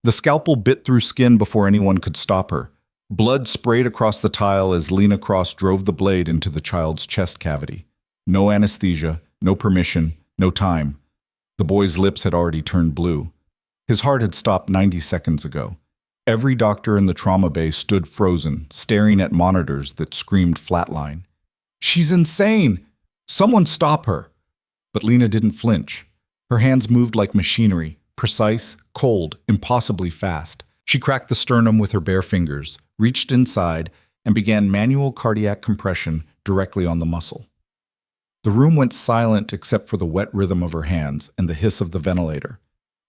The scalpel bit through skin before anyone could stop her. Blood sprayed across the tile as Lena Cross drove the blade into the child's chest cavity. No anesthesia, no permission, no time. The boy's lips had already turned blue. His heart had stopped 90 seconds ago. Every doctor in the trauma bay stood frozen, staring at monitors that screamed flatline. "She's insane! Someone stop her!" But Lena didn't flinch. Her hands moved like machinery, precise, cold, impossibly fast. She cracked the sternum with her bare fingers, reached inside, and began manual cardiac compression directly on the muscle. The room went silent except for the wet rhythm of her hands and the hiss of the ventilator.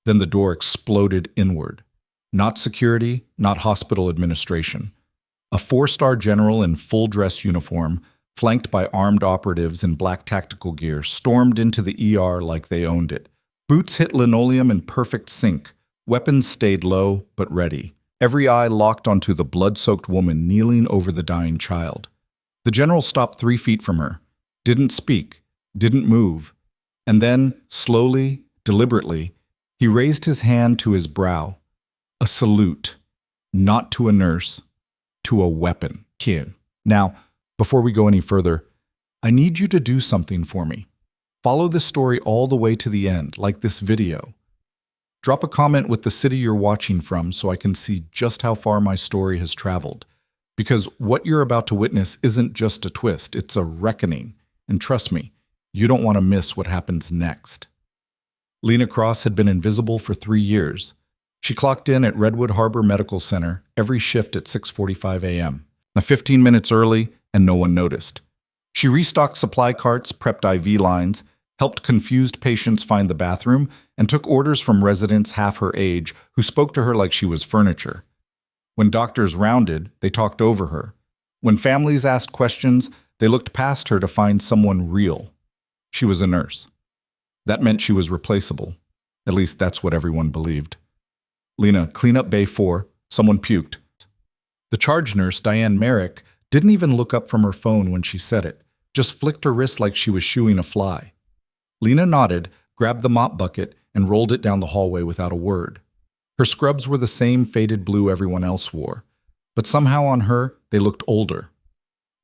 Then the door exploded inward. Not security, not hospital administration. A four-star general in full-dress uniform, flanked by armed operatives in black tactical gear, stormed into the ER like they owned it. Boots hit linoleum in perfect sync. Weapons stayed low, but ready. Every eye locked onto the blood-soaked woman kneeling over the dying child. The general stopped 3 feet from her, didn't speak, didn't move, and then, slowly, deliberately, he raised his hand to his brow. A salute, not to a nurse, to a weapon. Kid. Now, before we go any further, I need you to do something for me. Follow this story all the way to the end, like this video. Drop a comment with the city you're watching from so I can see just how far my story has traveled. Because what you're about to witness isn't just a twist, it's a reckoning. And trust me, you don't want to miss what happens next. Lena Cross had been invisible for 3 years. She clocked in at Redwood Harbor Medical Center every shift at 6:45 a.m. 15 minutes early, and no one noticed. She restocked supply carts, prepped IV lines, helped confused patients find the bathroom, and took orders from residents half her age who spoke to her like she was furniture. When doctors rounded, they talked over her. When families asked questions, they looked past her to find someone real. She was a nurse. That meant she was replaceable. At least that's what everyone believed. "Lena, clean up Bay 4. Someone puked." The charge nurse, Diane Merrick, didn't even look up from her phone when she said it, just flicked her wrist like she was shooing a fly. Lena nodded, grabbed the mop bucket, and rolled it down the hallway without a word. Her scrubs were the same faded blue everyone else wore, but somehow on her they looked older.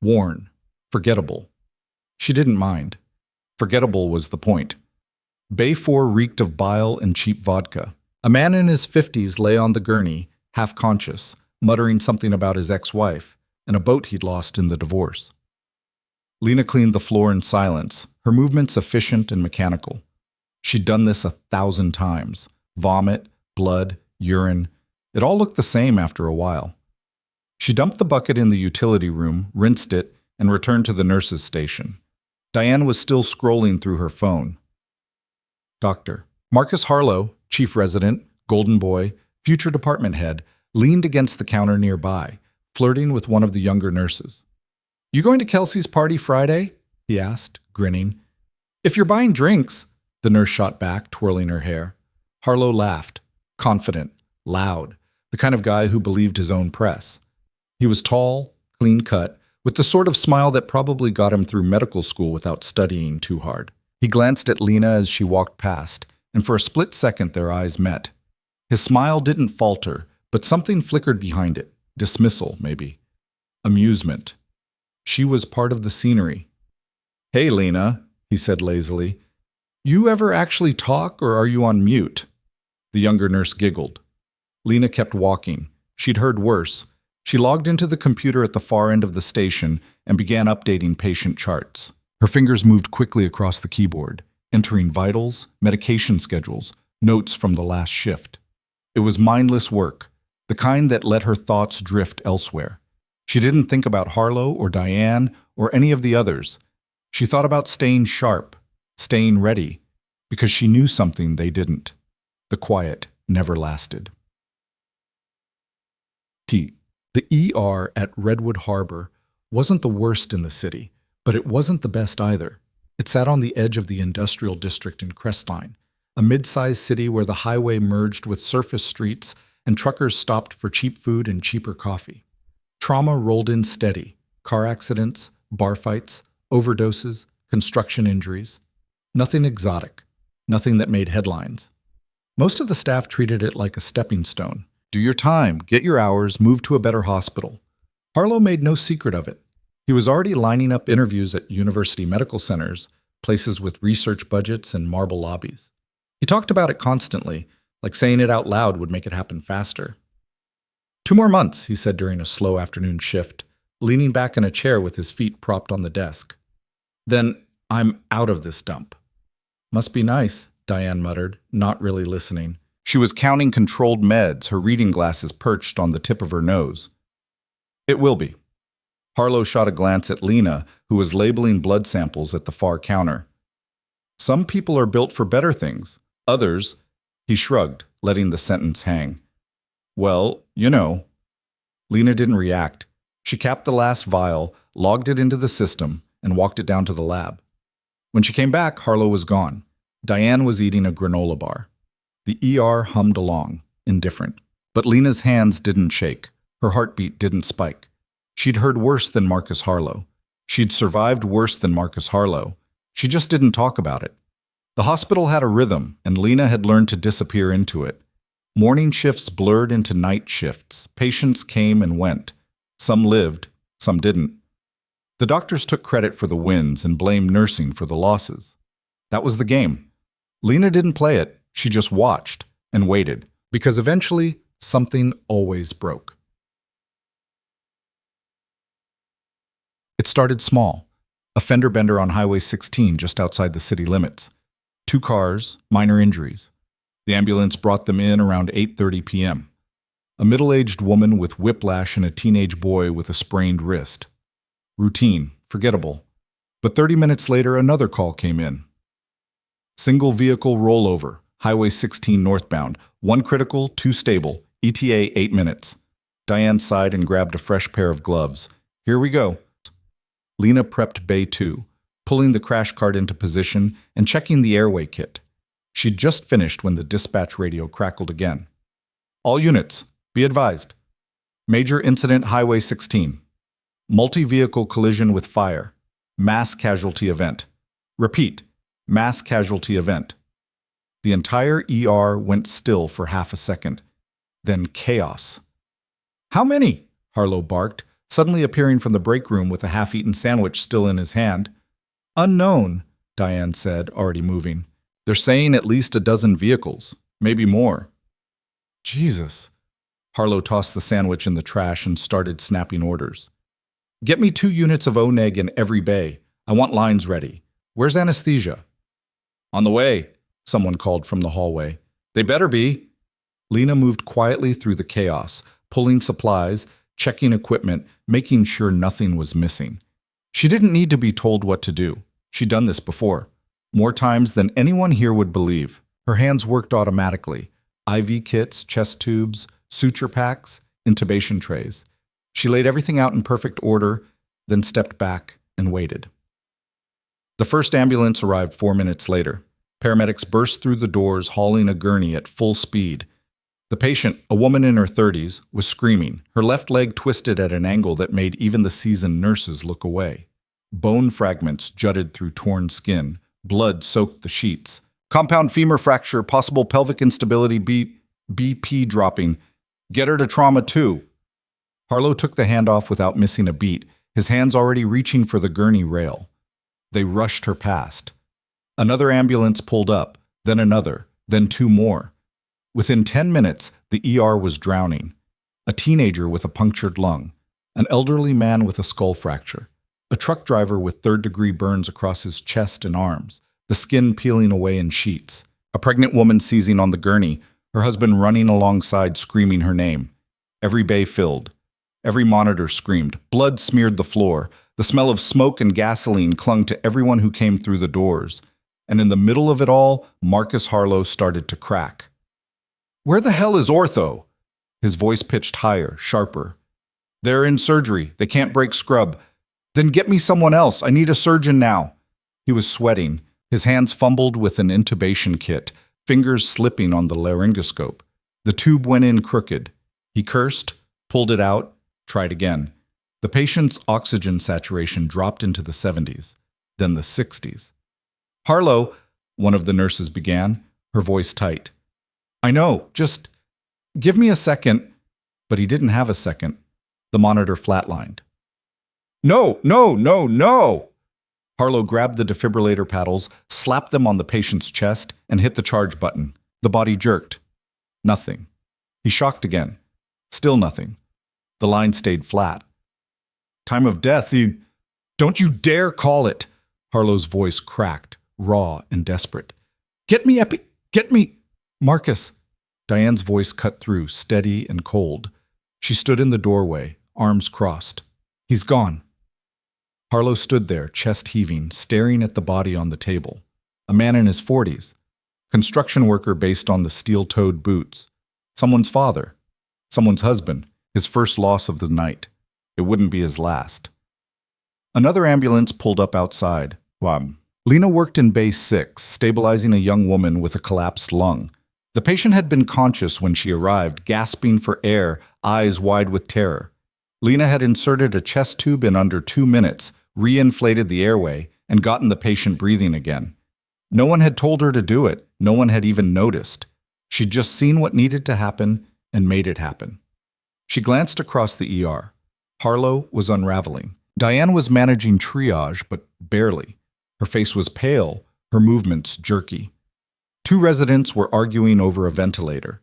Worn. Forgettable. She didn't mind. Forgettable was the point. Bay 4 reeked of bile and cheap vodka. A man in his 50s lay on the gurney, half conscious, muttering something about his ex-wife and a boat he'd lost in the divorce. Lena cleaned the floor in silence, her movements efficient and mechanical. She'd done this 1,000 times. Vomit, blood, urine. It all looked the same after a while. She dumped the bucket in the utility room, rinsed it, and returned to the nurse's station. Diane was still scrolling through her phone. Doctor. Marcus Harlow, chief resident, golden boy, future department head, leaned against the counter nearby, flirting with one of the younger nurses. "You going to Kelsey's party Friday?" he asked, grinning. "If you're buying drinks," the nurse shot back, twirling her hair. Harlow laughed, confident, loud, the kind of guy who believed his own press. He was tall, clean-cut, with the sort of smile that probably got him through medical school without studying too hard. He glanced at Lena as she walked past, and for a split second their eyes met. His smile didn't falter, but something flickered behind it. Dismissal, maybe. Amusement. She was part of the scenery. "Hey, Lena," he said lazily. "You ever actually talk, or are you on mute?" The younger nurse giggled. Lena kept walking. She'd heard worse. She logged into the computer at the far end of the station and began updating patient charts. Her fingers moved quickly across the keyboard, entering vitals, medication schedules, notes from the last shift. It was mindless work, the kind that let her thoughts drift elsewhere. She didn't think about Harlow or Diane or any of the others. She thought about staying sharp, staying ready, because she knew something they didn't. The quiet never lasted. The ER at Redwood Harbor wasn't the worst in the city, but it wasn't the best either. It sat on the edge of the industrial district in Crestline, a mid-sized city where the highway merged with surface streets and truckers stopped for cheap food and cheaper coffee. Trauma rolled in steady: car accidents, bar fights, overdoses, construction injuries. Nothing exotic, nothing that made headlines. Most of the staff treated it like a stepping stone. Do your time, get your hours, move to a better hospital. Harlow made no secret of it. He was already lining up interviews at university medical centers, places with research budgets and marble lobbies. He talked about it constantly, like saying it out loud would make it happen faster. 2 more months, he said during a slow afternoon shift, leaning back in a chair with his feet propped on the desk. Then I'm out of this dump. Must be nice, Diane muttered, not really listening. She was counting controlled meds, her reading glasses perched on the tip of her nose. It will be. Harlow shot a glance at Lena, who was labeling blood samples at the far counter. Some people are built for better things. Others, he shrugged, letting the sentence hang. Well, you know. Lena didn't react. She capped the last vial, logged it into the system, and walked it down to the lab. When she came back, Harlow was gone. Diane was eating a granola bar. The ER hummed along, indifferent. But Lena's hands didn't shake. Her heartbeat didn't spike. She'd heard worse than Marcus Harlow. She'd survived worse than Marcus Harlow. She just didn't talk about it. The hospital had a rhythm, and Lena had learned to disappear into it. Morning shifts blurred into night shifts. Patients came and went. Some lived, some didn't. The doctors took credit for the wins and blamed nursing for the losses. That was the game. Lena didn't play it. She just watched and waited, because eventually something always broke. It started small. A fender bender on Highway 16 just outside the city limits. 2 cars, minor injuries. The ambulance brought them in around 8:30 p.m. A middle-aged woman with whiplash and a teenage boy with a sprained wrist. Routine, forgettable. But 30 minutes later, another call came in. Single vehicle rollover, Highway 16 northbound. 1 critical, 2 stable. ETA 8 minutes. Diane sighed and grabbed a fresh pair of gloves. Here we go. Lena prepped Bay 2, pulling the crash cart into position and checking the airway kit. She'd just finished when the dispatch radio crackled again. All units, be advised. Major incident Highway 16. Multi-vehicle collision with fire. Mass casualty event. Repeat, mass casualty event. The entire ER went still for half a second. Then chaos. How many? Harlow barked, suddenly appearing from the break room with a half-eaten sandwich still in his hand. Unknown, Diane said, already moving. They're saying at least a dozen vehicles, maybe more. Jesus. Harlow tossed the sandwich in the trash and started snapping orders. Get me 2 units of O-neg in every bay. I want lines ready. Where's anesthesia? On the way, someone called from the hallway. They better be. Lena moved quietly through the chaos, pulling supplies, checking equipment, making sure nothing was missing. She didn't need to be told what to do. She'd done this before. More times than anyone here would believe. Her hands worked automatically. IV kits, chest tubes, suture packs, intubation trays. She laid everything out in perfect order, then stepped back and waited. The first ambulance arrived 4 minutes later. Paramedics burst through the doors, hauling a gurney at full speed. The patient, a woman in her 30s, was screaming, her left leg twisted at an angle that made even the seasoned nurses look away. Bone fragments jutted through torn skin. Blood soaked the sheets. Compound femur fracture, possible pelvic instability, BP dropping. Get her to trauma 2. Harlow took the handoff without missing a beat, his hands already reaching for the gurney rail. They rushed her past. Another ambulance pulled up, then another, then 2 more. Within 10 minutes, the ER was drowning. A teenager with a punctured lung, an elderly man with a skull fracture, a truck driver with 3rd-degree burns across his chest and arms, the skin peeling away in sheets, a pregnant woman seizing on the gurney, her husband running alongside screaming her name. Every bay filled. Every monitor screamed. Blood smeared the floor. The smell of smoke and gasoline clung to everyone who came through the doors. And in the middle of it all, Marcus Harlow started to crack. Where the hell is ortho? His voice pitched higher, sharper. They're in surgery. They can't break scrub. Then get me someone else. I need a surgeon now. He was sweating. His hands fumbled with an intubation kit, fingers slipping on the laryngoscope. The tube went in crooked. He cursed, pulled it out, tried again. The patient's oxygen saturation dropped into the 70s, then the 60s. Harlow, one of the nurses began, her voice tight. I know, just give me a second. But he didn't have a second. The monitor flatlined. No, no, no, no! Harlow grabbed the defibrillator paddles, slapped them on the patient's chest, and hit the charge button. The body jerked. Nothing. He shocked again. Still nothing. The line stayed flat. Time of death, Don't you dare call it! Harlow's voice cracked, raw and desperate. Get me, Epi! Get me! Marcus! Diane's voice cut through, steady and cold. She stood in the doorway, arms crossed. He's gone. Harlow stood there, chest heaving, staring at the body on the table. A man in his 40s. Construction worker based on the steel-toed boots. Someone's father. Someone's husband. His first loss of the night. It wouldn't be his last. Another ambulance pulled up outside. Lena worked in Bay 6, stabilizing a young woman with a collapsed lung. The patient had been conscious when she arrived, gasping for air, eyes wide with terror. Lena had inserted a chest tube in under 2 minutes, re-inflated the airway, and gotten the patient breathing again. No one had told her to do it. No one had even noticed. She'd just seen what needed to happen and made it happen. She glanced across the ER. Harlow was unraveling. Diane was managing triage, but barely. Her face was pale, her movements jerky. 2 residents were arguing over a ventilator.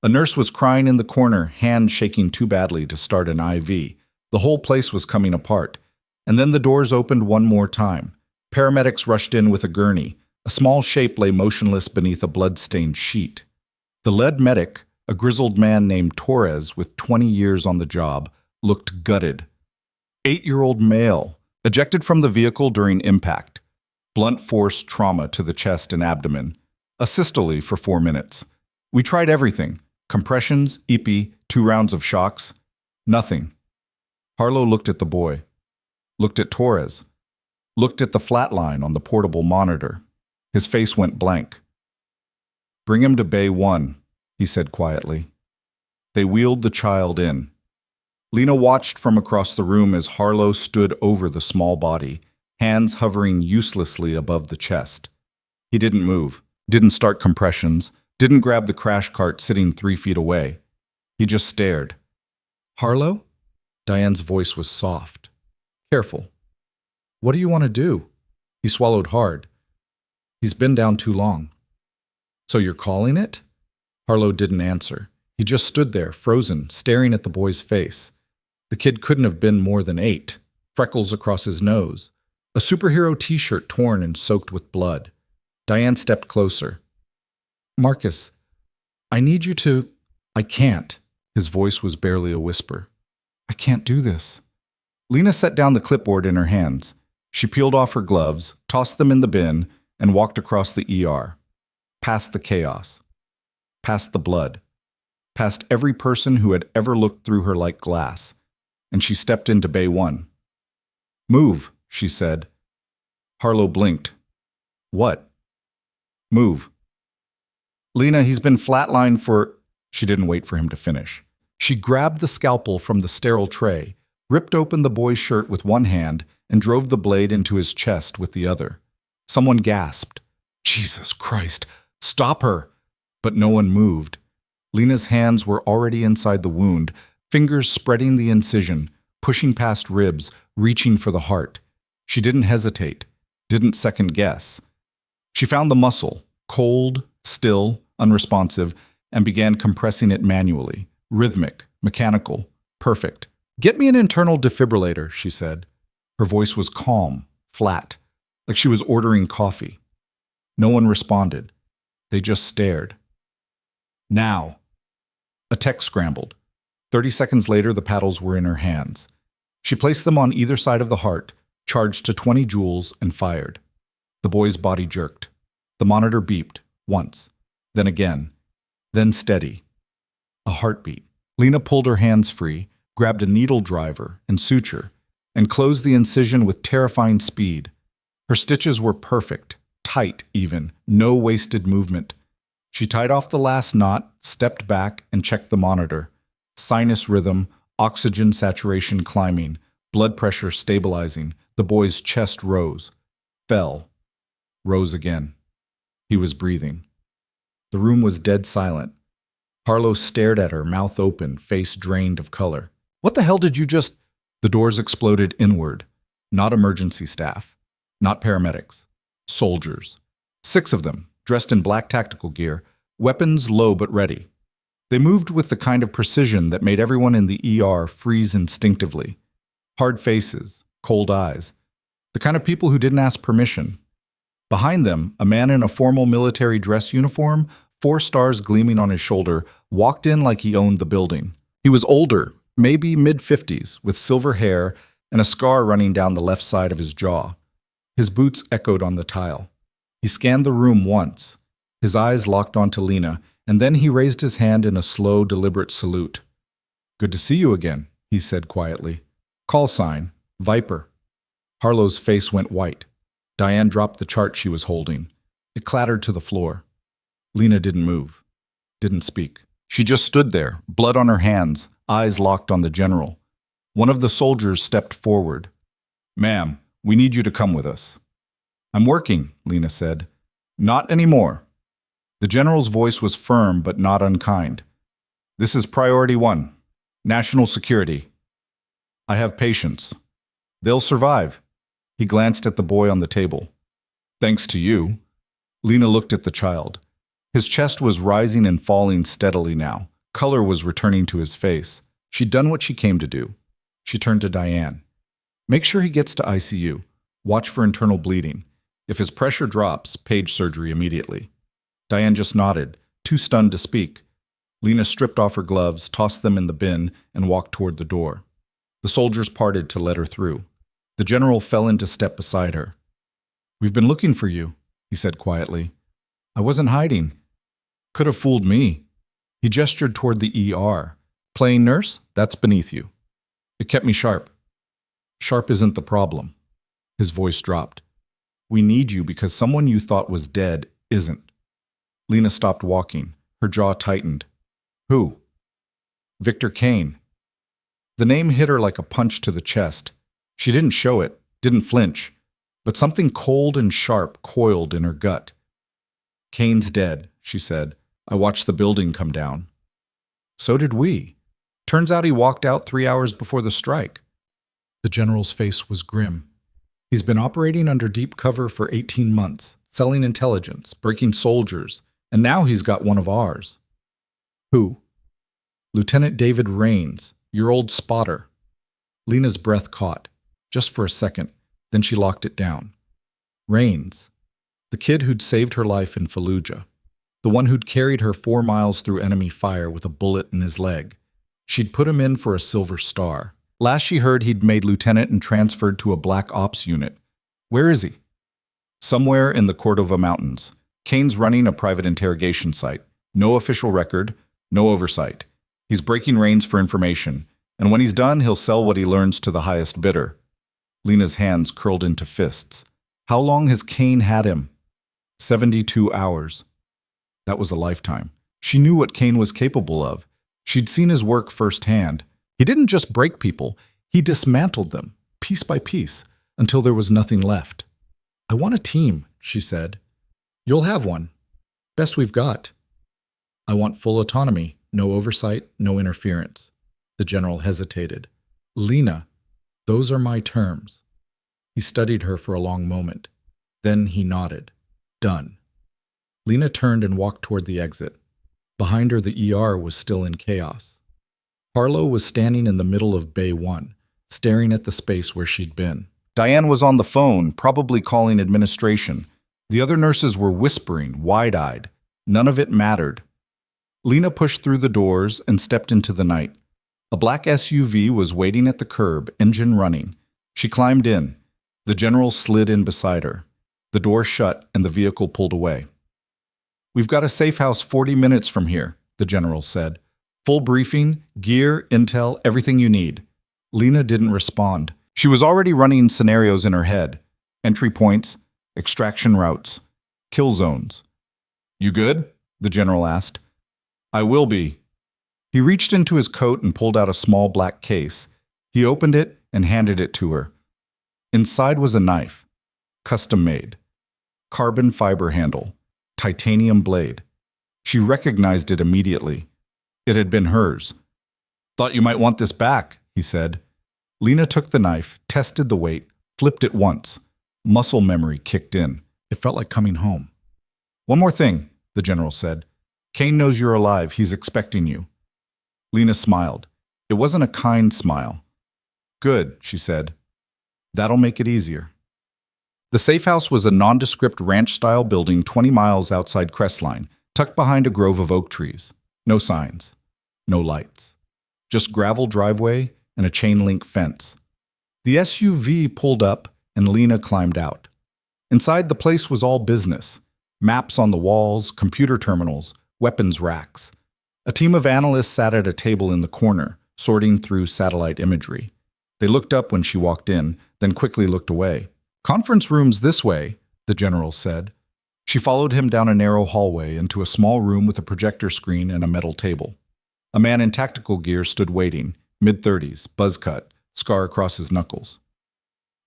A nurse was crying in the corner, hand shaking too badly to start an IV. The whole place was coming apart. And then the doors opened one more time. Paramedics rushed in with a gurney. A small shape lay motionless beneath a blood-stained sheet. The lead medic, a grizzled man named Torres with 20 years on the job, looked gutted. 8-year-old male, ejected from the vehicle during impact. Blunt force trauma to the chest and abdomen. A systole for 4 minutes. We tried everything. Compressions, EP, 2 rounds of shocks. Nothing. Harlow looked at the boy. Looked at Torres. Looked at the flat line on the portable monitor. His face went blank. Bring him to Bay 1, he said quietly. They wheeled the child in. Lena watched from across the room as Harlow stood over the small body, hands hovering uselessly above the chest. He didn't move, didn't start compressions, didn't grab the crash cart sitting 3 feet away. He just stared. Harlow? Diane's voice was soft. Careful. What do you want to do? He swallowed hard. He's been down too long. So you're calling it? Harlow didn't answer. He just stood there, frozen, staring at the boy's face. The kid couldn't have been more than 8. Freckles across his nose. A superhero t-shirt torn and soaked with blood. Diane stepped closer. Marcus, I need you to... I can't. His voice was barely a whisper. I can't do this. Lena set down the clipboard in her hands. She peeled off her gloves, tossed them in the bin, and walked across the ER. Past the chaos. Past the blood. Past every person who had ever looked through her like glass. And she stepped into Bay 1. Move, she said. Harlow blinked. What? Move. Lena, he's been flatlined for... She didn't wait for him to finish. She grabbed the scalpel from the sterile tray, ripped open the boy's shirt with one hand, and drove the blade into his chest with the other. Someone gasped. Jesus Christ, stop her! But no one moved. Lena's hands were already inside the wound, fingers spreading the incision, pushing past ribs, reaching for the heart. She didn't hesitate, didn't second guess. She found the muscle, cold, still, unresponsive, and began compressing it manually, rhythmic, mechanical, perfect. Get me an internal defibrillator, she said. Her voice was calm, flat, like she was ordering coffee. No one responded. They just stared. Now. A tech scrambled. 30 seconds later, the paddles were in her hands. She placed them on either side of the heart, charged to 20 joules, and fired. The boy's body jerked. The monitor beeped, once, then again, then steady. A heartbeat. Lena pulled her hands free, grabbed a needle driver and suture, and closed the incision with terrifying speed. Her stitches were perfect, tight even, no wasted movement. She tied off the last knot, stepped back, and checked the monitor. Sinus rhythm, oxygen saturation climbing, blood pressure stabilizing. The boy's chest rose, fell, rose again. He was breathing. The room was dead silent, Harlow stared at her, mouth open, face drained of color. What the hell did you just... The doors exploded inward. Not emergency staff. Not paramedics. Soldiers. 6 of them, dressed in black tactical gear, weapons low but ready. They moved with the kind of precision that made everyone in the ER freeze instinctively. Hard faces, cold eyes. The kind of people who didn't ask permission. Behind them, a man in a formal military dress uniform, 4 stars gleaming on his shoulder, walked in like he owned the building. He was older, maybe mid-50s, with silver hair and a scar running down the left side of his jaw. His boots echoed on the tile. He scanned the room once. His eyes locked onto Lena, and then he raised his hand in a slow, deliberate salute. "Good to see you again," he said quietly. "Call sign, Viper." Harlow's face went white. Diane dropped the chart she was holding. It clattered to the floor. Lena didn't move, didn't speak. She just stood there, blood on her hands, eyes locked on the general. One of the soldiers stepped forward. "Ma'am, we need you to come with us." "I'm working," Lena said. "Not anymore." The general's voice was firm but not unkind. "This is priority 1. National security. I have patients. They'll survive." He glanced at the boy on the table. "Thanks to you." Lena looked at the child. His chest was rising and falling steadily now. Color was returning to his face. She'd done what she came to do. She turned to Diane. "Make sure he gets to ICU. Watch for internal bleeding. If his pressure drops, page surgery immediately." Diane just nodded, too stunned to speak. Lena stripped off her gloves, tossed them in the bin, and walked toward the door. The soldiers parted to let her through. The general fell into step beside her. "We've been looking for you," he said quietly. "I wasn't hiding. Could have fooled me." He gestured toward the ER. "Playing nurse? That's beneath you. It kept me sharp." "Sharp isn't the problem." His voice dropped. "We need you because someone you thought was dead isn't." Lena stopped walking. Her jaw tightened. "Who?" "Victor Kane." The name hit her like a punch to the chest. She didn't show it, didn't flinch, but something cold and sharp coiled in her gut. "Kane's dead," she said. "I watched the building come down." "So did we. Turns out he walked out 3 hours before the strike." The general's face was grim. "He's been operating under deep cover for 18 months, selling intelligence, breaking soldiers, and now he's got one of ours." "Who?" "Lieutenant David Rains, your old spotter." Lena's breath caught, just for a second, then she locked it down. Rains. The kid who'd saved her life in Fallujah. The one who'd carried her 4 miles through enemy fire with a bullet in his leg. She'd put him in for a Silver Star. Last she heard, he'd made lieutenant and transferred to a Black Ops unit. Where is he? Somewhere in the Cordova Mountains. Kane's running a private interrogation site. No official record, no oversight. He's breaking reins for information, and when he's done, he'll sell what he learns to the highest bidder. Lena's hands curled into fists. How long has Kane had him? 72 hours. That was a lifetime. She knew what Kane was capable of. She'd seen his work firsthand. He didn't just break people, he dismantled them, piece by piece, until there was nothing left. "I want a team," she said. "You'll have one. Best we've got." "I want full autonomy, no oversight, no interference." The general hesitated. "Lena, those are my terms." He studied her for a long moment. Then he nodded. "Done." Lena turned and walked toward the exit. Behind her, the ER was still in chaos. Harlow was standing in the middle of Bay 1, staring at the space where she'd been. Diane was on the phone, probably calling administration. The other nurses were whispering, wide-eyed. None of it mattered. Lena pushed through the doors and stepped into the night. A black SUV was waiting at the curb, engine running. She climbed in. The general slid in beside her. The door shut and the vehicle pulled away. "We've got a safe house 40 minutes from here," the general said. "Full briefing, gear, intel, everything you need." Lena didn't respond. She was already running scenarios in her head. Entry points, extraction routes, kill zones. "You good?" the general asked. "I will be." He reached into his coat and pulled out a small black case. He opened it and handed it to her. Inside was a knife, custom made. Carbon fiber handle, titanium blade. She recognized it immediately. It had been hers. Thought you might want this back, he said. Lena took the knife, tested the weight, flipped it once. Muscle memory kicked in. It felt like coming home. One more thing, the general said. Kane knows you're alive. He's expecting you. Lena smiled. It wasn't a kind smile. Good, she said. That'll make it easier. The safe house was a nondescript ranch-style building 20 miles outside Crestline, tucked behind a grove of oak trees. No signs. No lights. Just gravel driveway and a chain-link fence. The SUV pulled up and Lena climbed out. Inside, the place was all business. Maps on the walls, computer terminals, weapons racks. A team of analysts sat at a table in the corner, sorting through satellite imagery. They looked up when she walked in, then quickly looked away. Conference rooms this way, the general said. She followed him down a narrow hallway into a small room with a projector screen and a metal table. A man in tactical gear stood waiting, mid-30s, buzz cut, scar across his knuckles.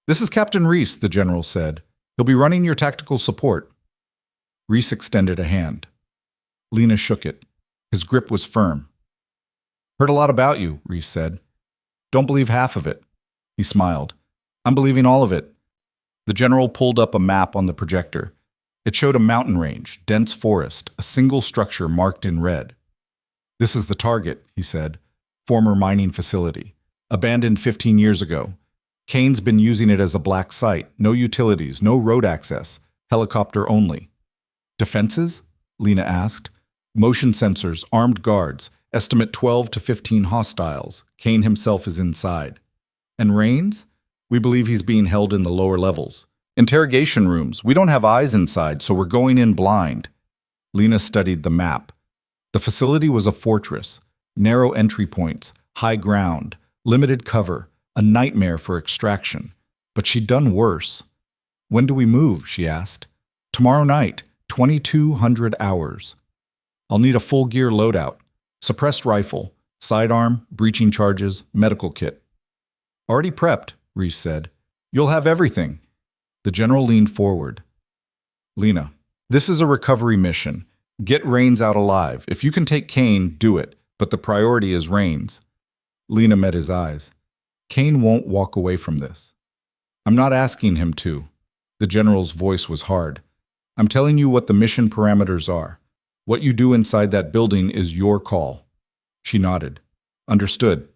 This is Captain Reese, the general said. He'll be running your tactical support. Reese extended a hand. Lena shook it. His grip was firm. Heard a lot about you, Reese said. Don't believe half of it. He smiled. I'm believing all of it. The general pulled up a map on the projector. It showed a mountain range, dense forest, a single structure marked in red. This is the target, he said. Former mining facility. Abandoned 15 years ago. Kane's been using it as a black site. No utilities, no road access. Helicopter only. Defenses? Lena asked. Motion sensors, armed guards. Estimate 12 to 15 hostiles. Kane himself is inside. And Rains? We believe he's being held in the lower levels. Interrogation rooms. We don't have eyes inside, so we're going in blind. Lena studied the map. The facility was a fortress. Narrow entry points, high ground, limited cover, a nightmare for extraction. But she'd done worse. When do we move? She asked. Tomorrow night, 2200 hours. I'll need a full gear loadout. Suppressed rifle, sidearm, breaching charges, medical kit. Already prepped, Reese said. You'll have everything. The general leaned forward. Lena, this is a recovery mission. Get Rains out alive. If you can take Kane, do it. But the priority is Rains. Lena met his eyes. Kane won't walk away from this. I'm not asking him to. The general's voice was hard. I'm telling you what the mission parameters are. What you do inside that building is your call. She nodded. Understood.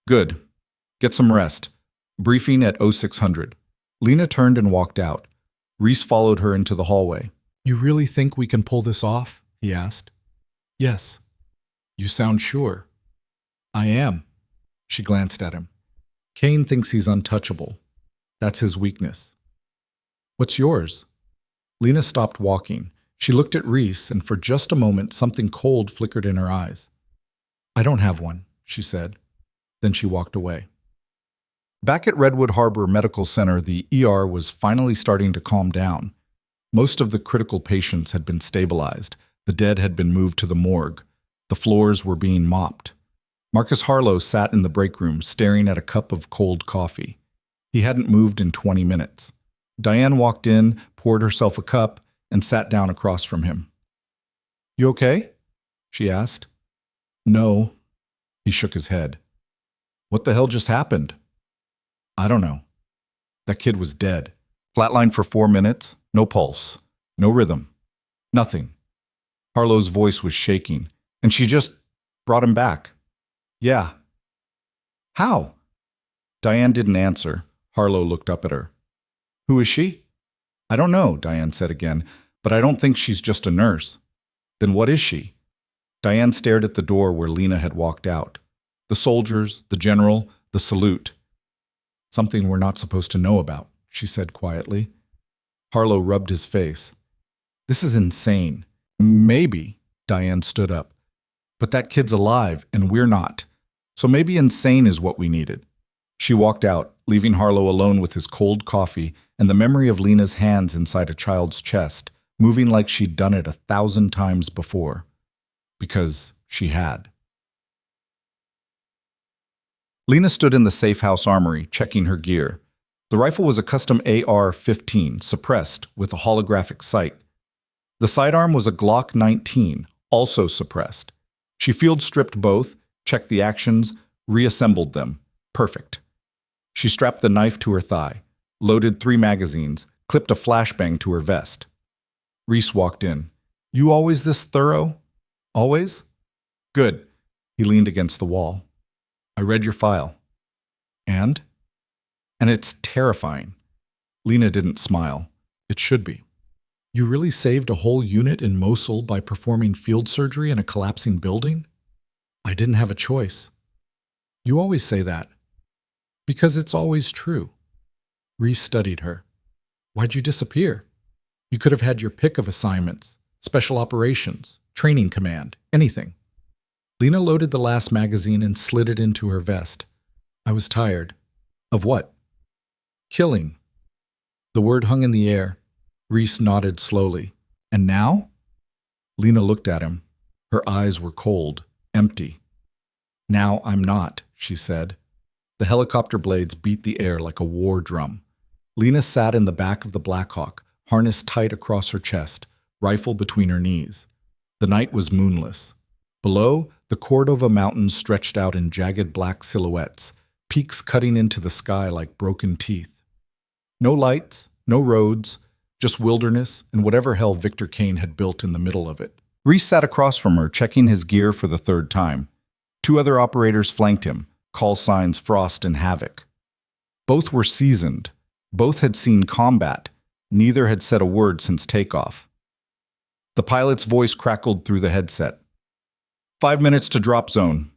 Good. Get some rest. Briefing at 0600. Lena turned and walked out. Reese followed her into the hallway. You really think we can pull this off? He asked. Yes. You sound sure. I am. She glanced at him. Kane thinks he's untouchable. That's his weakness. What's yours? Lena stopped walking. She looked at Reese, and for just a moment something cold flickered in her eyes. I don't have one, she said. Then she walked away. Back at Redwood Harbor Medical Center, the ER was finally starting to calm down. Most of the critical patients had been stabilized. The dead had been moved to the morgue. The floors were being mopped. Marcus Harlow sat in the break room, staring at a cup of cold coffee. He hadn't moved in 20 minutes. Diane walked in, poured herself a cup, and sat down across from him. You okay? She asked. No. He shook his head. What the hell just happened? I don't know. That kid was dead. Flatlined for 4 minutes, no pulse, no rhythm, nothing. Harlow's voice was shaking, and she just brought him back. Yeah. How? Diane didn't answer. Harlow looked up at her. Who is she? I don't know, Diane said again, but I don't think she's just a nurse. Then what is she? Diane stared at the door where Lena had walked out. The soldiers, the general, the salute. Something we're not supposed to know about, she said quietly. Harlow rubbed his face. This is insane. Maybe, Diane stood up. But that kid's alive, and we're not. So maybe insane is what we needed. She walked out, leaving Harlow alone with his cold coffee and the memory of Lena's hands inside a child's chest, moving like she'd done it 1,000 times before. Because she had. Lena stood in the safe house armory, checking her gear. The rifle was a custom AR-15, suppressed, with a holographic sight. The sidearm was a Glock 19, also suppressed. She field stripped both, checked the actions, reassembled them. Perfect. She strapped the knife to her thigh, loaded 3 magazines, clipped a flashbang to her vest. Reese walked in. You always this thorough? Always? Good. He leaned against the wall. I read your file. And? And it's terrifying. Lena didn't smile. It should be. You really saved a whole unit in Mosul by performing field surgery in a collapsing building? I didn't have a choice. You always say that. Because it's always true. Reese studied her. Why'd you disappear? You could have had your pick of assignments, special operations, training command, anything. Lena loaded the last magazine and slid it into her vest. I was tired. Of what? Killing. The word hung in the air. Reese nodded slowly. And now? Lena looked at him. Her eyes were cold, empty. Now I'm not, she said. The helicopter blades beat the air like a war drum. Lena sat in the back of the Blackhawk, harness tight across her chest, rifle between her knees. The night was moonless. Below, the Cordova Mountains stretched out in jagged black silhouettes, peaks cutting into the sky like broken teeth. No lights, no roads, just wilderness and whatever hell Victor Kane had built in the middle of it. Reese sat across from her, checking his gear for the 3rd time. 2 other operators flanked him, call signs Frost and Havoc. Both were seasoned. Both had seen combat. Neither had said a word since takeoff. The pilot's voice crackled through the headset. 5 minutes to drop zone.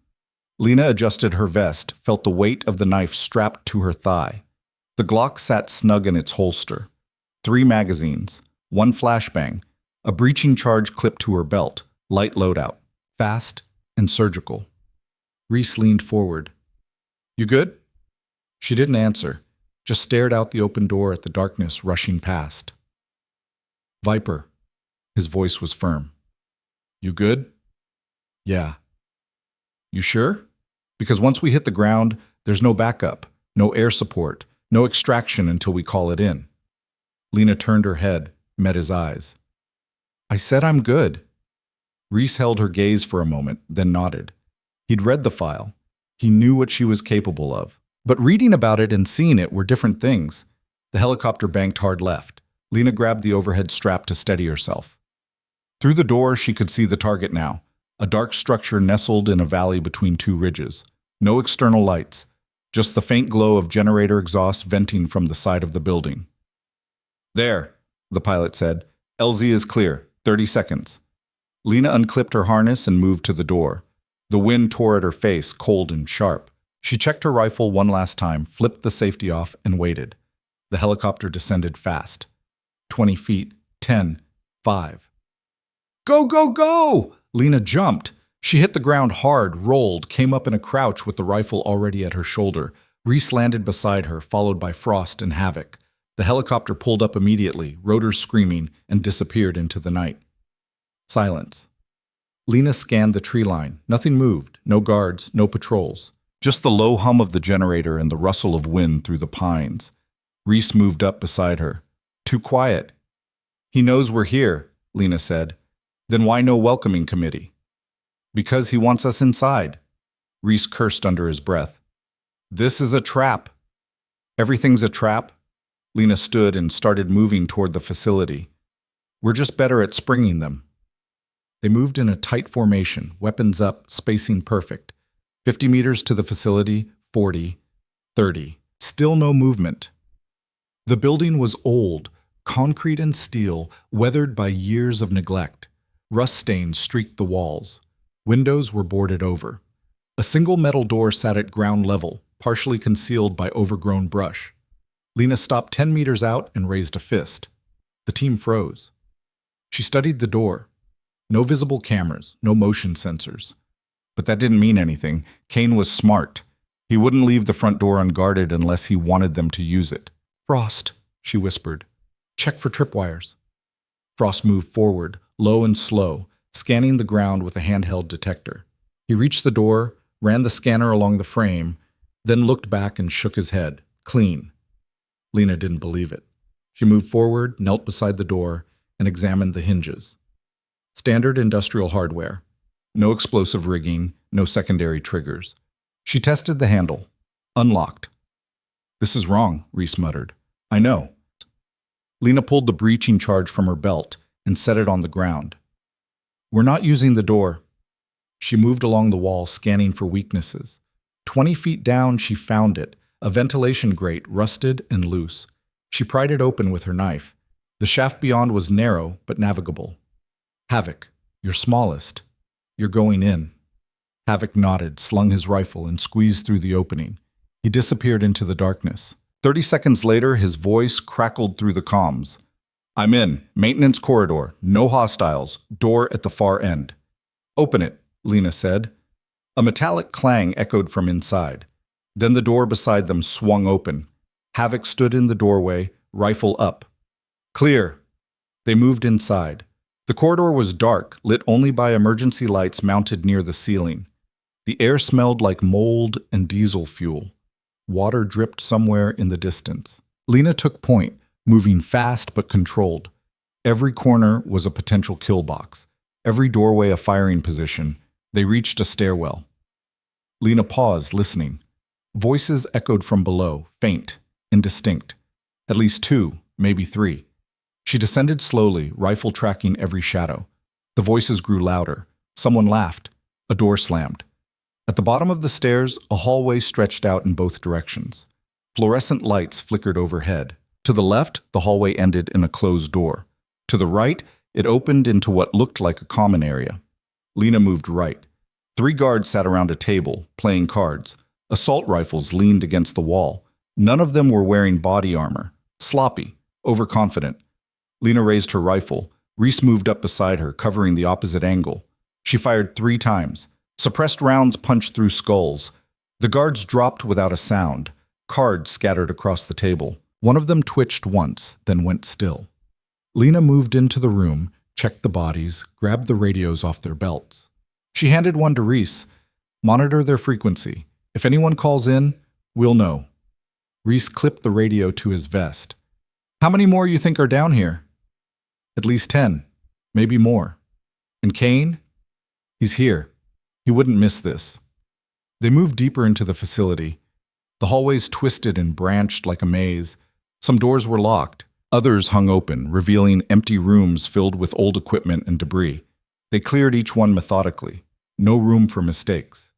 Lena adjusted her vest, felt the weight of the knife strapped to her thigh. The Glock sat snug in its holster. 3 magazines, 1 flashbang, a breaching charge clipped to her belt, light loadout, fast and surgical. Reese leaned forward. You good? She didn't answer, just stared out the open door at the darkness rushing past. Viper. His voice was firm. You good? Yeah. You sure? Because once we hit the ground, there's no backup, no air support, no extraction until we call it in. Lena turned her head, met his eyes. I said I'm good. Reese held her gaze for a moment, then nodded. He'd read the file. He knew what she was capable of. But reading about it and seeing it were different things. The helicopter banked hard left. Lena grabbed the overhead strap to steady herself. Through the door, she could see the target now, a dark structure nestled in a valley between 2 ridges. No external lights, just the faint glow of generator exhaust venting from the side of the building. There, the pilot said. LZ is clear. 30 seconds. Lena unclipped her harness and moved to the door. The wind tore at her face, cold and sharp. She checked her rifle one last time, flipped the safety off, and waited. The helicopter descended fast. 20 feet, 10, 5. Go, go, go! Lena jumped. She hit the ground hard, rolled, came up in a crouch with the rifle already at her shoulder. Reese landed beside her, followed by Frost and Havoc. The helicopter pulled up immediately, rotors screaming, and disappeared into the night. Silence. Lena scanned the tree line. Nothing moved, no guards, no patrols. Just the low hum of the generator and the rustle of wind through the pines. Reese moved up beside her. Too quiet. He knows we're here, Lena said. Then why no welcoming committee? Because he wants us inside. Reese cursed under his breath. This is a trap. Everything's a trap. Lena stood and started moving toward the facility. We're just better at springing them. They moved in a tight formation, weapons up, spacing perfect. 50 meters to the facility, 40, 30. Still no movement. The building was old, concrete and steel, weathered by years of neglect. Rust stains streaked the walls. Windows were boarded over. A single metal door sat at ground level, partially concealed by overgrown brush. Lena stopped 10 meters out and raised a fist. The team froze. She studied the door. No visible cameras, no motion sensors. But that didn't mean anything. Kane was smart. He wouldn't leave the front door unguarded unless he wanted them to use it. Frost, she whispered. Check for tripwires. Frost moved forward, low and slow, scanning the ground with a handheld detector. He reached the door, ran the scanner along the frame, then looked back and shook his head. Clean. Lena didn't believe it. She moved forward, knelt beside the door, and examined the hinges. Standard industrial hardware. No explosive rigging, no secondary triggers. She tested the handle. Unlocked. "This is wrong," Reese muttered. "I know." Lena pulled the breaching charge from her belt and set it on the ground. "We're not using the door." She moved along the wall, scanning for weaknesses. 20 feet down, she found it, a ventilation grate, rusted and loose. She pried it open with her knife. The shaft beyond was narrow, but navigable. "Havoc, you're smallest. You're going in." Havoc nodded, slung his rifle, and squeezed through the opening. He disappeared into the darkness. 30 seconds later, his voice crackled through the comms. "I'm in. Maintenance corridor. No hostiles. Door at the far end." "Open it," Lena said. A metallic clang echoed from inside. Then the door beside them swung open. Havoc stood in the doorway, rifle up. "Clear." They moved inside. The corridor was dark, lit only by emergency lights mounted near the ceiling. The air smelled like mold and diesel fuel. Water dripped somewhere in the distance. Lena took point, moving fast but controlled. Every corner was a potential kill box. Every doorway a firing position. They reached a stairwell. Lena paused, listening. Voices echoed from below, faint, indistinct. At least 2, maybe 3. She descended slowly, rifle tracking every shadow. The voices grew louder. Someone laughed. A door slammed. At the bottom of the stairs, a hallway stretched out in both directions. Fluorescent lights flickered overhead. To the left, the hallway ended in a closed door. To the right, it opened into what looked like a common area. Lena moved right. 3 guards sat around a table, playing cards. Assault rifles leaned against the wall. None of them were wearing body armor. Sloppy, overconfident. Lena raised her rifle. Reese moved up beside her, covering the opposite angle. She fired 3 times. Suppressed rounds punched through skulls. The guards dropped without a sound. Cards scattered across the table. One of them twitched once, then went still. Lena moved into the room, checked the bodies, grabbed the radios off their belts. She handed one to Reese. "Monitor their frequency. If anyone calls in, we'll know." Reese clipped the radio to his vest. "How many more you think are down here?" "At least 10, maybe more." "And Kane?" "He's here. He wouldn't miss this." They moved deeper into the facility. The hallways twisted and branched like a maze. Some doors were locked. Others hung open, revealing empty rooms filled with old equipment and debris. They cleared each one methodically. No room for mistakes.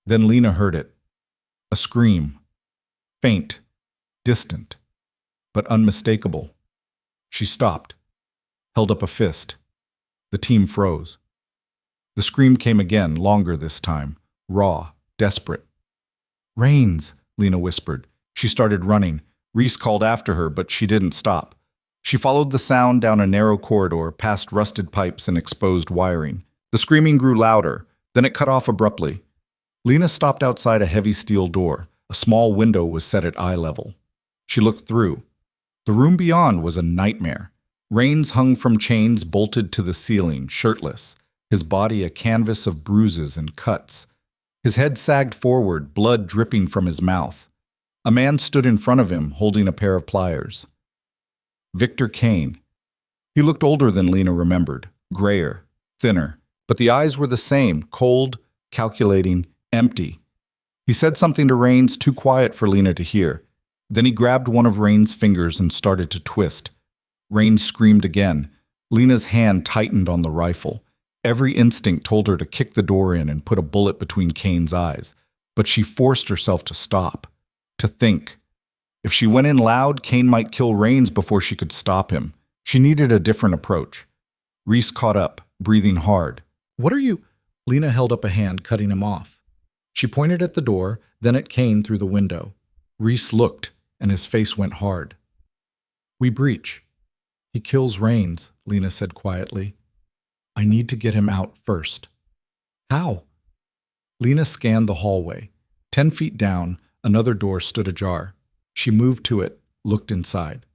Then Lena heard it. A scream. Faint, distant, but unmistakable. She stopped, held up a fist. The team froze. The scream came again, longer this time, raw, desperate. "Rains," Lena whispered. She started running. Reese called after her, but she didn't stop. She followed the sound down a narrow corridor, past rusted pipes and exposed wiring. The screaming grew louder, then it cut off abruptly. Lena stopped outside a heavy steel door. A small window was set at eye level. She looked through. The room beyond was a nightmare. Rains hung from chains bolted to the ceiling, shirtless, his body a canvas of bruises and cuts. His head sagged forward, blood dripping from his mouth. A man stood in front of him, holding a pair of pliers. Victor Kane. He looked older than Lena remembered, grayer, thinner, but the eyes were the same, cold, calculating, empty. He said something to Rains too quiet for Lena to hear. Then he grabbed one of Rains' fingers and started to twist. Rains screamed again. Lena's hand tightened on the rifle. Every instinct told her to kick the door in and put a bullet between Kane's eyes, but she forced herself to stop, to think. If she went in loud, Kane might kill Rains before she could stop him. She needed a different approach. Reese caught up, breathing hard. "What are you—" Lena held up a hand, cutting him off. She pointed at the door, then at Kane through the window. Reese looked, and his face went hard. "We breach. He kills Rains," Lena said quietly. "I need to get him out first." "How?" Lena scanned the hallway. 10 feet down, another door stood ajar. She moved to it, looked inside.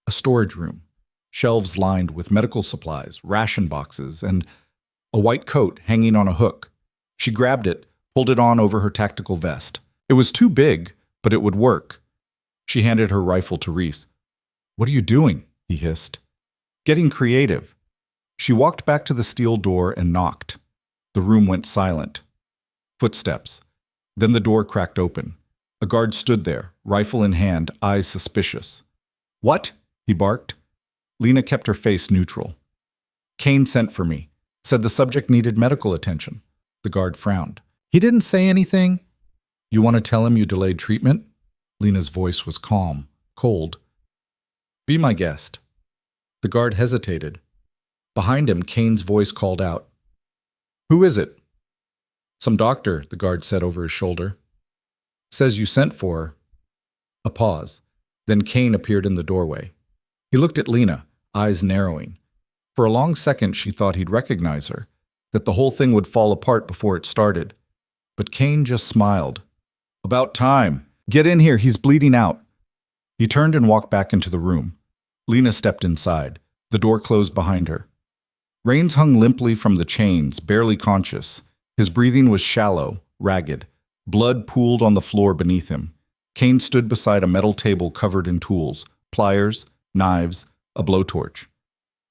A storage room. Shelves lined with medical supplies, ration boxes, and a white coat hanging on a hook. She grabbed it, pulled it on over her tactical vest. It was too big, but it would work. She handed her rifle to Reese. "What are you doing?" he hissed. "Getting creative." She walked back to the steel door and knocked. The room went silent. Footsteps. Then the door cracked open. A guard stood there, rifle in hand, eyes suspicious. "What?" he barked. Lena kept her face neutral. "Kane sent for me. Said the subject needed medical attention." The guard frowned. "He didn't say anything?" "You want to tell him you delayed treatment?" Lena's voice was calm, cold. "Be my guest." The guard hesitated. Behind him, Kane's voice called out. "Who is it?" "Some doctor," the guard said over his shoulder. "Says you sent for." A pause. Then Kane appeared in the doorway. He looked at Lena, eyes narrowing. For a long second she thought he'd recognize her, that the whole thing would fall apart before it started. But Kane just smiled. "About time. Get in here, he's bleeding out." He turned and walked back into the room. Lena stepped inside. The door closed behind her. Reins hung limply from the chains, barely conscious. His breathing was shallow, ragged. Blood pooled on the floor beneath him. Kane stood beside a metal table covered in tools, pliers, knives, a blowtorch.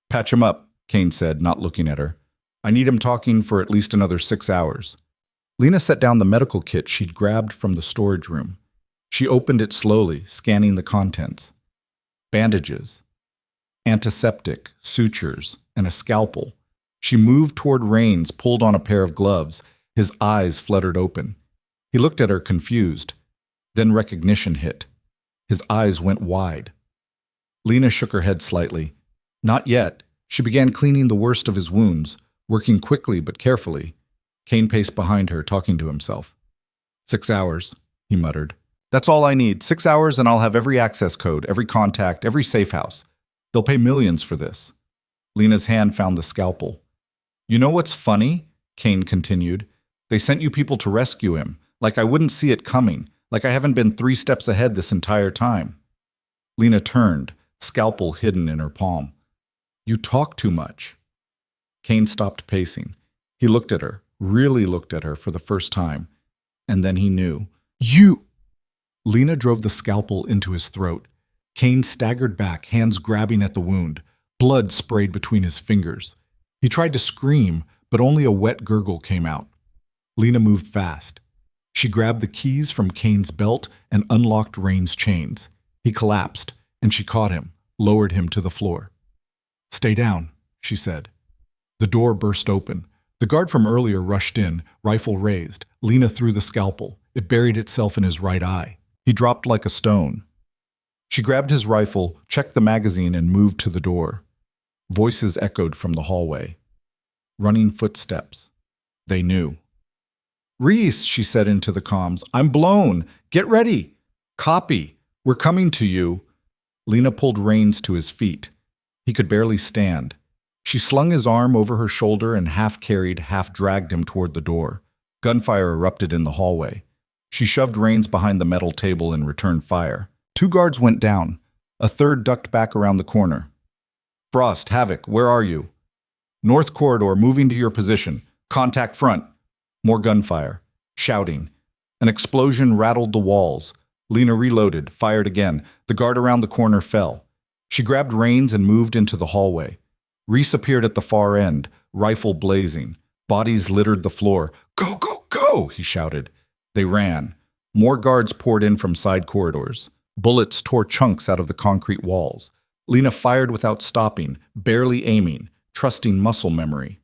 "Patch him up," Kane said, not looking at her. "I need him talking for at least another 6 hours." Lena set down the medical kit she'd grabbed from the storage room. She opened it slowly, scanning the contents. Bandages, antiseptic, sutures, and a scalpel. She moved toward Reins, pulled on a pair of gloves. His eyes fluttered open. He looked at her confused. Then recognition hit. His eyes went wide. Lena shook her head slightly. Not yet. She began cleaning the worst of his wounds, working quickly but carefully. Kane paced behind her, talking to himself. 6 hours, he muttered. "That's all I need. 6 hours and I'll have every access code, every contact, every safe house. They'll pay millions for this." Lena's hand found the scalpel. "You know what's funny?" Kane continued. "They sent you people to rescue him, like I wouldn't see it coming, like I haven't been 3 steps ahead this entire time." Lena turned, scalpel hidden in her palm. "You talk too much." Kane stopped pacing. He looked at her, really looked at her for the first time, and then he knew. "You!" Lena drove the scalpel into his throat. Kane staggered back, hands grabbing at the wound. Blood sprayed between his fingers. He tried to scream, but only a wet gurgle came out. Lena moved fast. She grabbed the keys from Kane's belt and unlocked Rain's chains. He collapsed, and she caught him, lowered him to the floor. "Stay down," she said. The door burst open. The guard from earlier rushed in, rifle raised. Lena threw the scalpel. It buried itself in his right eye. He dropped like a stone. She grabbed his rifle, checked the magazine, and moved to the door. Voices echoed from the hallway. Running footsteps. They knew. "Reese," she said into the comms, "I'm blown. Get ready. Copy. We're coming to you." Lena pulled Reins to his feet. He could barely stand. She slung his arm over her shoulder and half-carried, half-dragged him toward the door. Gunfire erupted in the hallway. She shoved Reins behind the metal table and returned fire. 2 guards went down. A third ducked back around the corner. "Frost, Havoc, where are you?" "North corridor, moving to your position. Contact front." More gunfire. Shouting. An explosion rattled the walls. Lena reloaded, fired again. The guard around the corner fell. She grabbed Reins and moved into the hallway. Reese appeared at the far end, rifle blazing. Bodies littered the floor. "Go, go, go!" he shouted. They ran. More guards poured in from side corridors. Bullets tore chunks out of the concrete walls. Lena fired without stopping, barely aiming, trusting muscle memory.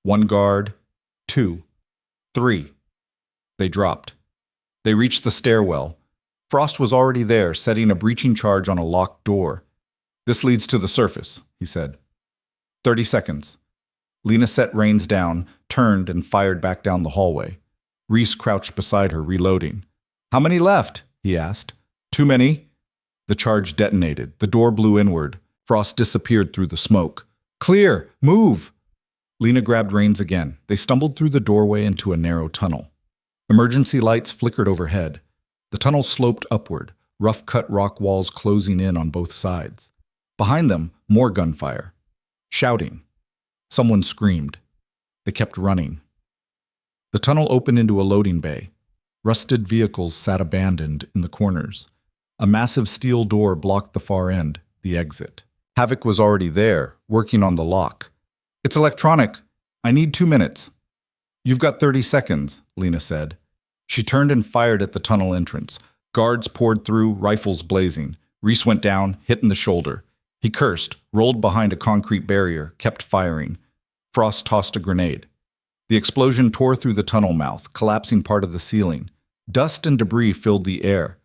1 guard, 2, 3. They dropped. They reached the stairwell. Frost was already there, setting a breaching charge on a locked door. "This leads to the surface," he said. 30 seconds. Lena set Reins down, turned, and fired back down the hallway. Reese crouched beside her, reloading. "How many left?" he asked. "Too many." The charge detonated. The door blew inward. Frost disappeared through the smoke. "Clear! Move!" Lena grabbed Reins again. They stumbled through the doorway into a narrow tunnel. Emergency lights flickered overhead. The tunnel sloped upward, rough-cut rock walls closing in on both sides. Behind them, more gunfire. Shouting. Someone screamed. They kept running. The tunnel opened into a loading bay. Rusted vehicles sat abandoned in the corners. A massive steel door blocked the far end, the exit. Havoc was already there, working on the lock. "It's electronic. I need 2 minutes." You've got 30 seconds, Lena said. She turned and fired at the tunnel entrance. Guards poured through, rifles blazing. Reese went down, hit in the shoulder. He cursed, rolled behind a concrete barrier, kept firing. Frost tossed a grenade. The explosion tore through the tunnel mouth, collapsing part of the ceiling. Dust and debris filled the air.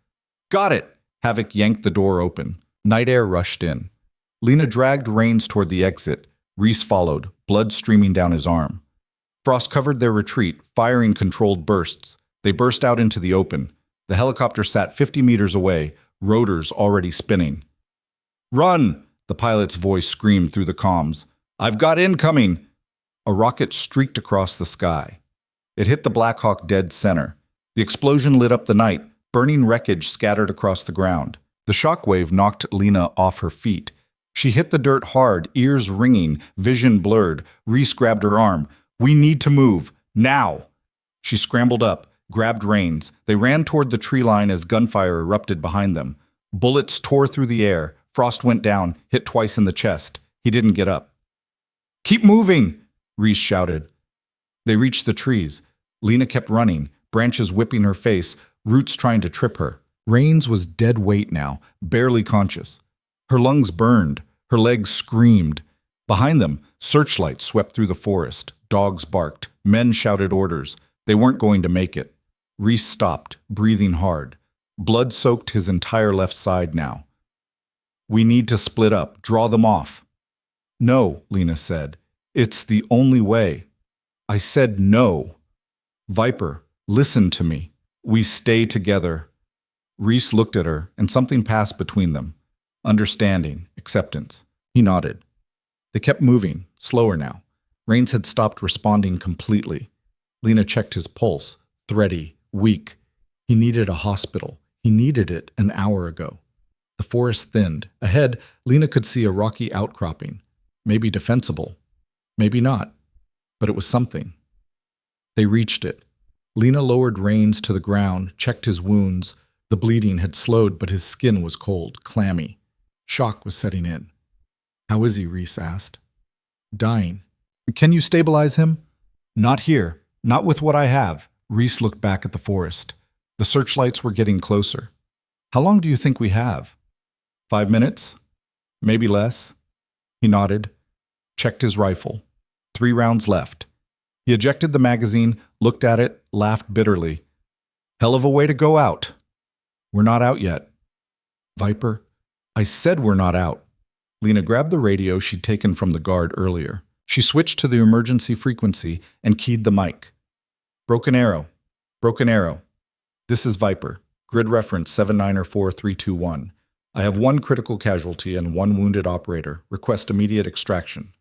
Got it! Havoc yanked the door open. Night air rushed in. Lena dragged Rains toward the exit. Reese followed, blood streaming down his arm. Frost covered their retreat, firing controlled bursts. They burst out into the open. The helicopter sat 50 meters away, rotors already spinning. Run! The pilot's voice screamed through the comms. I've got incoming! A rocket streaked across the sky. It hit the Black Hawk dead center. The explosion lit up the night, burning wreckage scattered across the ground. The shockwave knocked Lena off her feet. She hit the dirt hard, ears ringing, vision blurred. Reese grabbed her arm. We need to move. Now! She scrambled up, grabbed Rains. They ran toward the tree line as gunfire erupted behind them. Bullets tore through the air. Frost went down, hit twice in the chest. He didn't get up. Keep moving! Reese shouted. They reached the trees. Lena kept running, branches whipping her face, roots trying to trip her. Rains was dead weight now, barely conscious. Her lungs burned. Her legs screamed. Behind them, searchlights swept through the forest. Dogs barked. Men shouted orders. They weren't going to make it. Reese stopped, breathing hard. Blood soaked his entire left side now. We need to split up, draw them off. No, Lena said. It's the only way. I said no. Viper, listen to me. We stay together. Reese looked at her, and something passed between them. Understanding, acceptance. He nodded. They kept moving, slower now. Rains had stopped responding completely. Lena checked his pulse, thready, weak. He needed a hospital. He needed it an hour ago. The forest thinned. Ahead, Lena could see a rocky outcropping. Maybe defensible. Maybe not. But it was something. They reached it. Lena lowered Rains to the ground, checked his wounds. The bleeding had slowed, but his skin was cold, clammy. Shock was setting in. How is he? Reese asked. Dying. Can you stabilize him? Not here. Not with what I have. Reese looked back at the forest. The searchlights were getting closer. How long do you think we have? 5 minutes? Maybe less. He nodded, checked his rifle. 3 rounds left. He ejected the magazine, looked at it, laughed bitterly. Hell of a way to go out. We're not out yet. Viper, I said we're not out. Lena grabbed the radio she'd taken from the guard earlier. She switched to the emergency frequency and keyed the mic. Broken arrow. Broken arrow. This is Viper. Grid reference 794321. I have 1 critical casualty and 1 wounded operator. Request immediate extraction.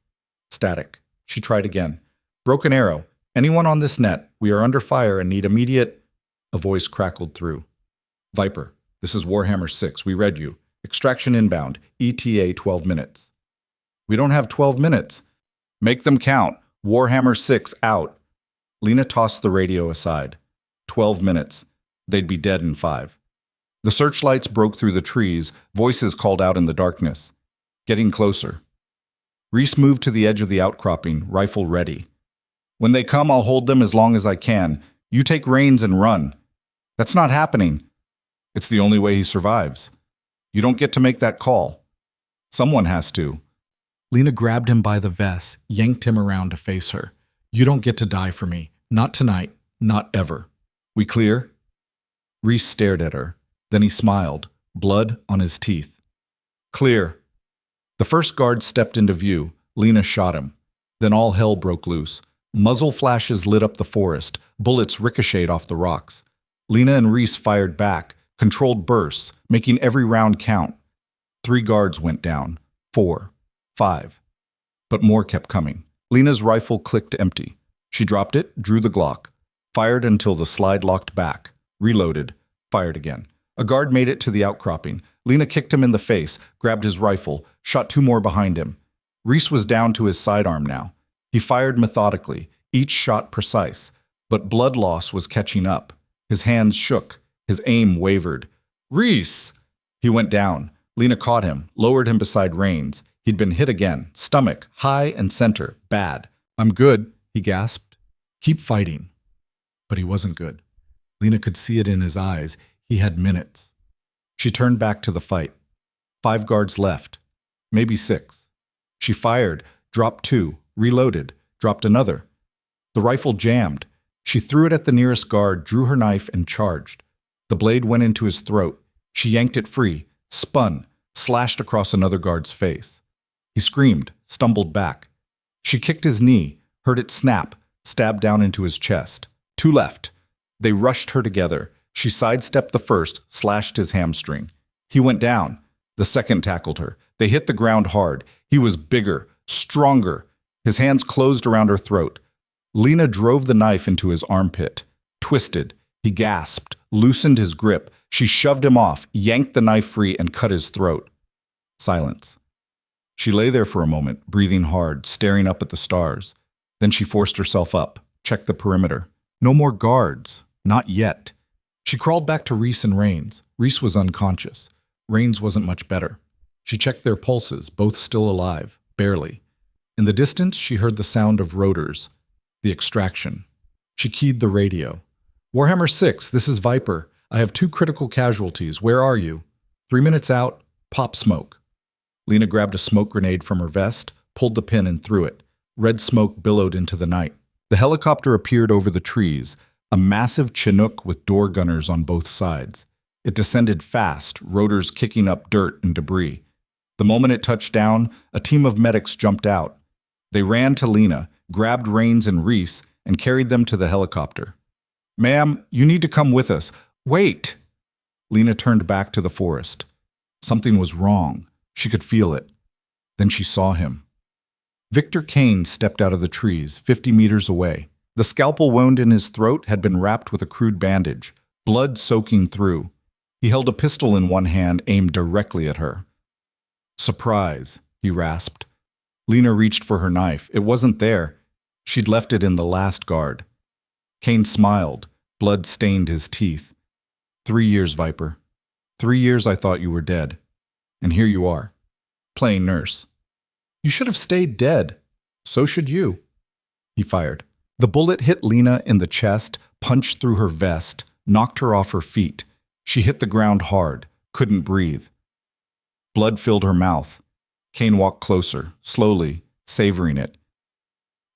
Static. She tried again. Broken arrow. Anyone on this net? We are under fire and need immediate... A voice crackled through. Viper, this is Warhammer 6. We read you. Extraction inbound. ETA 12 minutes. We don't have 12 minutes. Make them count. Warhammer 6 out. Lena tossed the radio aside. 12 minutes. They'd be dead in 5. The searchlights broke through the trees. Voices called out in the darkness. Getting closer. Reese moved to the edge of the outcropping, rifle ready. When they come, I'll hold them as long as I can. You take Rains and run. That's not happening. It's the only way he survives. You don't get to make that call. Someone has to. Lena grabbed him by the vest, yanked him around to face her. You don't get to die for me. Not tonight. Not ever. We clear? Reese stared at her. Then he smiled, blood on his teeth. Clear. The first guard stepped into view. Lena shot him. Then all hell broke loose. Muzzle flashes lit up the forest. Bullets ricocheted off the rocks. Lena and Reese fired back, controlled bursts, making every round count. 3 guards went down. 4. 5. But more kept coming. Lena's rifle clicked empty. She dropped it, drew the Glock, fired until the slide locked back, reloaded, fired again. A guard made it to the outcropping. Lena kicked him in the face, grabbed his rifle, shot 2 more behind him. Reese was down to his sidearm now. He fired methodically, each shot precise, but blood loss was catching up. His hands shook. His aim wavered. Reese! He went down. Lena caught him, lowered him beside Rains. He'd been hit again, stomach, high and center, bad. I'm good, he gasped. Keep fighting. But he wasn't good. Lena could see it in his eyes. He had minutes. She turned back to the fight. 5 guards left. Maybe 6. She fired, dropped 2, reloaded, dropped another. The rifle jammed. She threw it at the nearest guard, drew her knife, and charged. The blade went into his throat. She yanked it free, spun, slashed across another guard's face. He screamed, stumbled back. She kicked his knee, heard it snap, stabbed down into his chest. 2 left. They rushed her together. She sidestepped the first, slashed his hamstring. He went down. The second tackled her. They hit the ground hard. He was bigger, stronger. His hands closed around her throat. Lena drove the knife into his armpit. Twisted. He gasped, loosened his grip. She shoved him off, yanked the knife free, and cut his throat. Silence. She lay there for a moment, breathing hard, staring up at the stars. Then she forced herself up, checked the perimeter. No more guards. Not yet. She crawled back to Reese and Rains. Reese was unconscious. Rains wasn't much better. She checked their pulses, both still alive, barely. In the distance, she heard the sound of rotors, the extraction. She keyed the radio. Warhammer 6, this is Viper. I have 2 critical casualties. Where are you? 3 minutes out, pop smoke. Lena grabbed a smoke grenade from her vest, pulled the pin and threw it. Red smoke billowed into the night. The helicopter appeared over the trees, a massive Chinook with door gunners on both sides. It descended fast, rotors kicking up dirt and debris. The moment it touched down, a team of medics jumped out. They ran to Lena, grabbed Rains and Reese, and carried them to the helicopter. Ma'am, you need to come with us. Wait! Lena turned back to the forest. Something was wrong. She could feel it. Then she saw him. Victor Kane stepped out of the trees, 50 meters away. The scalpel wound in his throat had been wrapped with a crude bandage, blood soaking through. He held a pistol in one hand, aimed directly at her. Surprise, he rasped. Lena reached for her knife. It wasn't there. She'd left it in the last guard. Kane smiled. Blood stained his teeth. 3 years, Viper. 3 years I thought you were dead. And here you are, playing nurse. You should have stayed dead. So should you. He fired. The bullet hit Lena in the chest, punched through her vest, knocked her off her feet. She hit the ground hard, couldn't breathe. Blood filled her mouth. Kane walked closer, slowly, savoring it.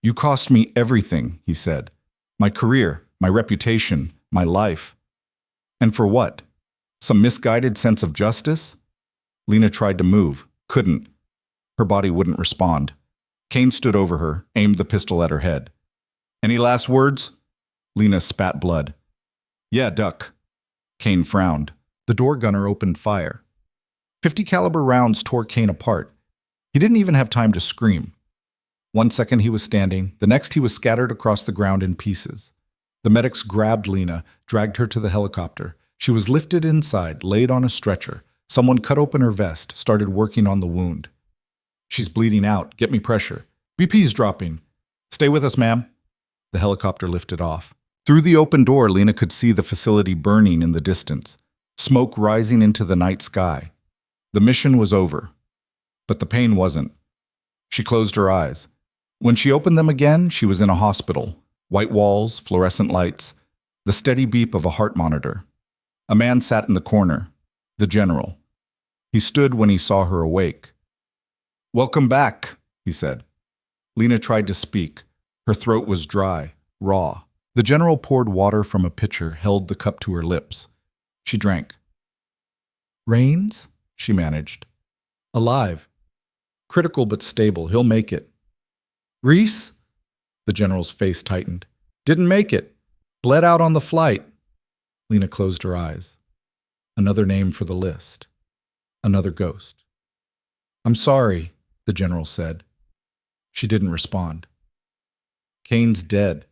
You cost me everything, he said. My career, my reputation, my life. And for what? Some misguided sense of justice? Lena tried to move, couldn't. Her body wouldn't respond. Kane stood over her, aimed the pistol at her head. Any last words? Lena spat blood. Yeah, duck. Kane frowned. The door gunner opened fire. 50 caliber rounds tore Kane apart. He didn't even have time to scream. 1 second he was standing, the next he was scattered across the ground in pieces. The medics grabbed Lena, dragged her to the helicopter. She was lifted inside, laid on a stretcher. Someone cut open her vest, started working on the wound. She's bleeding out. Get me pressure. BP's dropping. Stay with us, ma'am. The helicopter lifted off. Through the open door, Lena could see the facility burning in the distance, smoke rising into the night sky. The mission was over. But the pain wasn't. She closed her eyes. When she opened them again, she was in a hospital. White walls, fluorescent lights, the steady beep of a heart monitor. A man sat in the corner, the general. He stood when he saw her awake. Welcome back, he said. Lena tried to speak. Her throat was dry, raw. The general poured water from a pitcher, held the cup to her lips. She drank. Rains? She managed. Alive. Critical but stable. He'll make it. Reese? The general's face tightened. Didn't make it. Bled out on the flight. Lena closed her eyes. Another name for the list. Another ghost. I'm sorry, the general said. She didn't respond. Kane's dead.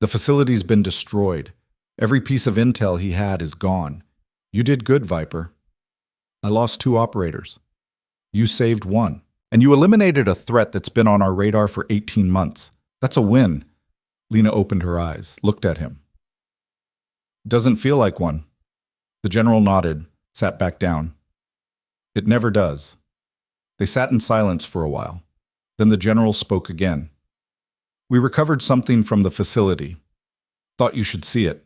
The facility's been destroyed. Every piece of intel he had is gone. You did good, Viper. I lost 2 operators. You saved 1. And you eliminated a threat that's been on our radar for 18 months. That's a win. Lena opened her eyes, looked at him. Doesn't feel like one. The general nodded, sat back down. It never does. They sat in silence for a while. Then the general spoke again. We recovered something from the facility. Thought you should see it.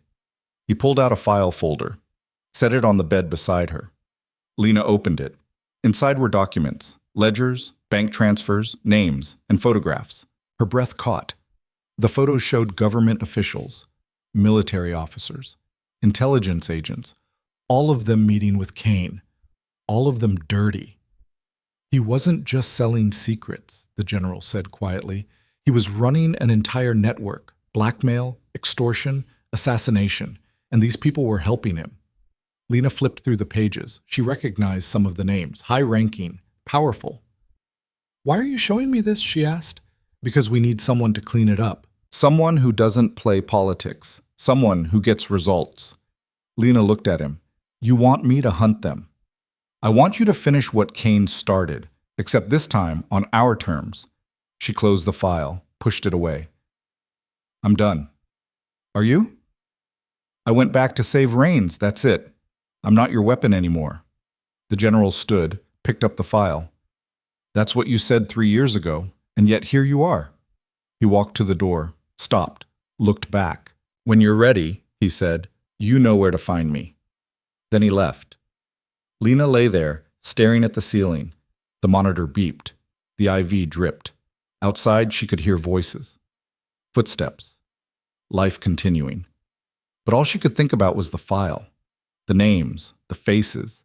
He pulled out a file folder, set it on the bed beside her. Lena opened it. Inside were documents, ledgers, bank transfers, names, and photographs. Her breath caught. The photos showed government officials, military officers, intelligence agents, all of them meeting with Kane, all of them dirty. He wasn't just selling secrets, the general said quietly. He was running an entire network, blackmail, extortion, assassination, and these people were helping him. Lena flipped through the pages. She recognized some of the names, high-ranking, powerful. "Why are you showing me this?" she asked. "Because we need someone to clean it up. Someone who doesn't play politics. Someone who gets results." Lena looked at him. "You want me to hunt them. I want you to finish what Kane started, except this time on our terms." She closed the file, pushed it away. "I'm done." "Are you?" "I went back to save Rains, that's it. I'm not your weapon anymore." The general stood, picked up the file. "That's what you said 3 years ago, and yet here you are." He walked to the door, stopped, looked back. "When you're ready," he said, "you know where to find me." Then he left. Lena lay there, staring at the ceiling. The monitor beeped. The IV dripped. Outside, she could hear voices. Footsteps. Life continuing. But all she could think about was the file. The names, the faces,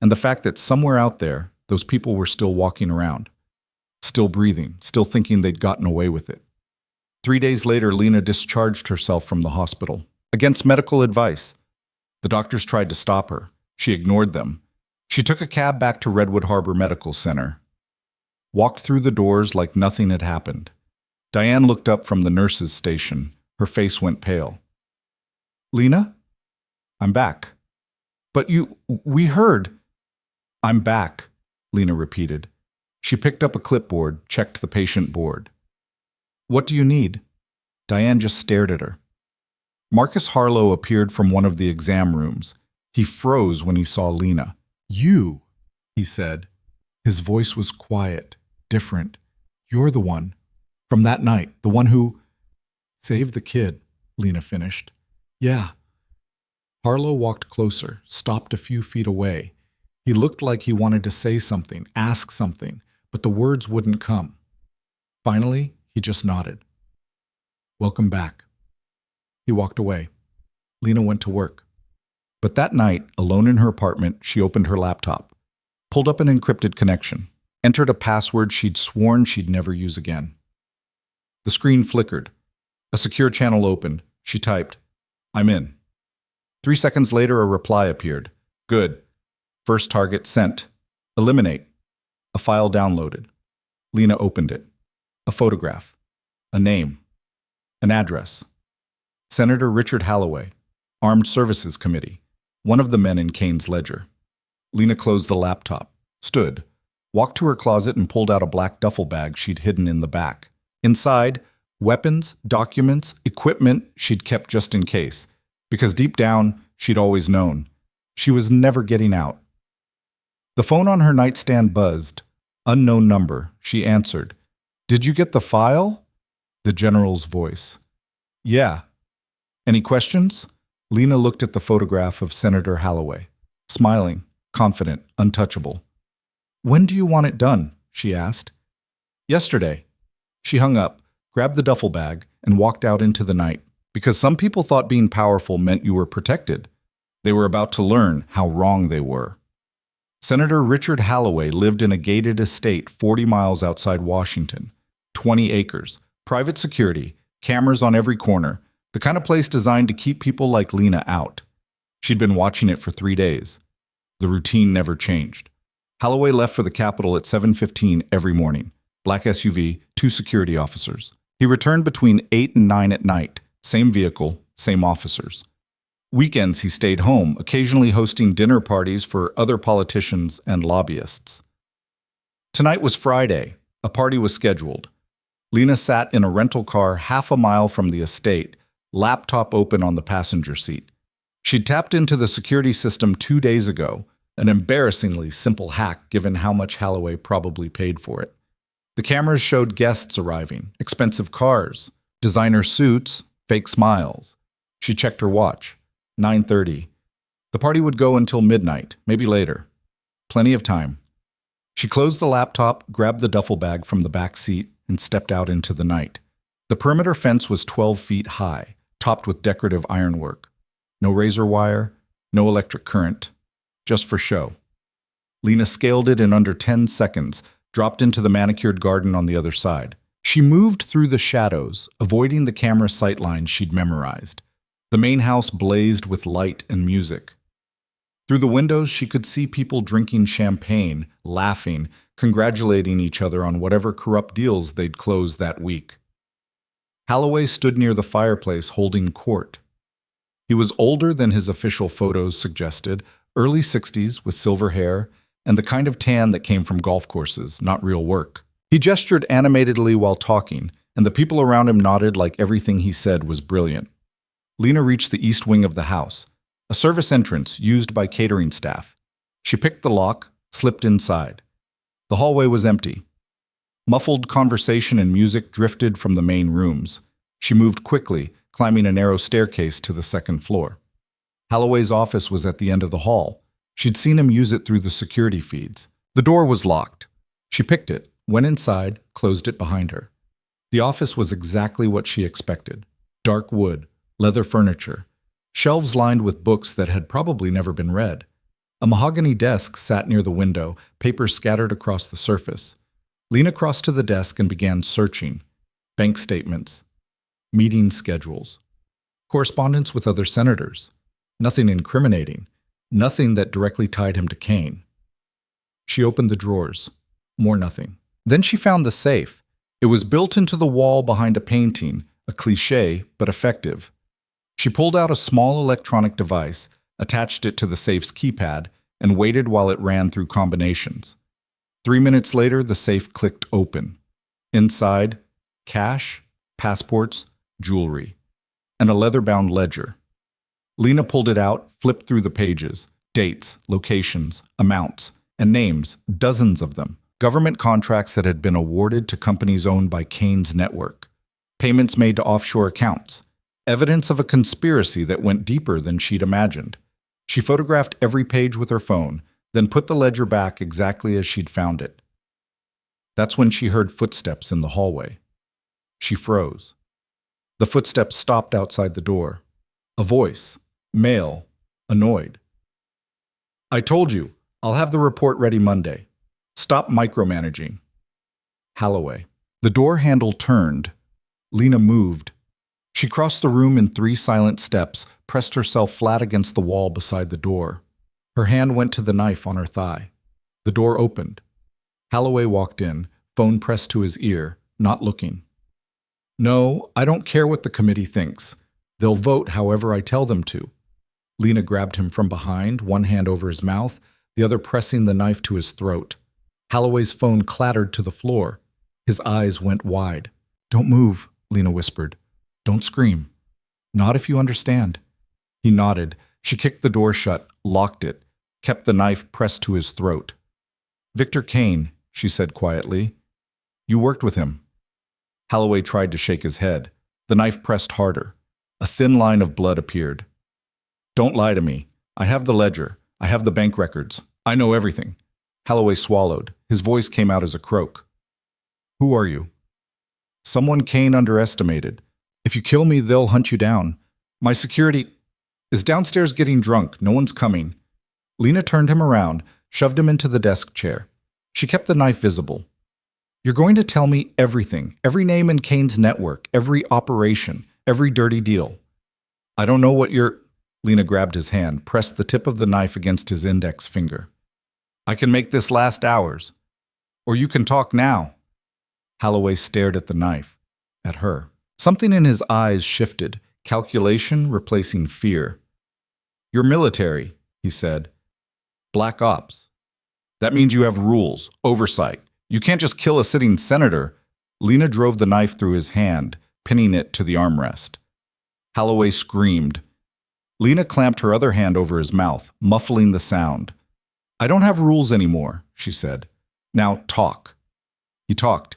and the fact that somewhere out there, those people were still walking around. Still breathing, still thinking they'd gotten away with it. 3 days later, Lena discharged herself from the hospital, against medical advice. The doctors tried to stop her. She ignored them. She took a cab back to Redwood Harbor Medical Center. Walked through the doors like nothing had happened. Diane looked up from the nurse's station. Her face went pale. "Lena? I'm back." "But we heard." "I'm back," Lena repeated. She picked up a clipboard, checked the patient board. "What do you need?" Diane just stared at her. Marcus Harlow appeared from one of the exam rooms. He froze when he saw Lena. "You," he said. His voice was quiet, different. "You're the one. From that night, the one who—" "Saved the kid," Lena finished. "Yeah." Harlow walked closer, stopped a few feet away. He looked like he wanted to say something, ask something, but the words wouldn't come. Finally, he just nodded. "Welcome back." He walked away. Lena went to work. But that night, alone in her apartment, she opened her laptop, pulled up an encrypted connection, entered a password she'd sworn she'd never use again. The screen flickered. A secure channel opened. She typed, "I'm in." 3 seconds later, a reply appeared. "Good. First target sent. Eliminate." A file downloaded. Lena opened it. A photograph. A name. An address. Senator Richard Halloway, Armed Services Committee, one of the men in Kane's ledger. Lena closed the laptop, stood, walked to her closet and pulled out a black duffel bag she'd hidden in the back. Inside, weapons, documents, equipment she'd kept just in case, because deep down, she'd always known. She was never getting out. The phone on her nightstand buzzed. Unknown number. She answered. "Did you get the file?" The general's voice. "Yeah." "Any questions?" Lena looked at the photograph of Senator Halloway, smiling, confident, untouchable. "When do you want it done?" she asked. "Yesterday." She hung up, grabbed the duffel bag, and walked out into the night, because some people thought being powerful meant you were protected. They were about to learn how wrong they were. Senator Richard Halloway lived in a gated estate 40 miles outside Washington. 20 acres, private security, cameras on every corner, the kind of place designed to keep people like Lena out. She'd been watching it for 3 days. The routine never changed. Halloway left for the Capitol at 7:15 every morning. Black SUV, 2 security officers. He returned between 8 and 9 at night. Same vehicle, same officers. Weekends he stayed home, occasionally hosting dinner parties for other politicians and lobbyists. Tonight was Friday. A party was scheduled. Lena sat in a rental car half a mile from the estate, laptop open on the passenger seat. She'd tapped into the security system 2 days ago, an embarrassingly simple hack given how much Halloway probably paid for it. The cameras showed guests arriving, expensive cars, designer suits, fake smiles. She checked her watch. 9:30. The party would go until midnight, maybe later. Plenty of time. She closed the laptop, grabbed the duffel bag from the back seat, and stepped out into the night. The perimeter fence was 12 feet high, topped with decorative ironwork. No razor wire, no electric current, just for show. Lena scaled it in under 10 seconds, dropped into the manicured garden on the other side. She moved through the shadows, avoiding the camera sightlines she'd memorized. The main house blazed with light and music. Through the windows, she could see people drinking champagne, laughing, congratulating each other on whatever corrupt deals they'd closed that week. Holloway stood near the fireplace holding court. He was older than his official photos suggested, early 60s with silver hair, and the kind of tan that came from golf courses, not real work. He gestured animatedly while talking, and the people around him nodded like everything he said was brilliant. Lena reached the east wing of the house, a service entrance used by catering staff. She picked the lock, slipped inside. The hallway was empty. Muffled conversation and music drifted from the main rooms. She moved quickly, climbing a narrow staircase to the second floor. Holloway's office was at the end of the hall. She'd seen him use it through the security feeds. The door was locked. She picked it, went inside, closed it behind her. The office was exactly what she expected. Dark wood, leather furniture, shelves lined with books that had probably never been read. A mahogany desk sat near the window, papers scattered across the surface. Lena crossed to the desk and began searching. Bank statements, meeting schedules, correspondence with other senators. Nothing incriminating, nothing that directly tied him to Kane. She opened the drawers. More nothing. Then she found the safe. It was built into the wall behind a painting, a cliché but effective. She pulled out a small electronic device, attached it to the safe's keypad, and waited while it ran through combinations. 3 minutes later, the safe clicked open. Inside, cash, passports, jewelry, and a leather-bound ledger. Lena pulled it out, flipped through the pages. Dates, locations, amounts, and names, dozens of them. Government contracts that had been awarded to companies owned by Kane's network. Payments made to offshore accounts. Evidence of a conspiracy that went deeper than she'd imagined. She photographed every page with her phone, then put the ledger back exactly as she'd found it. That's when she heard footsteps in the hallway. She froze. The footsteps stopped outside the door. A voice, male, annoyed. "I told you, I'll have the report ready Monday. Stop micromanaging." Holloway. The door handle turned. Lena moved. She crossed the room in 3 silent steps, pressed herself flat against the wall beside the door. Her hand went to the knife on her thigh. The door opened. Holloway walked in, phone pressed to his ear, not looking. "No, I don't care what the committee thinks. They'll vote however I tell them to." Lena grabbed him from behind, one hand over his mouth, the other pressing the knife to his throat. Holloway's phone clattered to the floor. His eyes went wide. "Don't move," Lena whispered. "Don't scream. Not if you understand." He nodded. She kicked the door shut, locked it, kept the knife pressed to his throat. "Victor Kane," she said quietly. "You worked with him." Holloway tried to shake his head. The knife pressed harder. A thin line of blood appeared. "Don't lie to me. I have the ledger. I have the bank records. I know everything." Holloway swallowed. His voice came out as a croak. "Who are you?" "Someone Kane underestimated. If you kill me, they'll hunt you down. My security is downstairs getting drunk. No one's coming." Lena turned him around, shoved him into the desk chair. She kept the knife visible. "You're going to tell me everything, every name in Kane's network, every operation, every dirty deal." "I don't know what you're—" Lena grabbed his hand, pressed the tip of the knife against his index finger. "I can make this last hours. Or you can talk now." Holloway stared at the knife, at her. Something in his eyes shifted, calculation replacing fear. "You're military," he said. "Black ops. That means you have rules, oversight. You can't just kill a sitting senator." Lena drove the knife through his hand, pinning it to the armrest. Holloway screamed. Lena clamped her other hand over his mouth, muffling the sound. "I don't have rules anymore," she said. "Now talk." He talked.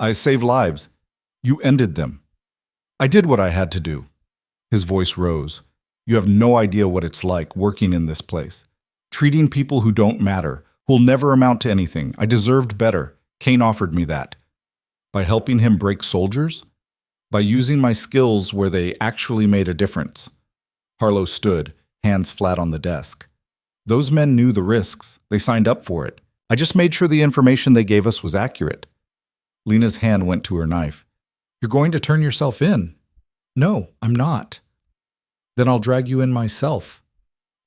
I saved lives. You ended them. I did what I had to do. His voice rose. You have no idea what it's like working in this place. Treating people who don't matter, who'll never amount to anything. I deserved better. Kane offered me that. By helping him break soldiers? By using my skills where they actually made a difference. Harlow stood, hands flat on the desk. Those men knew the risks. They signed up for it. I just made sure the information they gave us was accurate. Lena's hand went to her knife. You're going to turn yourself in. No, I'm not. Then I'll drag you in myself.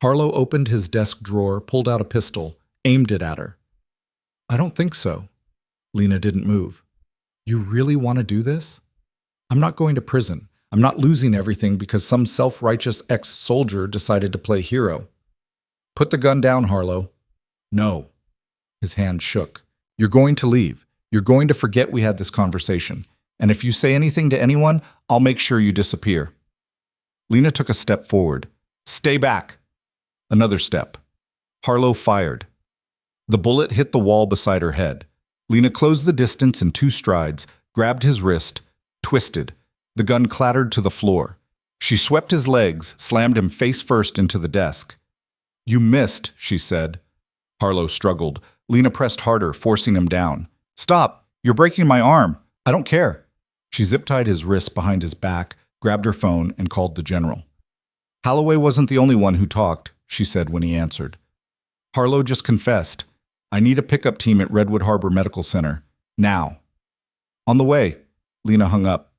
Harlow opened his desk drawer, pulled out a pistol, aimed it at her. I don't think so. Lena didn't move. You really want to do this? I'm not going to prison. I'm not losing everything because some self-righteous ex-soldier decided to play hero. Put the gun down, Harlow. No. His hand shook. You're going to leave. You're going to forget we had this conversation. And if you say anything to anyone, I'll make sure you disappear. Lena took a step forward. Stay back. Another step. Harlow fired. The bullet hit the wall beside her head. Lena closed the distance in 2 strides, grabbed his wrist, twisted. The gun clattered to the floor. She swept his legs, slammed him face first into the desk. You missed, she said. Harlow struggled. Lena pressed harder, forcing him down. Stop! You're breaking my arm. I don't care. She zip-tied his wrists behind his back, grabbed her phone, and called the general. Holloway wasn't the only one who talked, she said when he answered. Harlow just confessed. I need a pickup team at Redwood Harbor Medical Center. Now. On the way. Lena hung up.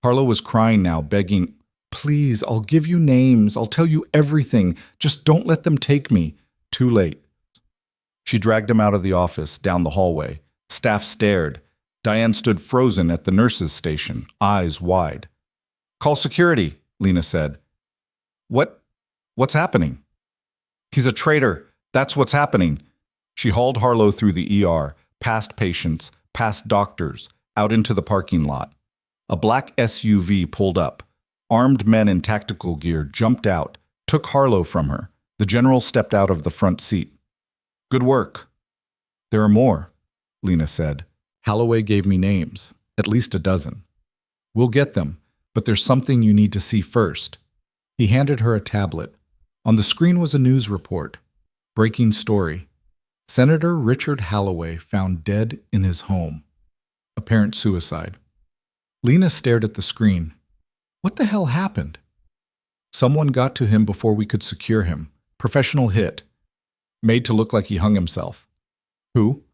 Harlow was crying now, begging, Please, I'll give you names. I'll tell you everything. Just don't let them take me. Too late. She dragged him out of the office, down the hallway. Staff stared. Diane stood frozen at the nurse's station, eyes wide. Call security, Lena said. What's happening? He's a traitor. That's what's happening. She hauled Harlow through the ER, past patients, past doctors, out into the parking lot. A black SUV pulled up. Armed men in tactical gear jumped out, took Harlow from her. The general stepped out of the front seat. Good work. There are more, Lena said. Holloway gave me names, at least a dozen. We'll get them, but there's something you need to see first. He handed her a tablet. On the screen was a news report. Breaking story. Senator Richard Holloway found dead in his home. Apparent suicide. Lena stared at the screen. What the hell happened? Someone got to him before we could secure him. Professional hit. Made to look like he hung himself. Who?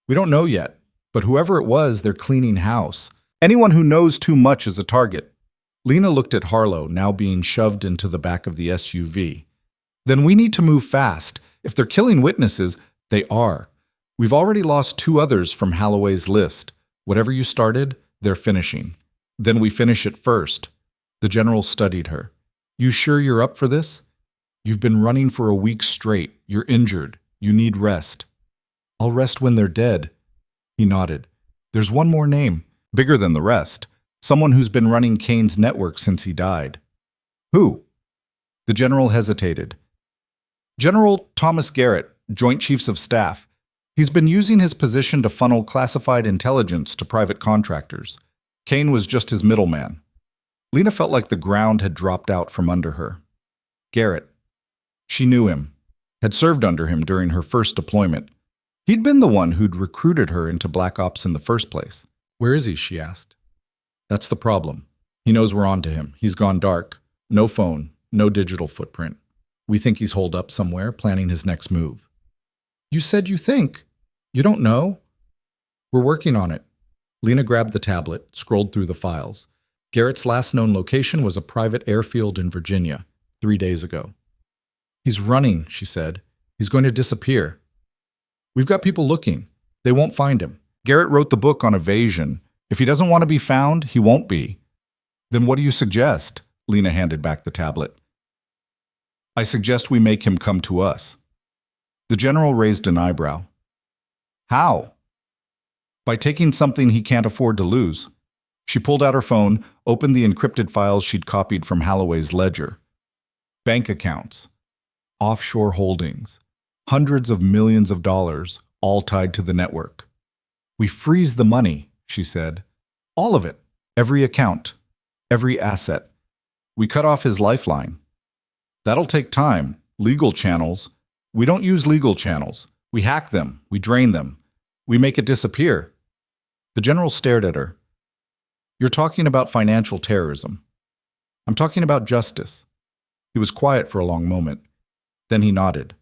We don't know yet, but whoever it was, they're cleaning house. Anyone who knows too much is a target. Lena looked at Harlow, now being shoved into the back of the SUV. Then we need to move fast. If they're killing witnesses, they are. We've already lost 2 others from Holloway's list. Whatever you started, they're finishing. Then we finish it first. The general studied her. You sure you're up for this? You've been running for a week straight. You're injured. You need rest. I'll rest when they're dead. He nodded. There's one more name, bigger than the rest. Someone who's been running Kane's network since he died. Who? The general hesitated. General Thomas Garrett, Joint Chiefs of Staff. He's been using his position to funnel classified intelligence to private contractors. Kane was just his middleman. Lena felt like the ground had dropped out from under her. Garrett. She knew him, had served under him during her first deployment. He'd been the one who'd recruited her into Black Ops in the first place. Where is he, she asked. That's the problem. He knows we're on to him. He's gone dark. No phone, no digital footprint. We think he's holed up somewhere, planning his next move. You said you think. You don't know? We're working on it. Lena grabbed the tablet, scrolled through the files. Garrett's last known location was a private airfield in Virginia, 3 days ago. He's running, she said. He's going to disappear. We've got people looking. They won't find him. Garrett wrote the book on evasion. If he doesn't want to be found, he won't be. Then what do you suggest? Lena handed back the tablet. I suggest we make him come to us. The general raised an eyebrow. How? By taking something he can't afford to lose. She pulled out her phone, opened the encrypted files she'd copied from Holloway's ledger. Bank accounts. Offshore holdings. Hundreds of millions of dollars, all tied to the network. We freeze the money, she said. All of it. Every account. Every asset. We cut off his lifeline. That'll take time. Legal channels. We don't use legal channels. We hack them. We drain them. We make it disappear. The general stared at her. You're talking about financial terrorism. I'm talking about justice. He was quiet for a long moment. Then he nodded.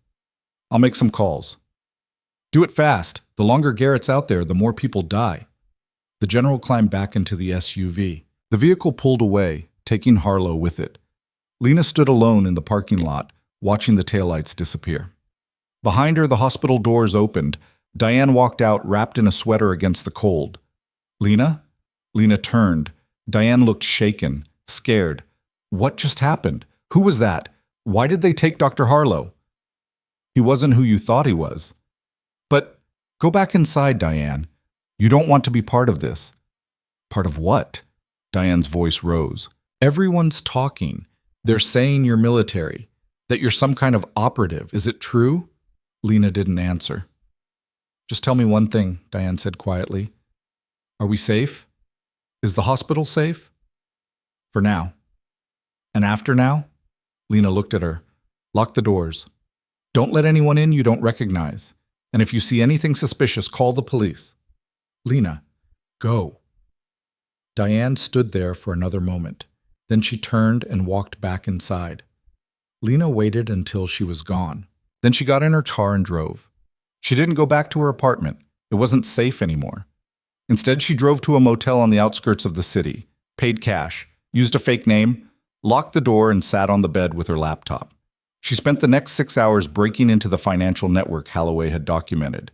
I'll make some calls. Do it fast. The longer Garrett's out there, the more people die. The general climbed back into the SUV. The vehicle pulled away, taking Harlow with it. Lena stood alone in the parking lot, watching the taillights disappear. Behind her, the hospital doors opened. Diane walked out, wrapped in a sweater against the cold. Lena? Lena turned. Diane looked shaken, scared. What just happened? Who was that? Why did they take Dr. Harlow? He wasn't who you thought he was. But go back inside, Diane. You don't want to be part of this. Part of what? Diane's voice rose. Everyone's talking. They're saying you're military, that you're some kind of operative. Is it true? Lena didn't answer. Just tell me one thing, Diane said quietly. Are we safe? Is the hospital safe? For now. And after now? Lena looked at her. Lock the doors. Don't let anyone in you don't recognize. And if you see anything suspicious, call the police. Lena, go. Diane stood there for another moment. Then she turned and walked back inside. Lena waited until she was gone. Then she got in her car and drove. She didn't go back to her apartment. It wasn't safe anymore. Instead, she drove to a motel on the outskirts of the city, paid cash, used a fake name, locked the door, and sat on the bed with her laptop. She spent the next 6 hours breaking into the financial network Holloway had documented.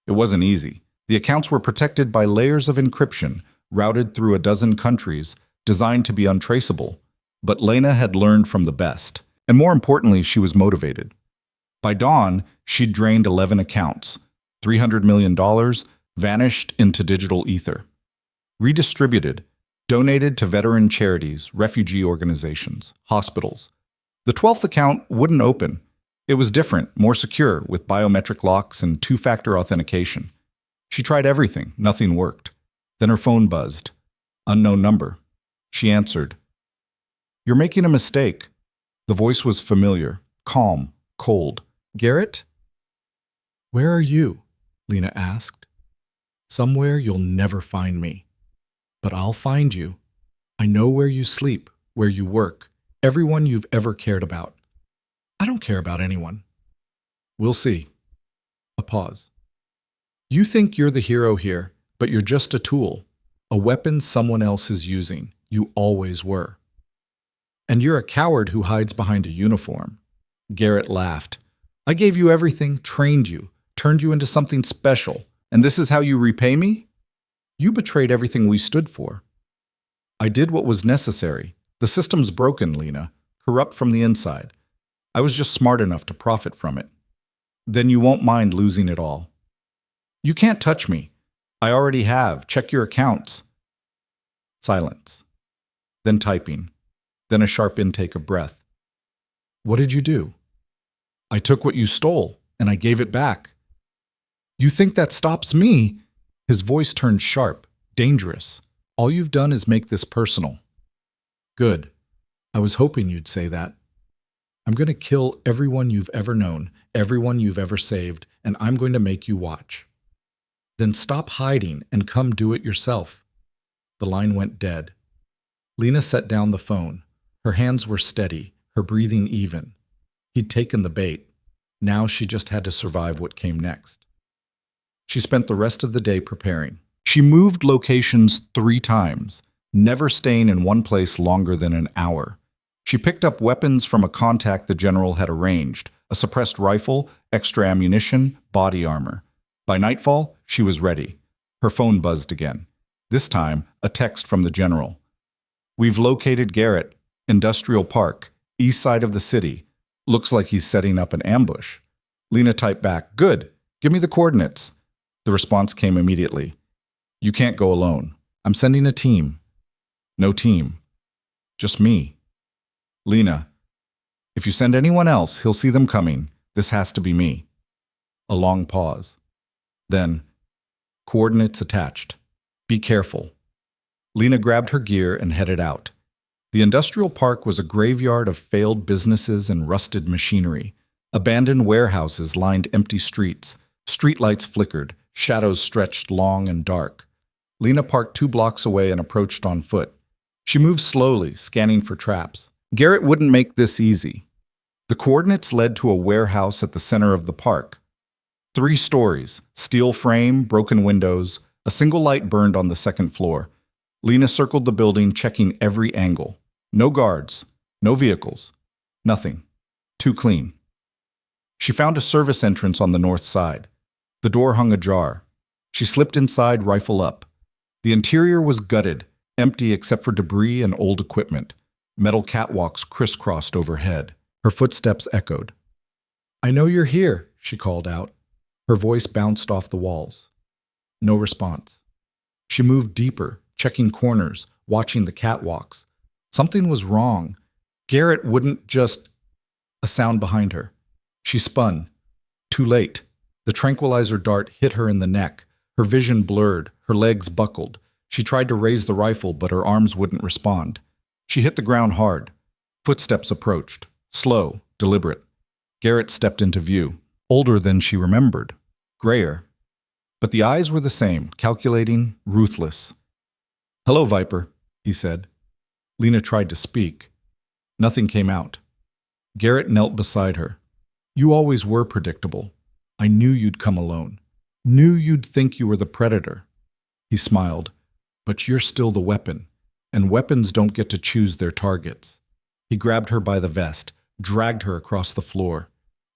It wasn't easy. The accounts were protected by layers of encryption, routed through a dozen countries, designed to be untraceable. But Lena had learned from the best. And more importantly, she was motivated. By dawn, she'd drained 11 accounts. $300 million vanished into digital ether. Redistributed, donated to veteran charities, refugee organizations, hospitals. The 12th account wouldn't open. It was different, more secure, with biometric locks and two-factor authentication. She tried everything. Nothing worked. Then her phone buzzed. Unknown number. She answered. You're making a mistake. The voice was familiar, calm, cold. Garrett? Where are you? Lena asked. Somewhere you'll never find me. But I'll find you. I know where you sleep, where you work, everyone you've ever cared about. I don't care about anyone. We'll see. A pause. You think you're the hero here, but you're just a tool, a weapon someone else is using. You always were. And you're a coward who hides behind a uniform. Garrett laughed. I gave you everything, trained you, turned you into something special, and this is how you repay me? You betrayed everything we stood for. I did what was necessary. The system's broken, Lena, corrupt from the inside. I was just smart enough to profit from it. Then you won't mind losing it all. You can't touch me. I already have. Check your accounts. Silence. Then typing. Then a sharp intake of breath. What did you do? I took what you stole, and I gave it back. You think that stops me? His voice turned sharp, dangerous. All you've done is make this personal. Good. I was hoping you'd say that. I'm going to kill everyone you've ever known, everyone you've ever saved, and I'm going to make you watch. Then stop hiding and come do it yourself. The line went dead. Lena set down the phone. Her hands were steady, her breathing even. He'd taken the bait. Now she just had to survive what came next. She spent the rest of the day preparing. She moved locations 3 times, never staying in one place longer than an hour. She picked up weapons from a contact the general had arranged, a suppressed rifle, extra ammunition, body armor. By nightfall, she was ready. Her phone buzzed again. This time, a text from the general. We've located Garrett, Industrial Park, east side of the city. Looks like he's setting up an ambush. Lena typed back, Good, give me the coordinates. The response came immediately. You can't go alone. I'm sending a team. No team. Just me. Lena, if you send anyone else, he'll see them coming. This has to be me. A long pause. Then, coordinates attached. Be careful. Lena grabbed her gear and headed out. The industrial park was a graveyard of failed businesses and rusted machinery. Abandoned warehouses lined empty streets. Streetlights flickered. Shadows stretched long and dark. Lena parked 2 blocks away and approached on foot. She moved slowly, scanning for traps. Garrett wouldn't make this easy. The coordinates led to a warehouse at the center of the park. 3 stories, steel frame, broken windows, a single light burned on the second floor. Lena circled the building, checking every angle. No guards, no vehicles, nothing. Too clean. She found a service entrance on the north side. The door hung ajar. She slipped inside, rifle up. The interior was gutted, empty except for debris and old equipment. Metal catwalks crisscrossed overhead. Her footsteps echoed. "I know you're here," she called out. Her voice bounced off the walls. No response. She moved deeper, checking corners, watching the catwalks. Something was wrong. Garrett wouldn't just... A sound behind her. She spun. Too late. The tranquilizer dart hit her in the neck. Her vision blurred, her legs buckled. She tried to raise the rifle, but her arms wouldn't respond. She hit the ground hard. Footsteps approached. Slow, deliberate. Garrett stepped into view. Older than she remembered. Grayer. But the eyes were the same, calculating, ruthless. "Hello, Viper," he said. Lena tried to speak. Nothing came out. Garrett knelt beside her. "You always were predictable. I knew you'd come alone. Knew you'd think you were the predator." He smiled. "But you're still the weapon, and weapons don't get to choose their targets." He grabbed her by the vest, dragged her across the floor.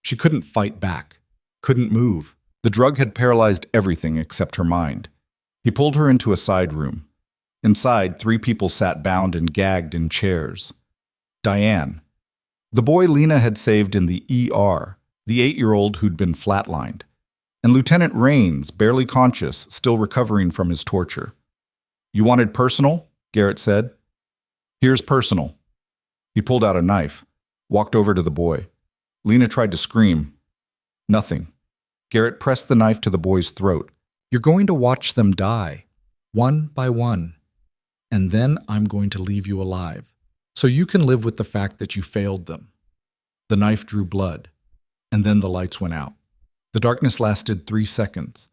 She couldn't fight back, couldn't move. The drug had paralyzed everything except her mind. He pulled her into a side room. Inside, 3 people sat bound and gagged in chairs. Diane. The boy Lena had saved in the ER, the 8-year-old who'd been flatlined. And Lieutenant Raines, barely conscious, still recovering from his torture. "You wanted personal?" Garrett said. "Here's personal." He pulled out a knife, walked over to the boy. Lena tried to scream. Nothing. Garrett pressed the knife to the boy's throat. "You're going to watch them die, one by one. And then I'm going to leave you alive, so you can live with the fact that you failed them." The knife drew blood, and then the lights went out. The darkness lasted 3 seconds.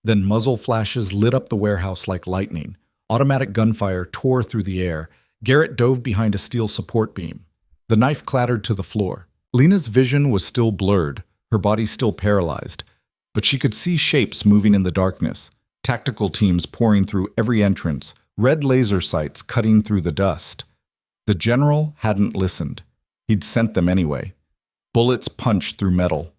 Then muzzle flashes lit up the warehouse like lightning. Automatic gunfire tore through the air. Garrett dove behind a steel support beam. The knife clattered to the floor. Lena's vision was still blurred, her body still paralyzed, but she could see shapes moving in the darkness, tactical teams pouring through every entrance, red laser sights cutting through the dust. The general hadn't listened. He'd sent them anyway. Bullets punched through metal.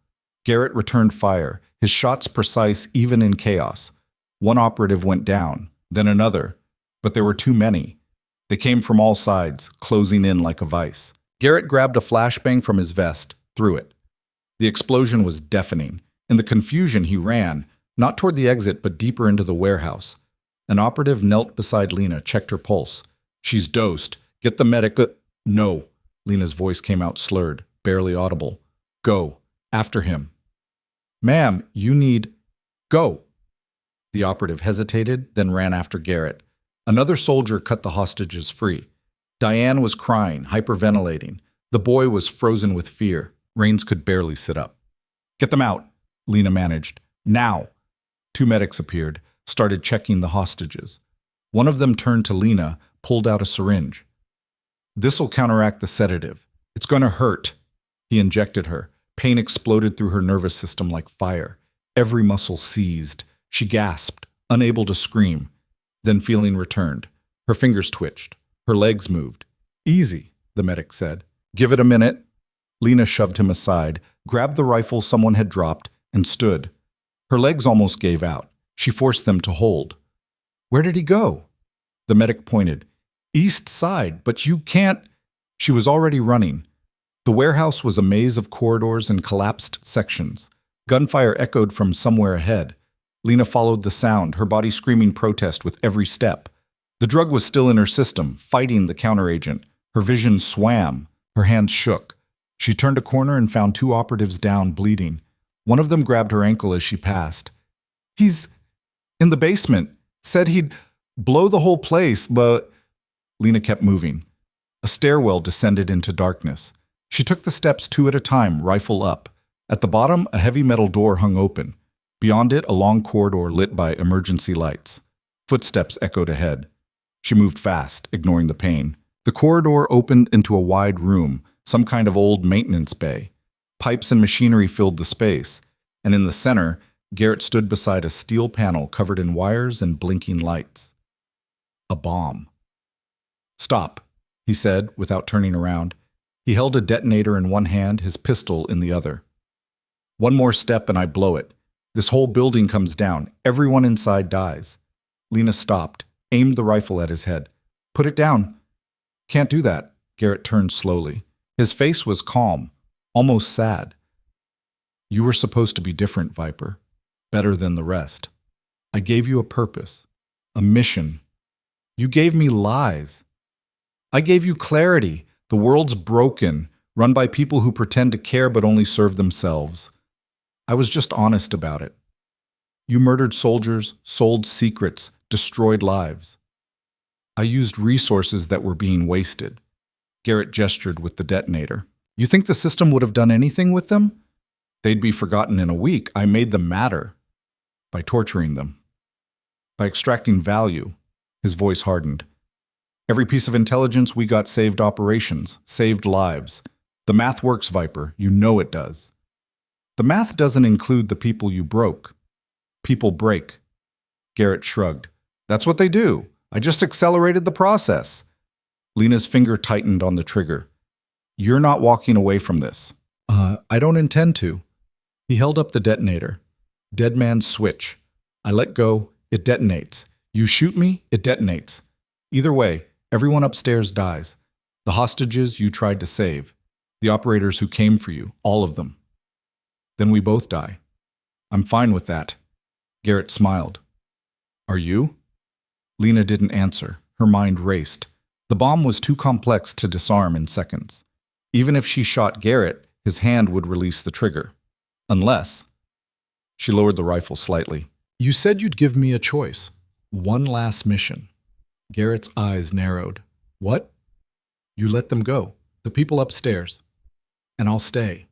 Garrett returned fire, his shots precise even in chaos. One operative went down, then another, but there were too many. They came from all sides, closing in like a vice. Garrett grabbed a flashbang from his vest, threw it. The explosion was deafening. In the confusion, he ran, not toward the exit, but deeper into the warehouse. An operative knelt beside Lena, checked her pulse. "She's dosed. Get the medic." "No." Lena's voice came out slurred, barely audible. "Go. After him." "Ma'am, you need..." "Go." The operative hesitated, then ran after Garrett. Another soldier cut the hostages free. Diane was crying, hyperventilating. The boy was frozen with fear. Raines could barely sit up. "Get them out," Lena managed. "Now." 2 medics appeared, started checking the hostages. One of them turned to Lena, pulled out a syringe. "This'll counteract the sedative. It's gonna hurt." He injected her. Pain exploded through her nervous system like fire. Every muscle seized. She gasped, unable to scream. Then feeling returned. Her fingers twitched. Her legs moved. "Easy," the medic said. "Give it a minute." Lena shoved him aside, grabbed the rifle someone had dropped, and stood. Her legs almost gave out. She forced them to hold. "Where did he go?" The medic pointed. "East side, but you can't..." She was already running. The warehouse was a maze of corridors and collapsed sections. Gunfire echoed from somewhere ahead. Lena followed the sound, her body screaming protest with every step. The drug was still in her system, fighting the counteragent. Her vision swam. Her hands shook. She turned a corner and found 2 operatives down, bleeding. One of them grabbed her ankle as she passed. "He's in the basement. Said he'd..." Blow the whole place, but Lena kept moving. A stairwell descended into darkness. She took the steps two at a time, rifle up. At the bottom, a heavy metal door hung open. Beyond it, a long corridor lit by emergency lights. Footsteps echoed ahead. She moved fast, ignoring the pain. The corridor opened into a wide room, some kind of old maintenance bay. Pipes and machinery filled the space, and in the center, Garrett stood beside a steel panel covered in wires and blinking lights. A bomb. "Stop," he said, without turning around. He held a detonator in one hand, his pistol in the other. "One more step and I blow it. This whole building comes down. Everyone inside dies." Lena stopped, aimed the rifle at his head. "Put it down." "Can't do that." Garrett turned slowly. His face was calm, almost sad. "You were supposed to be different, Viper. Better than the rest. I gave you a purpose, a mission. You gave me lies. I gave you clarity. The world's broken, run by people who pretend to care but only serve themselves. I was just honest about it. You murdered soldiers, sold secrets, destroyed lives. I used resources that were being wasted." Garrett gestured with the detonator. "You think the system would have done anything with them? They'd be forgotten in a week. I made them matter. By torturing them. By extracting value." His voice hardened. "Every piece of intelligence we got saved operations, saved lives. The math works, Viper. You know it does. The math doesn't include the people you broke. People break." Garrett shrugged. "That's what they do. I just accelerated the process." Lena's finger tightened on the trigger. "You're not walking away from this." I don't intend to." He held up the detonator. Dead man's switch. I let go, it detonates. You shoot me, it detonates. Either way, everyone upstairs dies. The hostages you tried to save. The operators who came for you, all of them. Then we both die. I'm fine with that. Garrett smiled. Are you? Lena didn't answer. Her mind raced. The bomb was too complex to disarm in seconds. Even if she shot Garrett, his hand would release the trigger. Unless... She lowered the rifle slightly. You said you'd give me a choice. One last mission. Garrett's eyes narrowed. What? You let them go. The people upstairs. And I'll stay.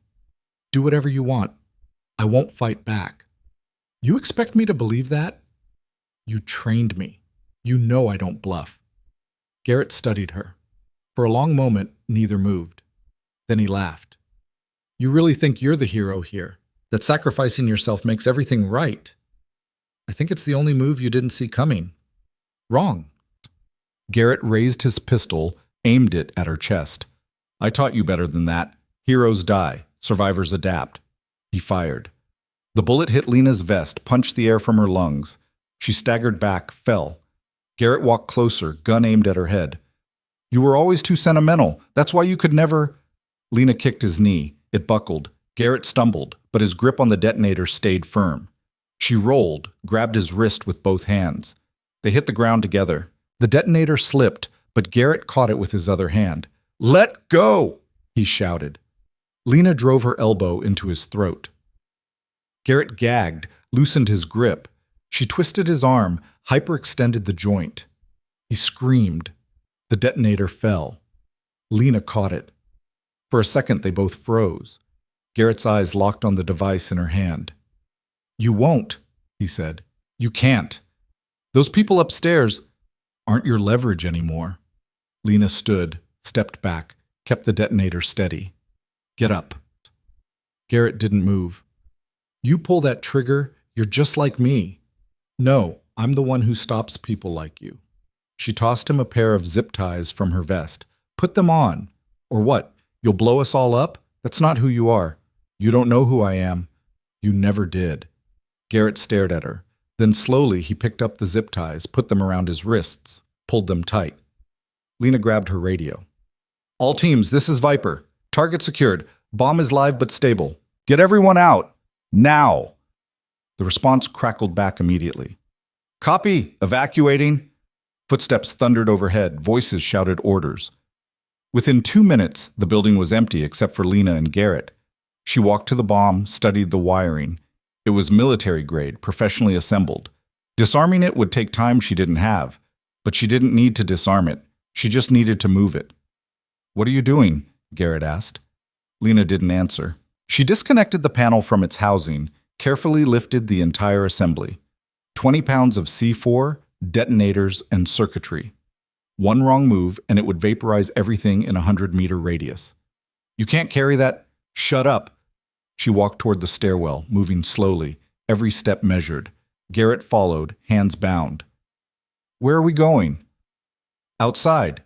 Do whatever you want. I won't fight back. You expect me to believe that? You trained me. You know I don't bluff. Garrett studied her. For a long moment, neither moved. Then he laughed. You really think you're the hero here? That sacrificing yourself makes everything right? I think it's the only move you didn't see coming. Wrong. Garrett raised his pistol, aimed it at her chest. I taught you better than that. Heroes die. Survivors adapt. He fired. The bullet hit Lena's vest, punched the air from her lungs. She staggered back, fell. Garrett walked closer, gun aimed at her head. You were always too sentimental. That's why you could never... Lena kicked his knee. It buckled. Garrett stumbled, but his grip on the detonator stayed firm. She rolled, grabbed his wrist with both hands. They hit the ground together. The detonator slipped, but Garrett caught it with his other hand. Let go! He shouted. Lena drove her elbow into his throat. Garrett gagged, loosened his grip. She twisted his arm, hyperextended the joint. He screamed. The detonator fell. Lena caught it. For a second, they both froze. Garrett's eyes locked on the device in her hand. You won't, he said. You can't. Those people upstairs aren't your leverage anymore. Lena stood, stepped back, kept the detonator steady. Get up. Garrett didn't move. You pull that trigger, you're just like me. No, I'm the one who stops people like you. She tossed him a pair of zip ties from her vest. Put them on. Or what? You'll blow us all up? That's not who you are. You don't know who I am. You never did. Garrett stared at her. Then slowly he picked up the zip ties, put them around his wrists, pulled them tight. Lena grabbed her radio. All teams, this is Viper. Target secured. Bomb is live but stable. Get everyone out. Now. The response crackled back immediately. Copy. Evacuating. Footsteps thundered overhead. Voices shouted orders. Within 2 minutes, the building was empty except for Lena and Garrett. She walked to the bomb, studied the wiring. It was military grade, professionally assembled. Disarming it would take time she didn't have. But she didn't need to disarm it. She just needed to move it. "What are you doing?" Garrett asked. Lena didn't answer. She disconnected the panel from its housing, carefully lifted the entire assembly. 20 pounds of C4, detonators, and circuitry. One wrong move, and it would vaporize everything in a 100-meter radius. "You can't carry that." "Shut up." She walked toward the stairwell, moving slowly, every step measured. Garrett followed, hands bound. "Where are we going?" "Outside."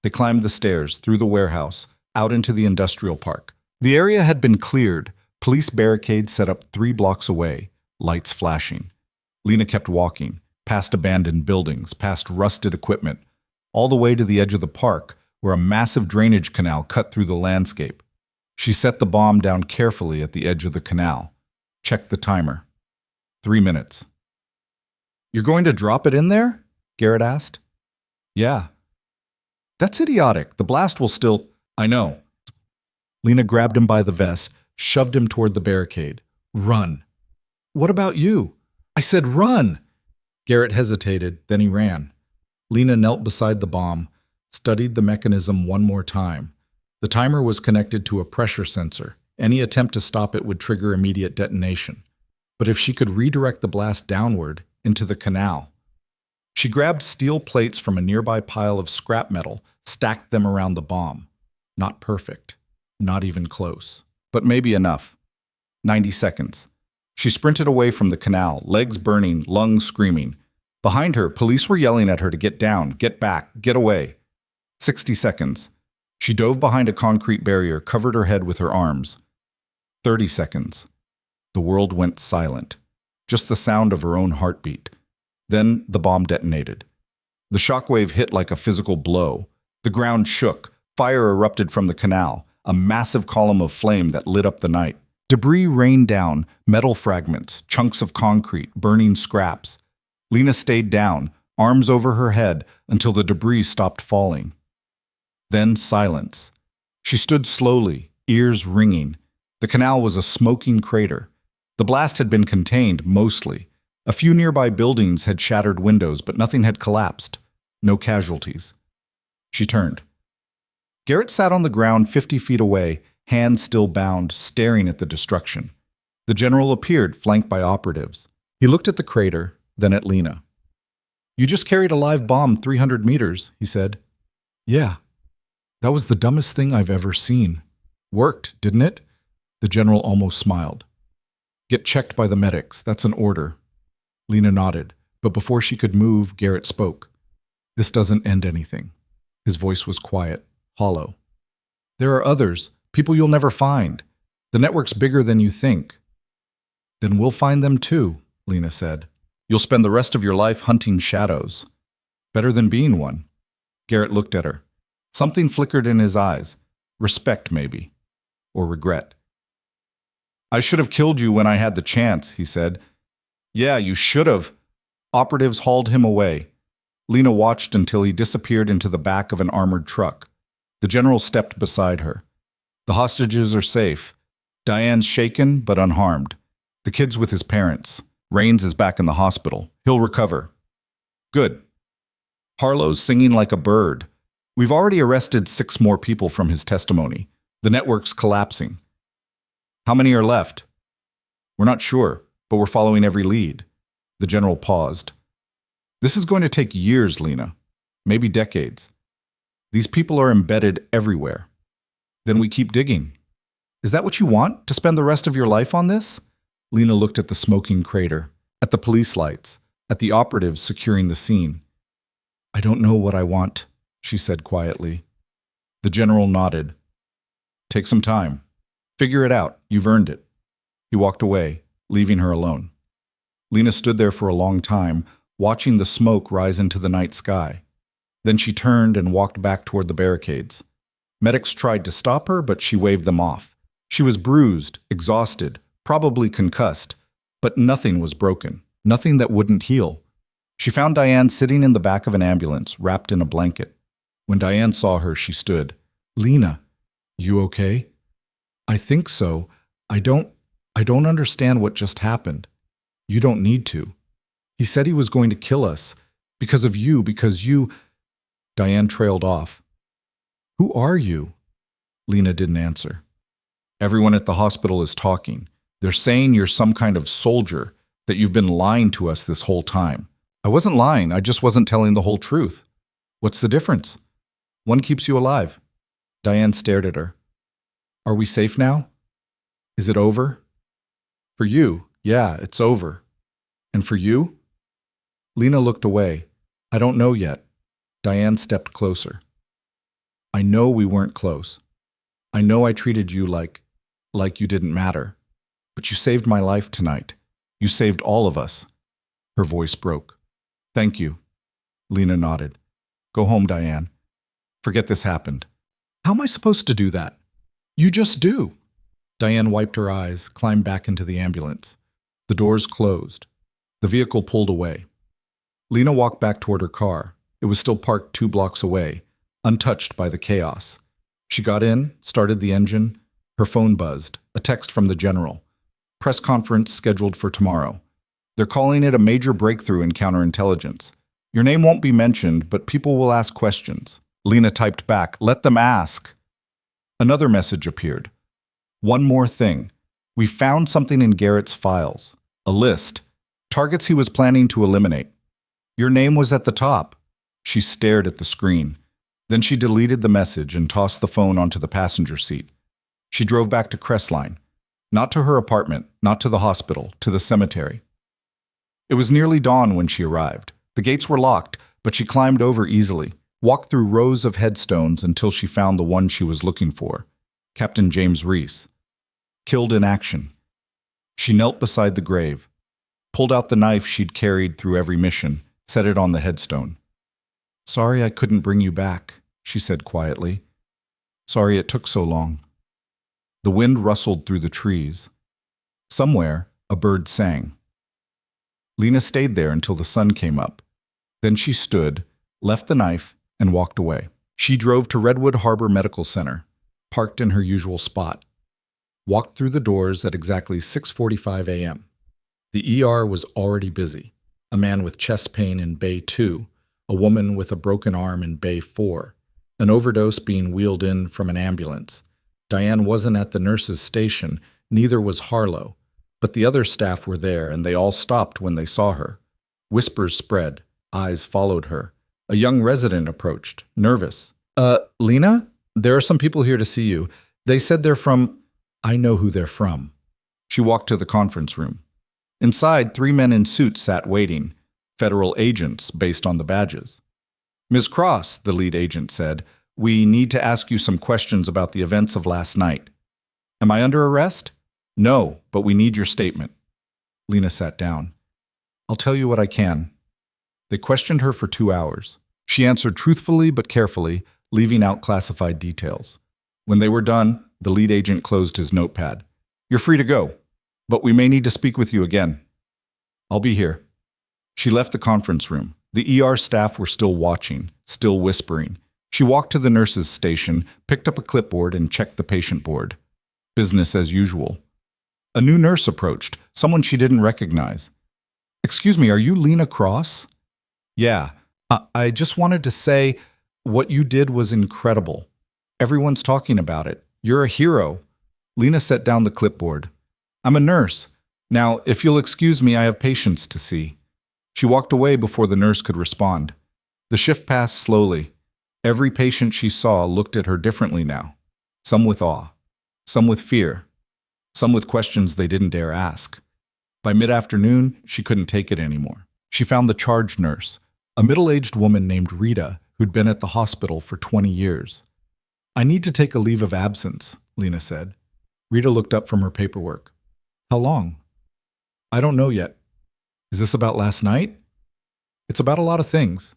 They climbed the stairs, through the warehouse, out into the industrial park. The area had been cleared, police barricades set up 3 blocks away, lights flashing. Lena kept walking, past abandoned buildings, past rusted equipment, all the way to the edge of the park, where a massive drainage canal cut through the landscape. She set the bomb down carefully at the edge of the canal. Checked the timer. 3 minutes. "You're going to drop it in there?" Garrett asked. "Yeah." "That's idiotic. The blast will still—" "I know." Lena grabbed him by the vest, shoved him toward the barricade. "Run." "What about you?" "I said run!" Garrett hesitated, then he ran. Lena knelt beside the bomb, studied the mechanism one more time. The timer was connected to a pressure sensor. Any attempt to stop it would trigger immediate detonation. But if she could redirect the blast downward, into the canal. She grabbed steel plates from a nearby pile of scrap metal, stacked them around the bomb. Not perfect. Not even close. But maybe enough. 90 seconds. She sprinted away from the canal, legs burning, lungs screaming. Behind her, police were yelling at her to get down, get back, get away. 60 seconds. She dove behind a concrete barrier, covered her head with her arms. 30 seconds. The world went silent. Just the sound of her own heartbeat. Then the bomb detonated. The shockwave hit like a physical blow. The ground shook. Fire erupted from the canal, a massive column of flame that lit up the night. Debris rained down, metal fragments, chunks of concrete, burning scraps. Lena stayed down, arms over her head, until the debris stopped falling. Then silence. She stood slowly, ears ringing. The canal was a smoking crater. The blast had been contained, mostly. A few nearby buildings had shattered windows, but nothing had collapsed. No casualties. She turned. Garrett sat on the ground 50 feet away, hands still bound, staring at the destruction. The general appeared, flanked by operatives. He looked at the crater, then at Lena. "You just carried a live bomb 300 meters, he said. "Yeah. That was the dumbest thing I've ever seen. Worked, didn't it?" The general almost smiled. "Get checked by the medics. That's an order." Lena nodded, but before she could move, Garrett spoke. "This doesn't end anything." His voice was quiet, hollow. "There are others, people you'll never find. The network's bigger than you think." "Then we'll find them too," Lena said. "You'll spend the rest of your life hunting shadows. Better than being one." Garrett looked at her. Something flickered in his eyes. Respect, maybe. Or regret. "I should have killed you when I had the chance," he said. "Yeah, you should have." Operatives hauled him away. Lena watched until he disappeared into the back of an armored truck. The general stepped beside her. "The hostages are safe. Diane's shaken, but unharmed. The kid's with his parents. Rains is back in the hospital. He'll recover." "Good." "Harlow's singing like a bird. We've already arrested 6 more people from his testimony. The network's collapsing." "How many are left?" "We're not sure, but we're following every lead." The general paused. "This is going to take years, Lena. Maybe decades. These people are embedded everywhere. Then we keep digging." "Is that what you want? To spend the rest of your life on this?" Lena looked at the smoking crater, at the police lights, at the operatives securing the scene. "I don't know what I want," she said quietly. The general nodded. "Take some time. Figure it out. You've earned it." He walked away, leaving her alone. Lena stood there for a long time, watching the smoke rise into the night sky. Then she turned and walked back toward the barricades. Medics tried to stop her, but she waved them off. She was bruised, exhausted, probably concussed, but nothing was broken, nothing that wouldn't heal. She found Diane sitting in the back of an ambulance, wrapped in a blanket. When Diane saw her, she stood. "Lena, you okay?" "I think so. I don't understand what just happened." "You don't need to. He said he was going to kill us. Because of you, because you. Diane trailed off. Who are you? Lena didn't answer. Everyone at the hospital is talking. They're saying you're some kind of soldier, that you've been lying to us this whole time. I wasn't lying, I just wasn't telling the whole truth. What's the difference? One keeps you alive. Diane stared at her. Are we safe now? Is it over? For you, yeah, it's over. And for you? Lena looked away. I don't know yet. Diane stepped closer. I know we weren't close. I know I treated you like you didn't matter. But you saved my life tonight. You saved all of us. Her voice broke. Thank you. Lena nodded. Go home, Diane. Forget this happened. How am I supposed to do that? You just do. Diane wiped her eyes, climbed back into the ambulance. The doors closed. The vehicle pulled away. Lena walked back toward her car. It was still parked 2 blocks away, untouched by the chaos. She got in, started the engine. Her phone buzzed. A text from the general. Press conference scheduled for tomorrow. They're calling it a major breakthrough in counterintelligence. Your name won't be mentioned, but people will ask questions. Lena typed back, let them ask. Another message appeared. One more thing. We found something in Garrett's files. A list. Targets he was planning to eliminate. Your name was at the top. She stared at the screen. Then she deleted the message and tossed the phone onto the passenger seat. She drove back to Crestline. Not to her apartment, not to the hospital, to the cemetery. It was nearly dawn when she arrived. The gates were locked, but she climbed over easily, walked through rows of headstones until she found the one she was looking for, Captain James Reese. Killed in action. She knelt beside the grave, pulled out the knife she'd carried through every mission, set it on the headstone. Sorry I couldn't bring you back, she said quietly. Sorry it took so long. The wind rustled through the trees. Somewhere, a bird sang. Lena stayed there until the sun came up. Then she stood, left the knife, and walked away. She drove to Redwood Harbor Medical Center, parked in her usual spot, walked through the doors at exactly 6:45 a.m. The ER was already busy. A man with chest pain in Bay 2, a woman with a broken arm in Bay 4, an overdose being wheeled in from an ambulance. Diane wasn't at the nurse's station, neither was Harlow, but the other staff were there and they all stopped when they saw her. Whispers spread, eyes followed her. A young resident approached, nervous. Lena? There are some people here to see you. They said they're from... I know who they're from. She walked to the conference room. Inside, 3 men in suits sat waiting, federal agents based on the badges. Ms. Cross, the lead agent said, we need to ask you some questions about the events of last night. Am I under arrest? No, but we need your statement. Lena sat down. I'll tell you what I can. They questioned her for 2 hours. She answered truthfully but carefully, leaving out classified details. When they were done, the lead agent closed his notepad. You're free to go, but we may need to speak with you again. I'll be here. She left the conference room. The ER staff were still watching, still whispering. She walked to the nurse's station, picked up a clipboard, and checked the patient board. Business as usual. A new nurse approached, someone she didn't recognize. Excuse me, are you Lena Cross? Yeah. I just wanted to say what you did was incredible. Everyone's talking about it. You're a hero. Lena set down the clipboard. I'm a nurse. Now, if you'll excuse me, I have patients to see. She walked away before the nurse could respond. The shift passed slowly. Every patient she saw looked at her differently now. Some with awe, some with fear, some with questions they didn't dare ask. By mid-afternoon, she couldn't take it anymore. She found the charge nurse, a middle-aged woman named Rita who'd been at the hospital for 20 years. I need to take a leave of absence, Lena said. Rita looked up from her paperwork. How long? I don't know yet. Is this about last night? It's about a lot of things.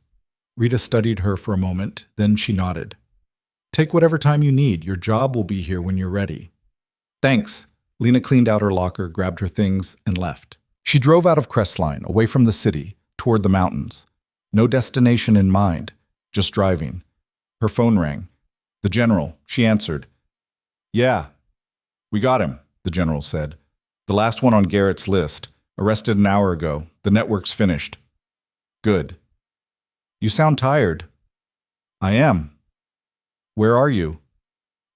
Rita studied her for a moment, then she nodded. Take whatever time you need. Your job will be here when you're ready. Thanks. Lena cleaned out her locker, grabbed her things, and left. She drove out of Crestline, away from the city, toward the mountains. No destination in mind, just driving. Her phone rang. The general, she answered. Yeah. We got him, the general said. The last one on Garrett's list. Arrested an hour ago. The network's finished. Good. You sound tired. I am. Where are you?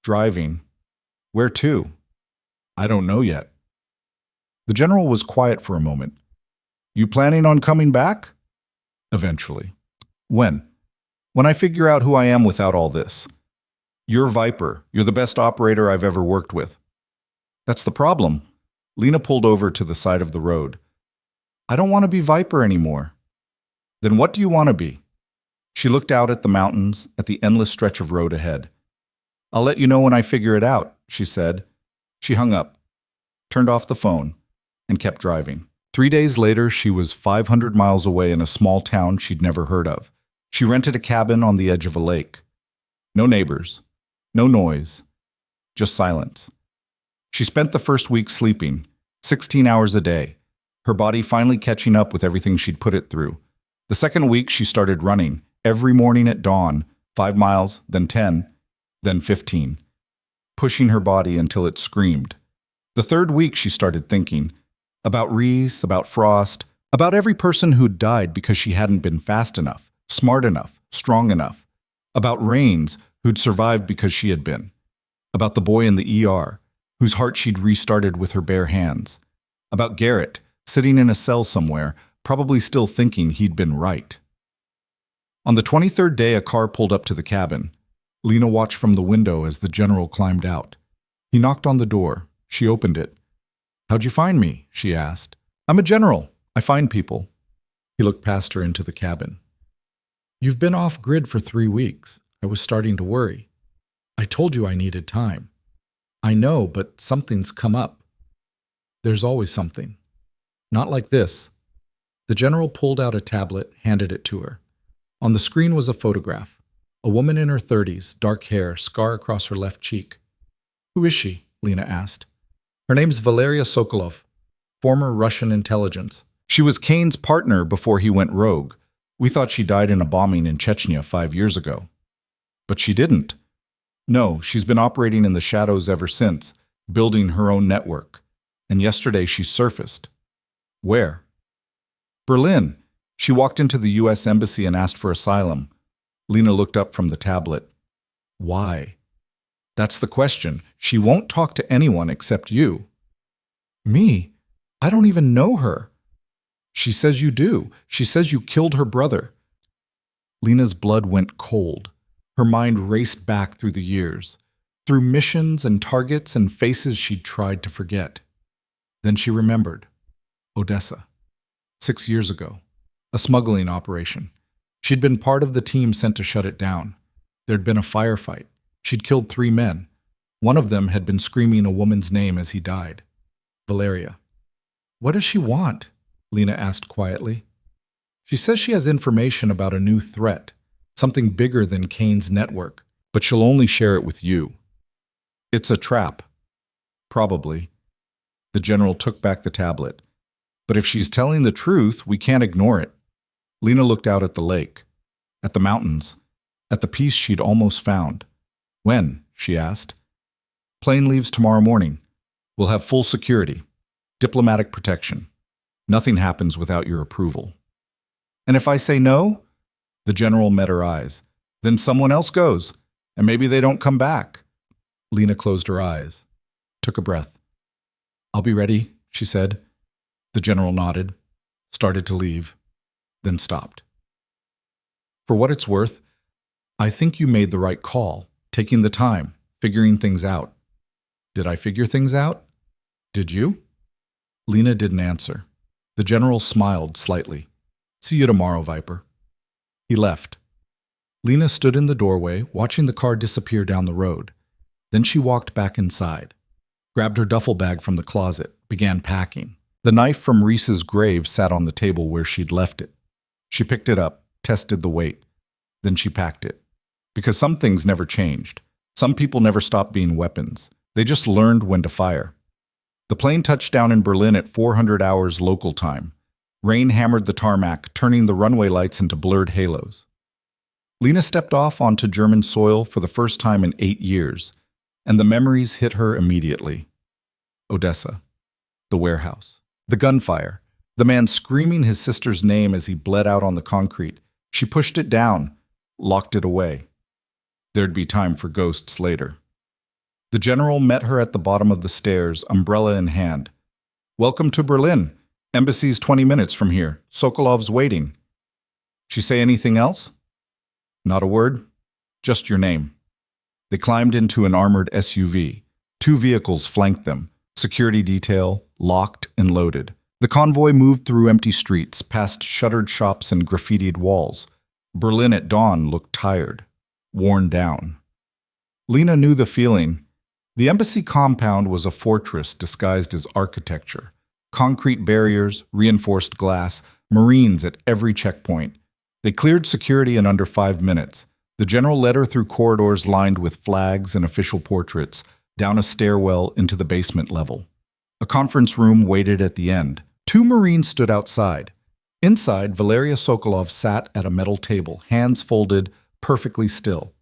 Driving. Where to? I don't know yet. The general was quiet for a moment. You planning on coming back? Eventually. When? When I figure out who I am without all this. You're Viper. You're the best operator I've ever worked with. That's the problem. Lena pulled over to the side of the road. I don't want to be Viper anymore. Then what do you want to be? She looked out at the mountains, at the endless stretch of road ahead. I'll let you know when I figure it out, she said. She hung up, turned off the phone, and kept driving. 3 days later, she was 500 miles away in a small town she'd never heard of. She rented a cabin on the edge of a lake. No neighbors, no noise, just silence. She spent the first week sleeping, 16 hours a day, her body finally catching up with everything she'd put it through. The second week, she started running, every morning at dawn, 5 miles, then 10, then 15, pushing her body until it screamed. The third week, she started thinking about Reese, about Frost, about every person who'd died because she hadn't been fast enough, smart enough, strong enough, about Rains, who'd survived because she had been, about the boy in the ER, whose heart she'd restarted with her bare hands, about Garrett, sitting in a cell somewhere, probably still thinking he'd been right. On the 23rd day, a car pulled up to the cabin. Lena watched from the window as the general climbed out. He knocked on the door. She opened it. How'd you find me? She asked. I'm a general. I find people. He looked past her into the cabin. You've been off grid for 3 weeks. I was starting to worry. I told you I needed time. I know, but something's come up. There's always something. Not like this. The general pulled out a tablet, handed it to her. On the screen was a photograph. A woman in her 30s, dark hair, scar across her left cheek. Who is she? Lena asked. Her name's Valeria Sokolov, former Russian intelligence. She was Kane's partner before he went rogue. We thought she died in a bombing in Chechnya 5 years ago. But she didn't. No, she's been operating in the shadows ever since, building her own network. And yesterday she surfaced. Where? Berlin. She walked into the U.S. Embassy and asked for asylum. Lena looked up from the tablet. Why? That's the question. She won't talk to anyone except you. Me? I don't even know her. She says you do. She says you killed her brother. Lena's blood went cold. Her mind raced back through the years, through missions and targets and faces she'd tried to forget. Then she remembered. Odessa. 6 years ago. A smuggling operation. She'd been part of the team sent to shut it down. There'd been a firefight. She'd killed 3 men. One of them had been screaming a woman's name as he died. Valeria. What does she want? Lena asked quietly. She says she has information about a new threat, something bigger than Kane's network, but she'll only share it with you. It's a trap. Probably. The general took back the tablet. But if she's telling the truth, we can't ignore it. Lena looked out at the lake, at the mountains, at the peace she'd almost found. When? She asked. Plane leaves tomorrow morning. We'll have full security, diplomatic protection. Nothing happens without your approval. And if I say no? The general met her eyes. Then someone else goes, and maybe they don't come back. Lena closed her eyes, took a breath. I'll be ready, she said. The general nodded, started to leave, then stopped. For what it's worth, I think you made the right call, taking the time, figuring things out. Did I figure things out? Did you? Lena didn't answer. The general smiled slightly. See you tomorrow, Viper. He left. Lena stood in the doorway, watching the car disappear down the road. Then she walked back inside, grabbed her duffel bag from the closet, began packing. The knife from Reese's grave sat on the table where she'd left it. She picked it up, tested the weight. Then she packed it. Because some things never changed. Some people never stopped being weapons. They just learned when to fire. The plane touched down in Berlin at 400 hours local time. Rain hammered the tarmac, turning the runway lights into blurred halos. Lena stepped off onto German soil for the first time in 8 years, and the memories hit her immediately. Odessa. The warehouse. The gunfire. The man screaming his sister's name as he bled out on the concrete. She pushed it down, locked it away. There'd be time for ghosts later. The general met her at the bottom of the stairs, umbrella in hand. "Welcome to Berlin. Embassy's 20 minutes from here. Sokolov's waiting." "She say anything else?" "Not a word. Just your name." They climbed into an armored SUV. 2 vehicles flanked them, security detail, locked and loaded. The convoy moved through empty streets, past shuttered shops and graffitied walls. Berlin at dawn looked tired, worn down. Lena knew the feeling. The embassy compound was a fortress disguised as architecture. Concrete barriers, reinforced glass, Marines at every checkpoint. They cleared security in under 5 minutes. The general led her through corridors lined with flags and official portraits, down a stairwell into the basement level. A conference room waited at the end. 2 Marines stood outside. Inside, Valeria Sokolov sat at a metal table, hands folded, perfectly still.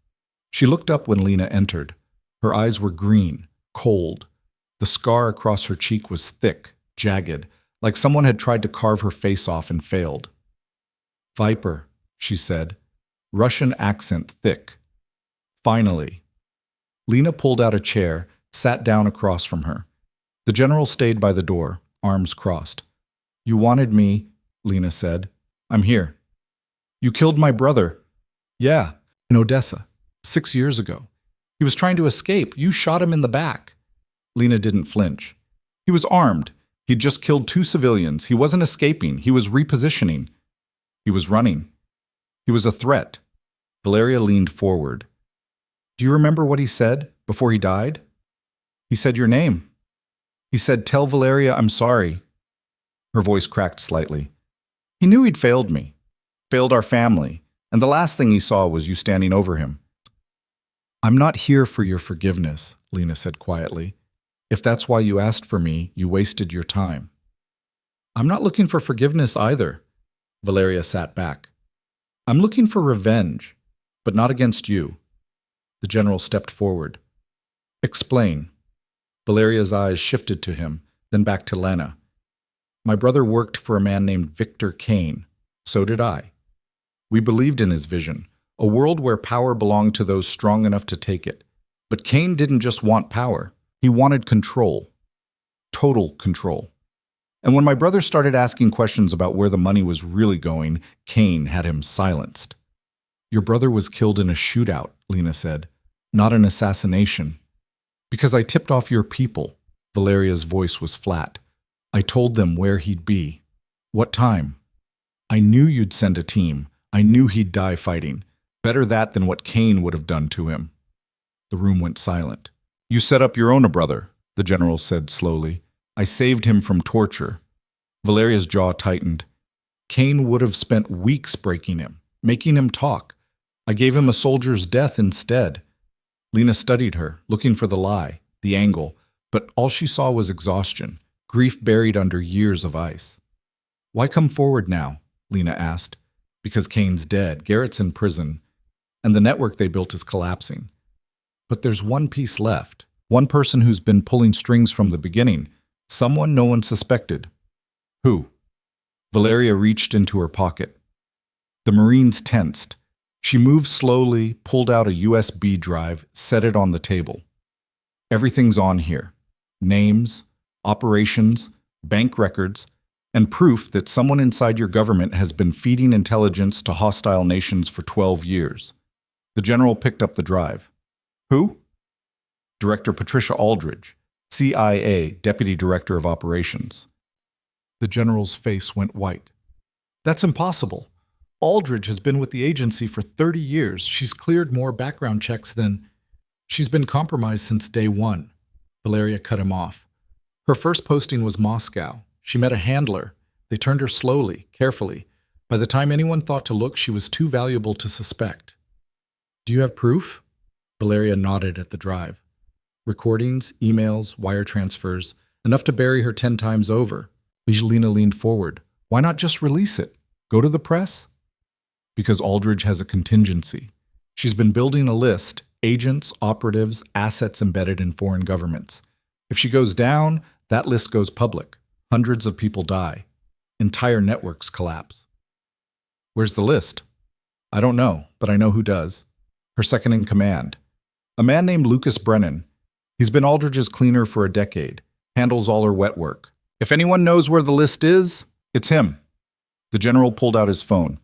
She looked up when Lena entered. Her eyes were green, cold. The scar across her cheek was thick, jagged, like someone had tried to carve her face off and failed. "Viper," she said, Russian accent thick. "Finally." Lena pulled out a chair, sat down across from her. The general stayed by the door, arms crossed. "You wanted me," Lena said. "I'm here." "You killed my brother." "Yeah, in Odessa, 6 years ago. He was trying to escape. You shot him in the back." Lena didn't flinch. "He was armed. He'd just killed 2 civilians. He wasn't escaping. He was repositioning. He was running. He was a threat." Valeria leaned forward. "Do you remember what he said before he died?" "He said your name. He said, 'Tell Valeria I'm sorry.'" Her voice cracked slightly. "He knew he'd failed me, failed our family, and the last thing he saw was you standing over him." "I'm not here for your forgiveness," Lena said quietly. "If that's why you asked for me, you wasted your time." "I'm not looking for forgiveness either." Valeria sat back. "I'm looking for revenge, but not against you." The general stepped forward. "Explain." Valeria's eyes shifted to him, then back to Lena. "My brother worked for a man named Victor Kane. So did I. We believed in his vision, a world where power belonged to those strong enough to take it. But Kane didn't just want power. He wanted control. Total control. And when my brother started asking questions about where the money was really going, Kane had him silenced." "Your brother was killed in a shootout," Lena said, "not an assassination." "Because I tipped off your people." Valeria's voice was flat. "I told them where he'd be. What time. I knew you'd send a team. I knew he'd die fighting. Better that than what Kane would have done to him." The room went silent. "You set up your own brother," the general said slowly. "I saved him from torture." Valeria's jaw tightened. "Kane would have spent weeks breaking him, making him talk. I gave him a soldier's death instead." Lena studied her, looking for the lie, the angle, but all she saw was exhaustion, grief buried under years of ice. "Why come forward now?" Lena asked. "Because Kane's dead, Garrett's in prison, and the network they built is collapsing. But there's one piece left, one person who's been pulling strings from the beginning, someone no one suspected." "Who?" Valeria reached into her pocket. The Marines tensed. She moved slowly, pulled out a USB drive, set it on the table. "Everything's on here. Names, operations, bank records, and proof that someone inside your government has been feeding intelligence to hostile nations for 12 years. The general picked up the drive. "Who?" "Director Patricia Aldridge, CIA Deputy Director of Operations." The general's face went white. "That's impossible. Aldridge has been with the agency for 30 years. She's cleared more background checks than... She's been compromised since day one." Valeria cut him off. "Her first posting was Moscow. She met a handler. They turned her slowly, carefully. By the time anyone thought to look, she was too valuable to suspect." "Do you have proof?" Valeria nodded at the drive. "Recordings, emails, wire transfers, enough to bury her 10 times over." Lena leaned forward. "Why not just release it? Go to the press?" "Because Aldridge has a contingency. She's been building a list, agents, operatives, assets embedded in foreign governments. If she goes down, that list goes public. Hundreds of people die. Entire networks collapse." "Where's the list?" I don't know, but I know who does. Her second in command. A man named Lucas Brennan. He's been Aldridge's cleaner for a decade. Handles all her wet work. If anyone knows where the list is, it's him. The general pulled out his phone.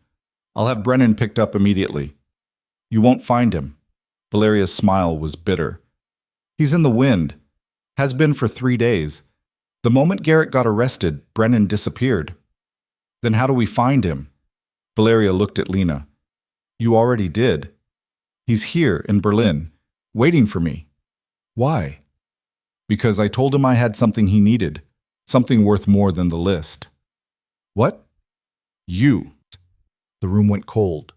I'll have Brennan picked up immediately. You won't find him. Valeria's smile was bitter. He's in the wind. Has been for 3 days. The moment Garrett got arrested, Brennan disappeared. Then how do we find him? Valeria looked at Lena. You already did. He's here in Berlin, waiting for me. Why? Because I told him I had something he needed, something worth more than the list. What? You. The room went cold.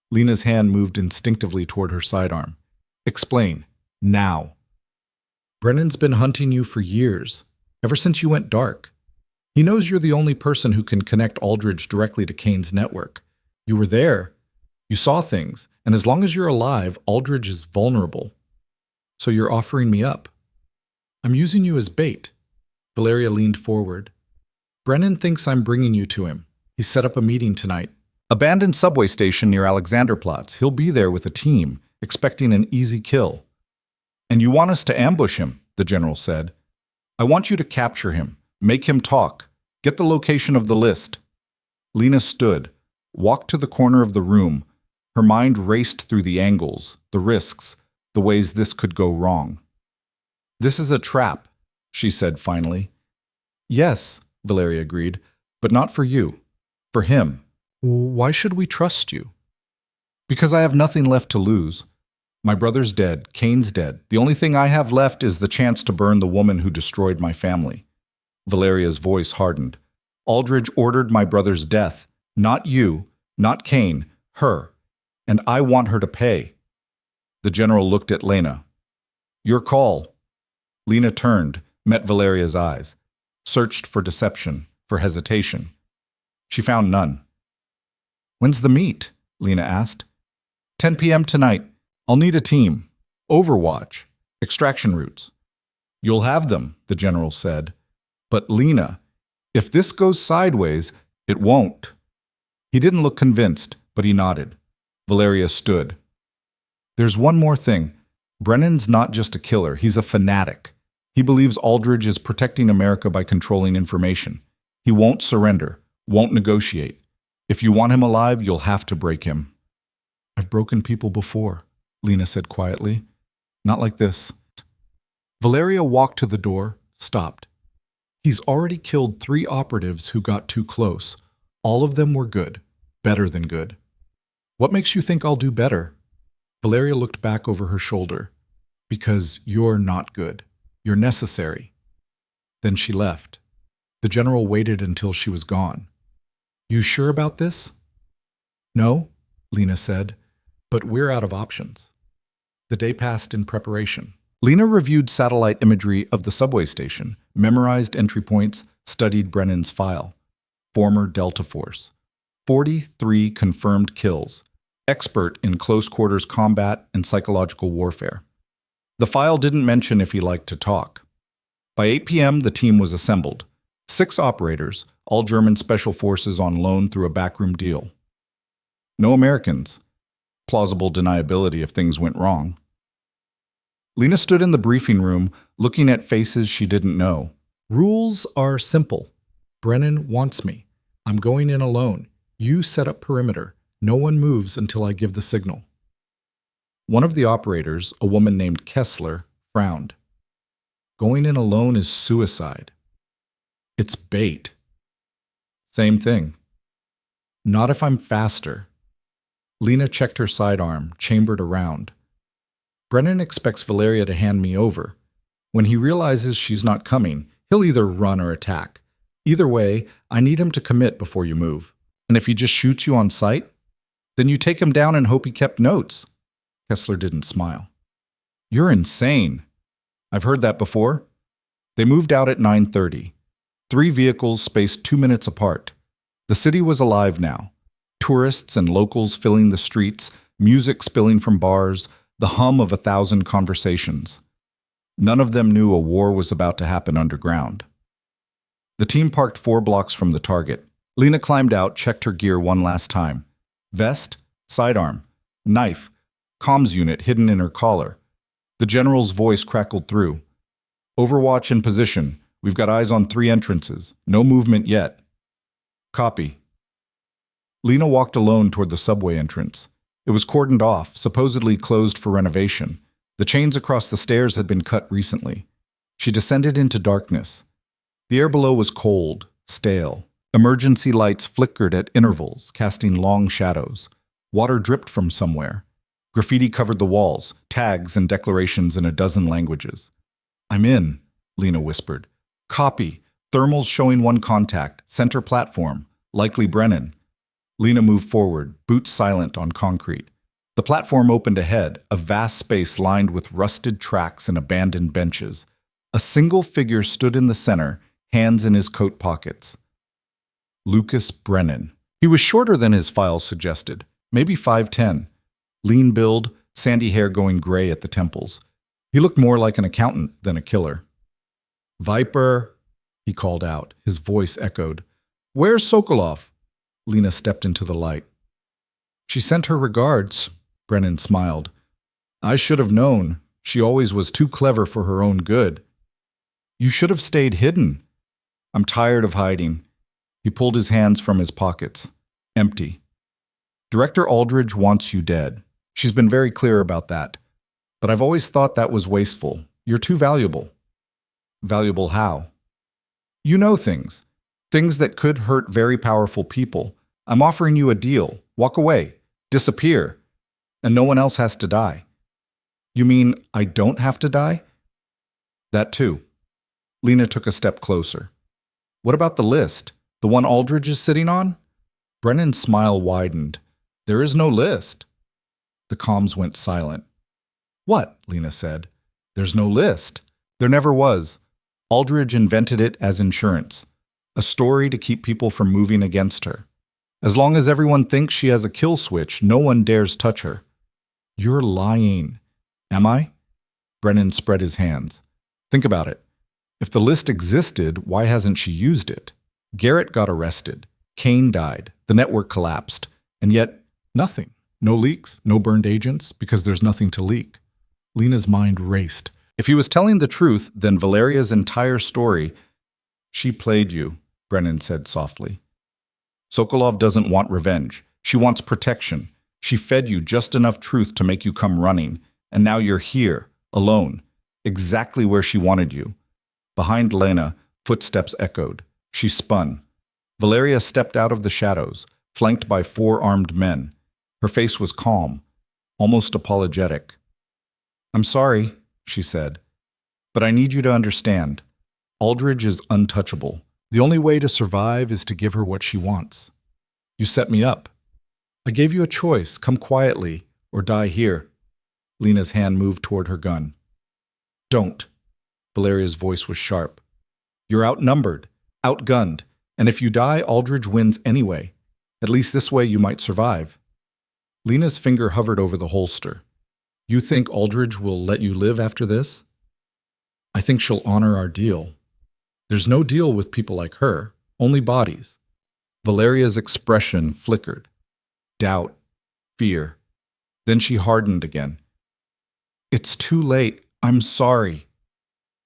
Lena's hand moved instinctively toward her sidearm. Explain. Now. Brennan's been hunting you for years, ever since you went dark. He knows you're the only person who can connect Aldridge directly to Kane's network. You were there. You saw things, and as long as you're alive, Aldridge is vulnerable. So you're offering me up. I'm using you as bait. Valeria leaned forward. Brennan thinks I'm bringing you to him. He set up a meeting tonight. Abandoned subway station near Alexanderplatz. He'll be there with a team, expecting an easy kill. And you want us to ambush him, the general said. I want you to capture him, make him talk, get the location of the list. Lena stood, walked to the corner of the room. Her mind raced through the angles, the risks, the ways this could go wrong. This is a trap, she said finally. Yes, Valeria agreed, but not for you. For him. Why should we trust you? Because I have nothing left to lose. My brother's dead, Kane's dead. The only thing I have left is the chance to burn the woman who destroyed my family. Valeria's voice hardened. Aldridge ordered my brother's death. Not you, not Kane, her. And I want her to pay. The general looked at Lena. Your call. Lena turned, met Valeria's eyes, searched for deception, for hesitation. She found none. When's the meet? Lena asked. 10 p.m. tonight. I'll need a team. Overwatch. Extraction routes. You'll have them, the general said. But Lena, if this goes sideways, it won't. He didn't look convinced, but he nodded. Valeria stood. There's one more thing. Brennan's not just a killer, he's a fanatic. He believes Aldridge is protecting America by controlling information. He won't surrender, won't negotiate. If you want him alive, you'll have to break him. I've broken people before, Lena said quietly. Not like this. Valeria walked to the door, stopped. He's already killed 3 operatives who got too close. All of them were good, better than good. What makes you think I'll do better? Valeria looked back over her shoulder. Because you're not good. You're necessary. Then she left. The general waited until she was gone. You sure about this? No, Lena said, but we're out of options. The day passed in preparation. Lena reviewed satellite imagery of the subway station, memorized entry points, studied Brennan's file. Former Delta Force. 43 confirmed kills. Expert in close-quarters combat and psychological warfare. The file didn't mention if he liked to talk. By 8 p.m., the team was assembled. 6 operators, all German special forces on loan through a backroom deal. No Americans. Plausible deniability if things went wrong. Lena stood in the briefing room, looking at faces she didn't know. Rules are simple. Brennan wants me. I'm going in alone. You set up perimeter. No one moves until I give the signal. One of the operators, a woman named Kessler, frowned. Going in alone is suicide. It's bait. Same thing. Not if I'm faster. Lena checked her sidearm, chambered around. Brennan expects Valeria to hand me over. When he realizes she's not coming, he'll either run or attack. Either way, I need him to commit before you move. And if he just shoots you on sight, then you take him down and hope he kept notes. Kessler didn't smile. You're insane. I've heard that before. They moved out at 9:30. 3 vehicles spaced 2 minutes apart. The city was alive now. Tourists and locals filling the streets, music spilling from bars, the hum of 1,000 conversations. None of them knew a war was about to happen underground. The team parked 4 blocks from the target. Lena climbed out, checked her gear one last time. Vest, sidearm, knife, comms unit hidden in her collar. The general's voice crackled through. Overwatch in position. We've got eyes on 3 entrances. No movement yet. Copy. Lena walked alone toward the subway entrance. It was cordoned off, supposedly closed for renovation. The chains across the stairs had been cut recently. She descended into darkness. The air below was cold, stale. Emergency lights flickered at intervals, casting long shadows. Water dripped from somewhere. Graffiti covered the walls, tags and declarations in a dozen languages. I'm in, Lena whispered. Copy. Thermals showing 1 contact. Center platform. Likely Brennan. Lena moved forward, boots silent on concrete. The platform opened ahead, a vast space lined with rusted tracks and abandoned benches. A single figure stood in the center, hands in his coat pockets. Lucas Brennan. He was shorter than his files suggested, maybe 5'10". Lean build, sandy hair going gray at the temples. He looked more like an accountant than a killer. Viper, he called out. His voice echoed. Where's Sokolov? Lena stepped into the light. She sent her regards, Brennan smiled. I should have known. She always was too clever for her own good. You should have stayed hidden. I'm tired of hiding. He pulled his hands from his pockets. Empty. Director Aldridge wants you dead. She's been very clear about that. But I've always thought that was wasteful. You're too valuable. Valuable how? You know things. Things that could hurt very powerful people. I'm offering you a deal. Walk away. Disappear. And no one else has to die. You mean I don't have to die? That too. Lena took a step closer. What about the list? The one Aldridge is sitting on? Brennan's smile widened. There is no list. The comms went silent. What? Lena said. There's no list. There never was. Aldridge invented it as insurance. A story to keep people from moving against her. As long as everyone thinks she has a kill switch, no one dares touch her. You're lying. Am I? Brennan spread his hands. Think about it. If the list existed, why hasn't she used it? Garrett got arrested. Kane died. The network collapsed. And yet, nothing. No leaks, no burned agents, because there's nothing to leak. Lena's mind raced. If he was telling the truth, then Valeria's entire story... She played you, Brennan said softly. Sokolov doesn't want revenge. She wants protection. She fed you just enough truth to make you come running. And now you're here, alone, exactly where she wanted you. Behind Lena, footsteps echoed. She spun. Valeria stepped out of the shadows, flanked by 4 armed men. Her face was calm, almost apologetic. I'm sorry, she said, but I need you to understand. Aldridge is untouchable. The only way to survive is to give her what she wants. You set me up. I gave you a choice, come quietly or die here. Lena's hand moved toward her gun. Don't. Valeria's voice was sharp. You're outnumbered, outgunned, and if you die, Aldridge wins anyway. At least this way you might survive. Lena's finger hovered over the holster. You think Aldridge will let you live after this? I think she'll honor our deal. There's no deal with people like her, only bodies. Valeria's expression flickered. Doubt, fear. Then she hardened again. It's too late. I'm sorry.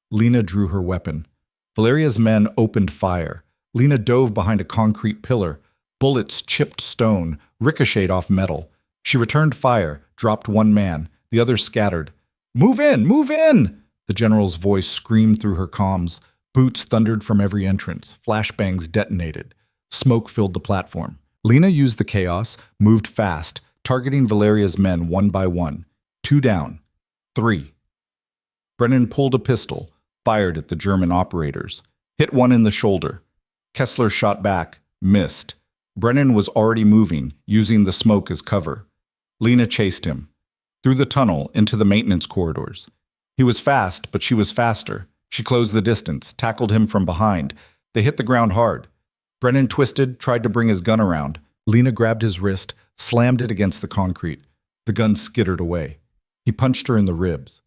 Lena drew her weapon. Valeria's men opened fire. Lena dove behind a concrete pillar. Bullets chipped stone, ricocheted off metal. She returned fire, dropped 1 man. The others scattered. Move in! Move in! The general's voice screamed through her comms. Boots thundered from every entrance. Flashbangs detonated. Smoke filled the platform. Lena used the chaos, moved fast, targeting Valeria's men 1 by 1. 2 down. 3. Brennan pulled a pistol, fired at the German operators. Hit 1 in the shoulder. Kessler shot back, missed. Brennan was already moving, using the smoke as cover. Lena chased him. Through the tunnel, into the maintenance corridors. He was fast, but she was faster. She closed the distance, tackled him from behind. They hit the ground hard. Brennan twisted, tried to bring his gun around. Lena grabbed his wrist, slammed it against the concrete. The gun skittered away. He punched her in the ribs.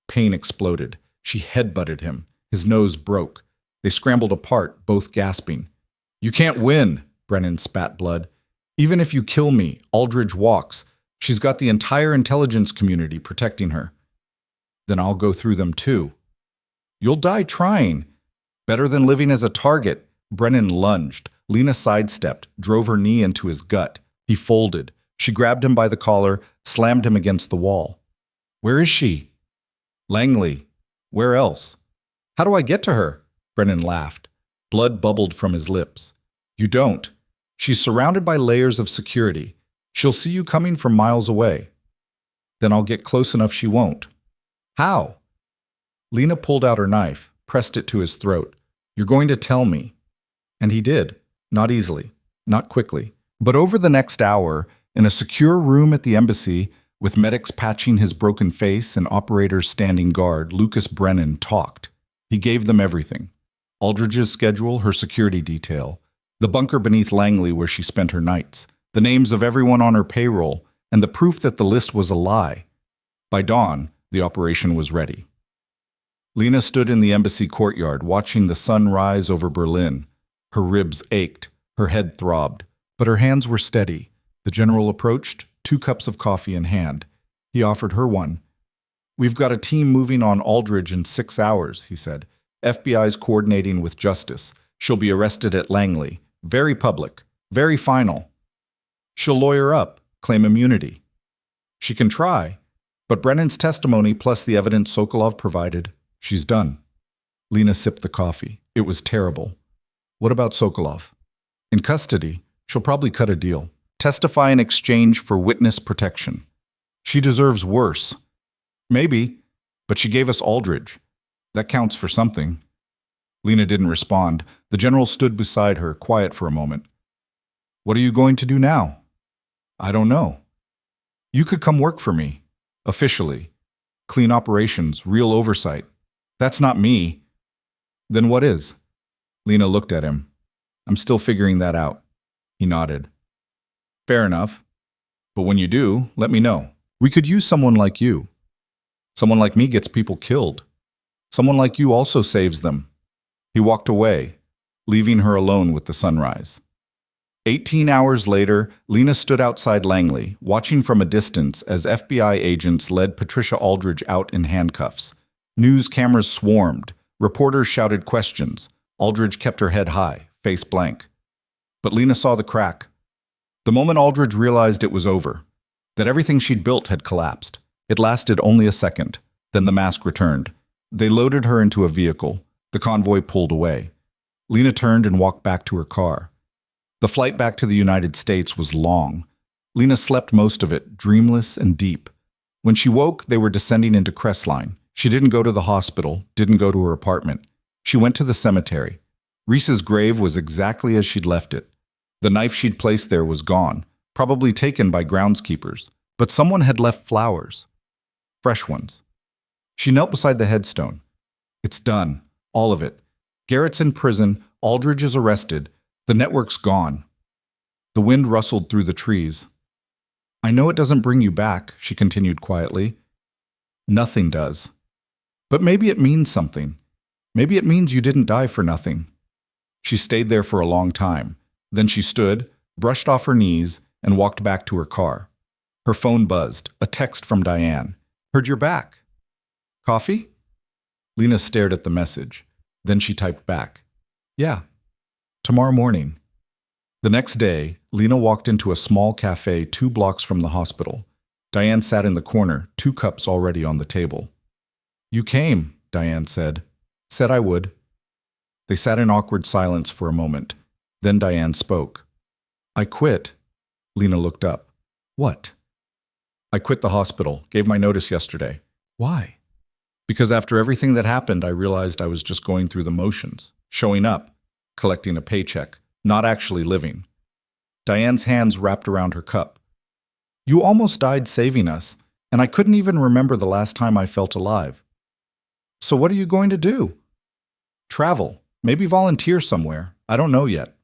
Pain exploded. She headbutted him. His nose broke. They scrambled apart, both gasping. You can't win, Brennan spat blood. Even if you kill me, Aldridge walks. She's got the entire intelligence community protecting her. Then I'll go through them too. You'll die trying. Better than living as a target. Brennan lunged. Lena sidestepped, drove her knee into his gut. He folded. She grabbed him by the collar, slammed him against the wall. Where is she? Langley. Where else? How do I get to her? Brennan laughed. Blood bubbled from his lips. You don't. She's surrounded by layers of security. She'll see you coming from miles away. Then I'll get close enough she won't. How? Lena pulled out her knife, pressed it to his throat. You're going to tell me. And he did. Not easily. Not quickly. But over the next hour, in a secure room at the embassy, with medics patching his broken face and operators standing guard, Lucas Brennan talked. He gave them everything. Aldridge's schedule, her security detail, the bunker beneath Langley where she spent her nights, the names of everyone on her payroll, and the proof that the list was a lie. By dawn, the operation was ready. Lena stood in the embassy courtyard, watching the sun rise over Berlin. Her ribs ached, her head throbbed, but her hands were steady. The general approached, 2 cups of coffee in hand. He offered her one. We've got a team moving on Aldridge in 6 hours, he said. FBI's coordinating with justice. She'll be arrested at Langley. Very public. Very final. She'll lawyer up, claim immunity. She can try, but Brennan's testimony plus the evidence Sokolov provided, she's done. Lena sipped the coffee. It was terrible. What about Sokolov? In custody, she'll probably cut a deal. Testify in exchange for witness protection. She deserves worse. Maybe, but she gave us Aldridge. That counts for something. Lena didn't respond. The general stood beside her, quiet for a moment. What are you going to do now? I don't know. You could come work for me. Officially. Clean operations, real oversight. That's not me. Then what is? Lena looked at him. I'm still figuring that out. He nodded. Fair enough. But when you do, let me know. We could use someone like you. Someone like me gets people killed. Someone like you also saves them. He walked away, leaving her alone with the sunrise. 18 hours later, Lena stood outside Langley, watching from a distance as FBI agents led Patricia Aldridge out in handcuffs. News cameras swarmed. Reporters shouted questions. Aldridge kept her head high, face blank. But Lena saw the crack. The moment Aldridge realized it was over, that everything she'd built had collapsed. It lasted only a second. Then the mask returned. They loaded her into a vehicle. The convoy pulled away. Lena turned and walked back to her car. The flight back to the United States was long. Lena slept most of it, dreamless and deep. When she woke, they were descending into Crestline. She didn't go to the hospital, didn't go to her apartment. She went to the cemetery. Reese's grave was exactly as she'd left it. The knife she'd placed there was gone, probably taken by groundskeepers. But someone had left flowers. Fresh ones. She knelt beside the headstone. It's done. All of it. Garrett's in prison. Aldridge is arrested. The network's gone. The wind rustled through the trees. I know it doesn't bring you back, she continued quietly. Nothing does. But maybe it means something. Maybe it means you didn't die for nothing. She stayed there for a long time. Then she stood, brushed off her knees, and walked back to her car. Her phone buzzed. A text from Diane. Heard you're back. Coffee? Lena stared at the message. Then she typed back. Yeah. Tomorrow morning. The next day, Lena walked into a small cafe 2 blocks from the hospital. Diane sat in the corner, 2 cups already on the table. You came, Diane said. Said I would. They sat in awkward silence for a moment. Then Diane spoke. I quit. Lena looked up. What? I quit the hospital, gave my notice yesterday. Why? Because after everything that happened, I realized I was just going through the motions, showing up, collecting a paycheck, not actually living. Diane's hands wrapped around her cup. You almost died saving us, and I couldn't even remember the last time I felt alive. So what are you going to do? Travel, maybe volunteer somewhere. I don't know yet.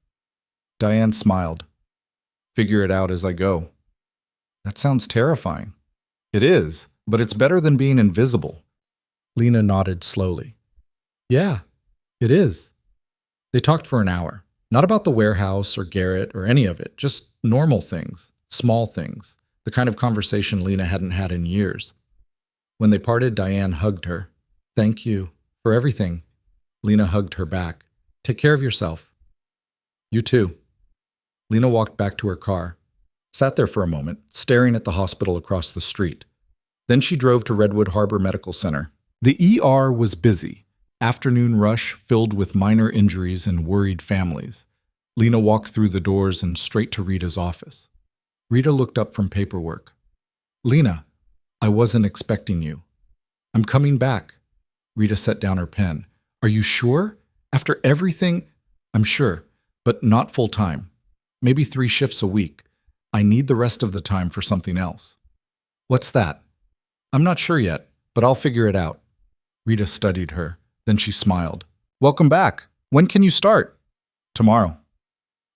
Diane smiled. Figure it out as I go. That sounds terrifying. It is, but it's better than being invisible. Lena nodded slowly. Yeah, it is. They talked for an hour. Not about the warehouse or Garrett or any of it, just normal things, small things, the kind of conversation Lena hadn't had in years. When they parted, Diane hugged her. "Thank you for everything." Lena hugged her back. "Take care of yourself." "You too." Lena walked back to her car, sat there for a moment, staring at the hospital across the street. Then she drove to Redwood Harbor Medical Center. The ER was busy, afternoon rush filled with minor injuries and worried families. Lena walked through the doors and straight to Rita's office. Rita looked up from paperwork. "Lena, I wasn't expecting you." "I'm coming back." Rita set down her pen. "Are you sure? After everything?" "I'm sure, but not full time. Maybe 3 shifts a week. I need the rest of the time for something else." "What's that?" "I'm not sure yet, but I'll figure it out." Rita studied her. Then she smiled. "Welcome back. When can you start?" "Tomorrow."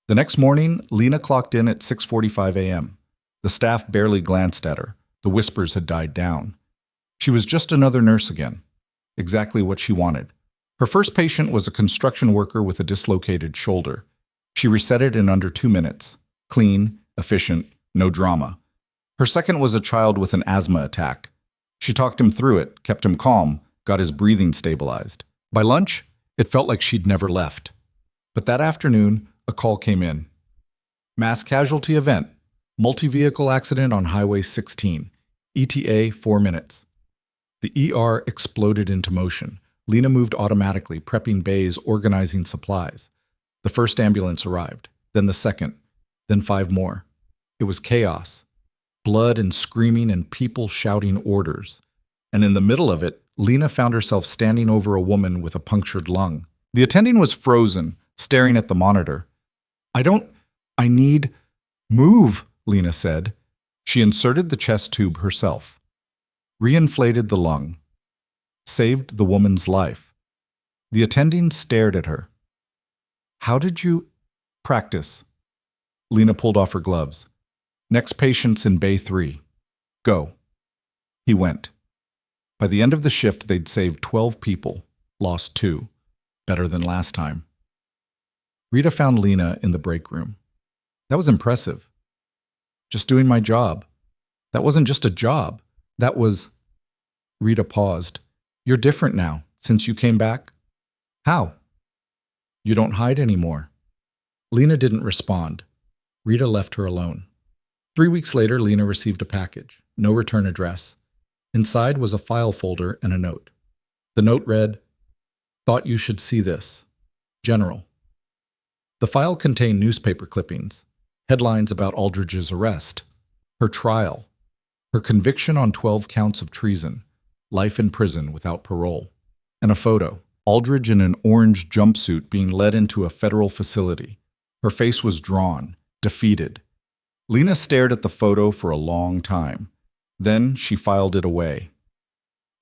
The next morning, Lena clocked in at 6:45 a.m. The staff barely glanced at her. The whispers had died down. She was just another nurse again. Exactly what she wanted. Her first patient was a construction worker with a dislocated shoulder. She reset it in under 2 minutes. Clean, efficient, no drama. Her second was a child with an asthma attack. She talked him through it, kept him calm, got his breathing stabilized. By lunch, it felt like she'd never left. But that afternoon, a call came in. Mass casualty event. Multi-vehicle accident on Highway 16. ETA 4 minutes. The ER exploded into motion. Lena moved automatically, prepping bays, organizing supplies. The first ambulance arrived, then the second, then 5 more. It was chaos. Blood and screaming and people shouting orders. And in the middle of it, Lena found herself standing over a woman with a punctured lung. The attending was frozen, staring at the monitor. I need, move, Lena said. She inserted the chest tube herself. Reinflated the lung. Saved the woman's life. The attending stared at her. How did you practice? Lena pulled off her gloves. Next patient's in Bay 3. Go. He went. By the end of the shift, they'd saved 12 people, lost 2. Better than last time. Rita found Lena in the break room. That was impressive. Just doing my job. That wasn't just a job. That was... Rita paused. You're different now, since you came back. How? You don't hide anymore. Lena didn't respond. Rita left her alone. 3 weeks later, Lena received a package. No return address. Inside was a file folder and a note. The note read, Thought you should see this. General. The file contained newspaper clippings, headlines about Aldridge's arrest, her trial, her conviction on 12 counts of treason, life in prison without parole, and a photo. Aldridge in an orange jumpsuit being led into a federal facility. Her face was drawn, defeated. Lena stared at the photo for a long time. Then she filed it away.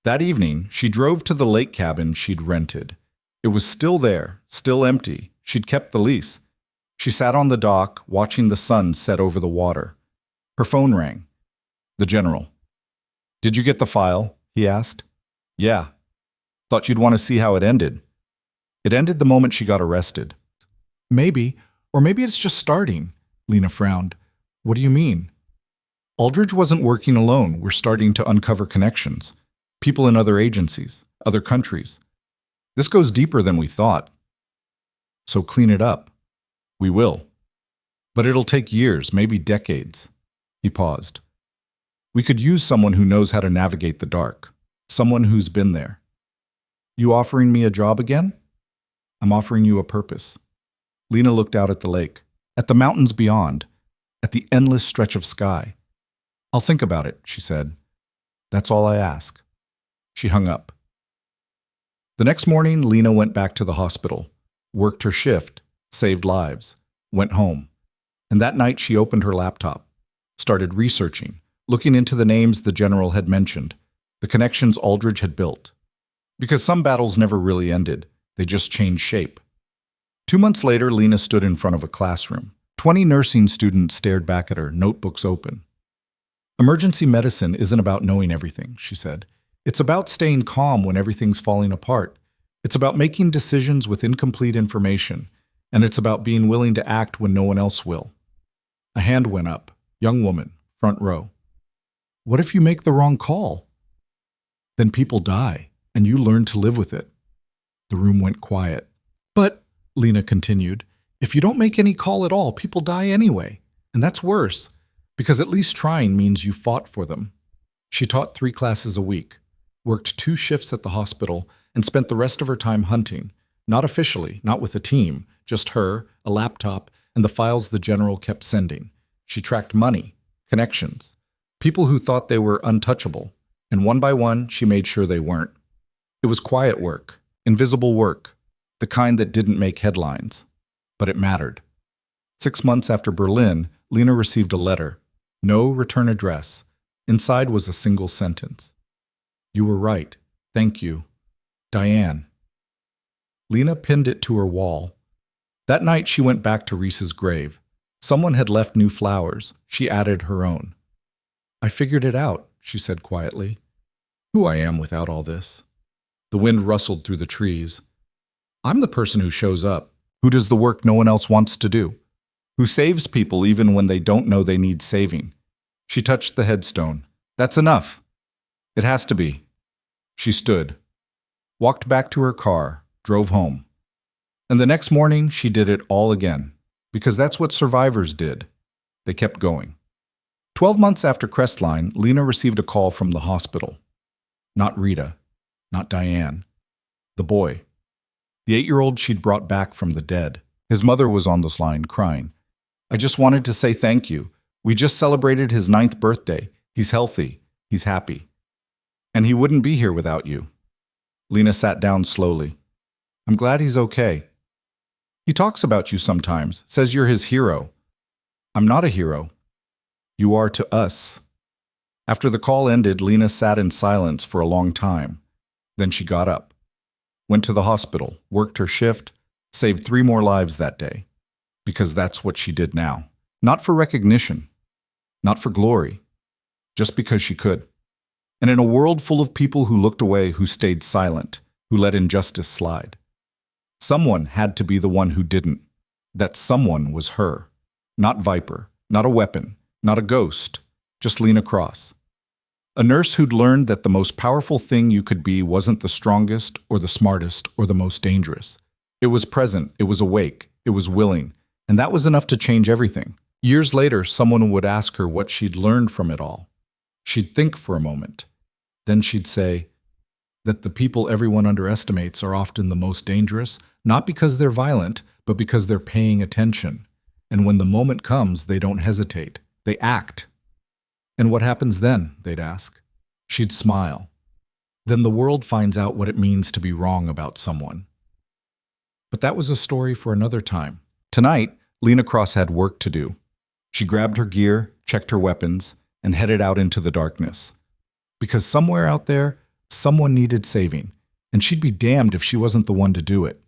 That evening, she drove to the lake cabin she'd rented. It was still there, still empty. She'd kept the lease. She sat on the dock, watching the sun set over the water. Her phone rang. The general. Did you get the file? He asked. Yeah. Thought you'd want to see how it ended. It ended the moment she got arrested. Maybe, or maybe it's just starting, Lena frowned. What do you mean? Aldridge wasn't working alone. We're starting to uncover connections. People in other agencies, other countries. This goes deeper than we thought. So clean it up. We will. But it'll take years, maybe decades. He paused. We could use someone who knows how to navigate the dark. Someone who's been there. You offering me a job again? I'm offering you a purpose. Lena looked out at the lake, at the mountains beyond, at the endless stretch of sky. I'll think about it, she said. That's all I ask. She hung up. The next morning, Lena went back to the hospital, worked her shift, saved lives, went home. And that night she opened her laptop, started researching, looking into the names the general had mentioned, the connections Aldridge had built. Because some battles never really ended, they just changed shape. 2 months later, Lena stood in front of a classroom. 20 nursing students stared back at her, notebooks open. Emergency medicine isn't about knowing everything, she said. It's about staying calm when everything's falling apart. It's about making decisions with incomplete information And it's about being willing to act when no one else will. A hand went up. Young woman, front row. What if you make the wrong call? Then people die, and you learn to live with it. The room went quiet. But, Lena continued, if you don't make any call at all, people die anyway. And that's worse, because at least trying means you fought for them. She taught 3 classes a week, worked 2 shifts at the hospital, and spent the rest of her time hunting. Not officially, not with a team, just her, a laptop, and the files the general kept sending. She tracked money, connections, people who thought they were untouchable, and one by one, she made sure they weren't. It was quiet work, invisible work, the kind that didn't make headlines. But it mattered. 6 months after Berlin, Lena received a letter. No return address. Inside was a single sentence. You were right. Thank you. Diane. Lena pinned it to her wall. That night she went back to Reese's grave. Someone had left new flowers. She added her own. I figured it out, she said quietly. Who I am without all this. The wind rustled through the trees. I'm the person who shows up, who does the work no one else wants to do, who saves people even when they don't know they need saving. She touched the headstone. That's enough. It has to be. She stood, walked back to her car, drove home. And the next morning, she did it all again, because that's what survivors did. They kept going. 12 months after Crestline, Lena received a call from the hospital. Not Rita, not Diane. The boy. The 8-year-old she'd brought back from the dead. His mother was on this line, crying. I just wanted to say thank you. We just celebrated his 9th birthday. He's healthy. He's happy. And he wouldn't be here without you. Lena sat down slowly. I'm glad he's okay. He talks about you sometimes, says you're his hero. I'm not a hero. You are to us. After the call ended, Lena sat in silence for a long time. Then she got up, went to the hospital, worked her shift, saved 3 more lives that day. Because that's what she did now. Not for recognition, not for glory, just because she could. And in a world full of people who looked away, who stayed silent, who let injustice slide, someone had to be the one who didn't. That someone was her. Not Viper, not a weapon, not a ghost, just Lena Cross. A nurse who'd learned that the most powerful thing you could be wasn't the strongest or the smartest or the most dangerous. It was present, it was awake, it was willing, and that was enough to change everything. Years later, someone would ask her what she'd learned from it all. She'd think for a moment. Then she'd say that the people everyone underestimates are often the most dangerous, not because they're violent, but because they're paying attention. And when the moment comes, they don't hesitate. They act. And what happens then, they'd ask. She'd smile. Then the world finds out what it means to be wrong about someone. But that was a story for another time. Tonight, Lena Cross had work to do. She grabbed her gear, checked her weapons, and headed out into the darkness. Because somewhere out there, someone needed saving, and she'd be damned if she wasn't the one to do it.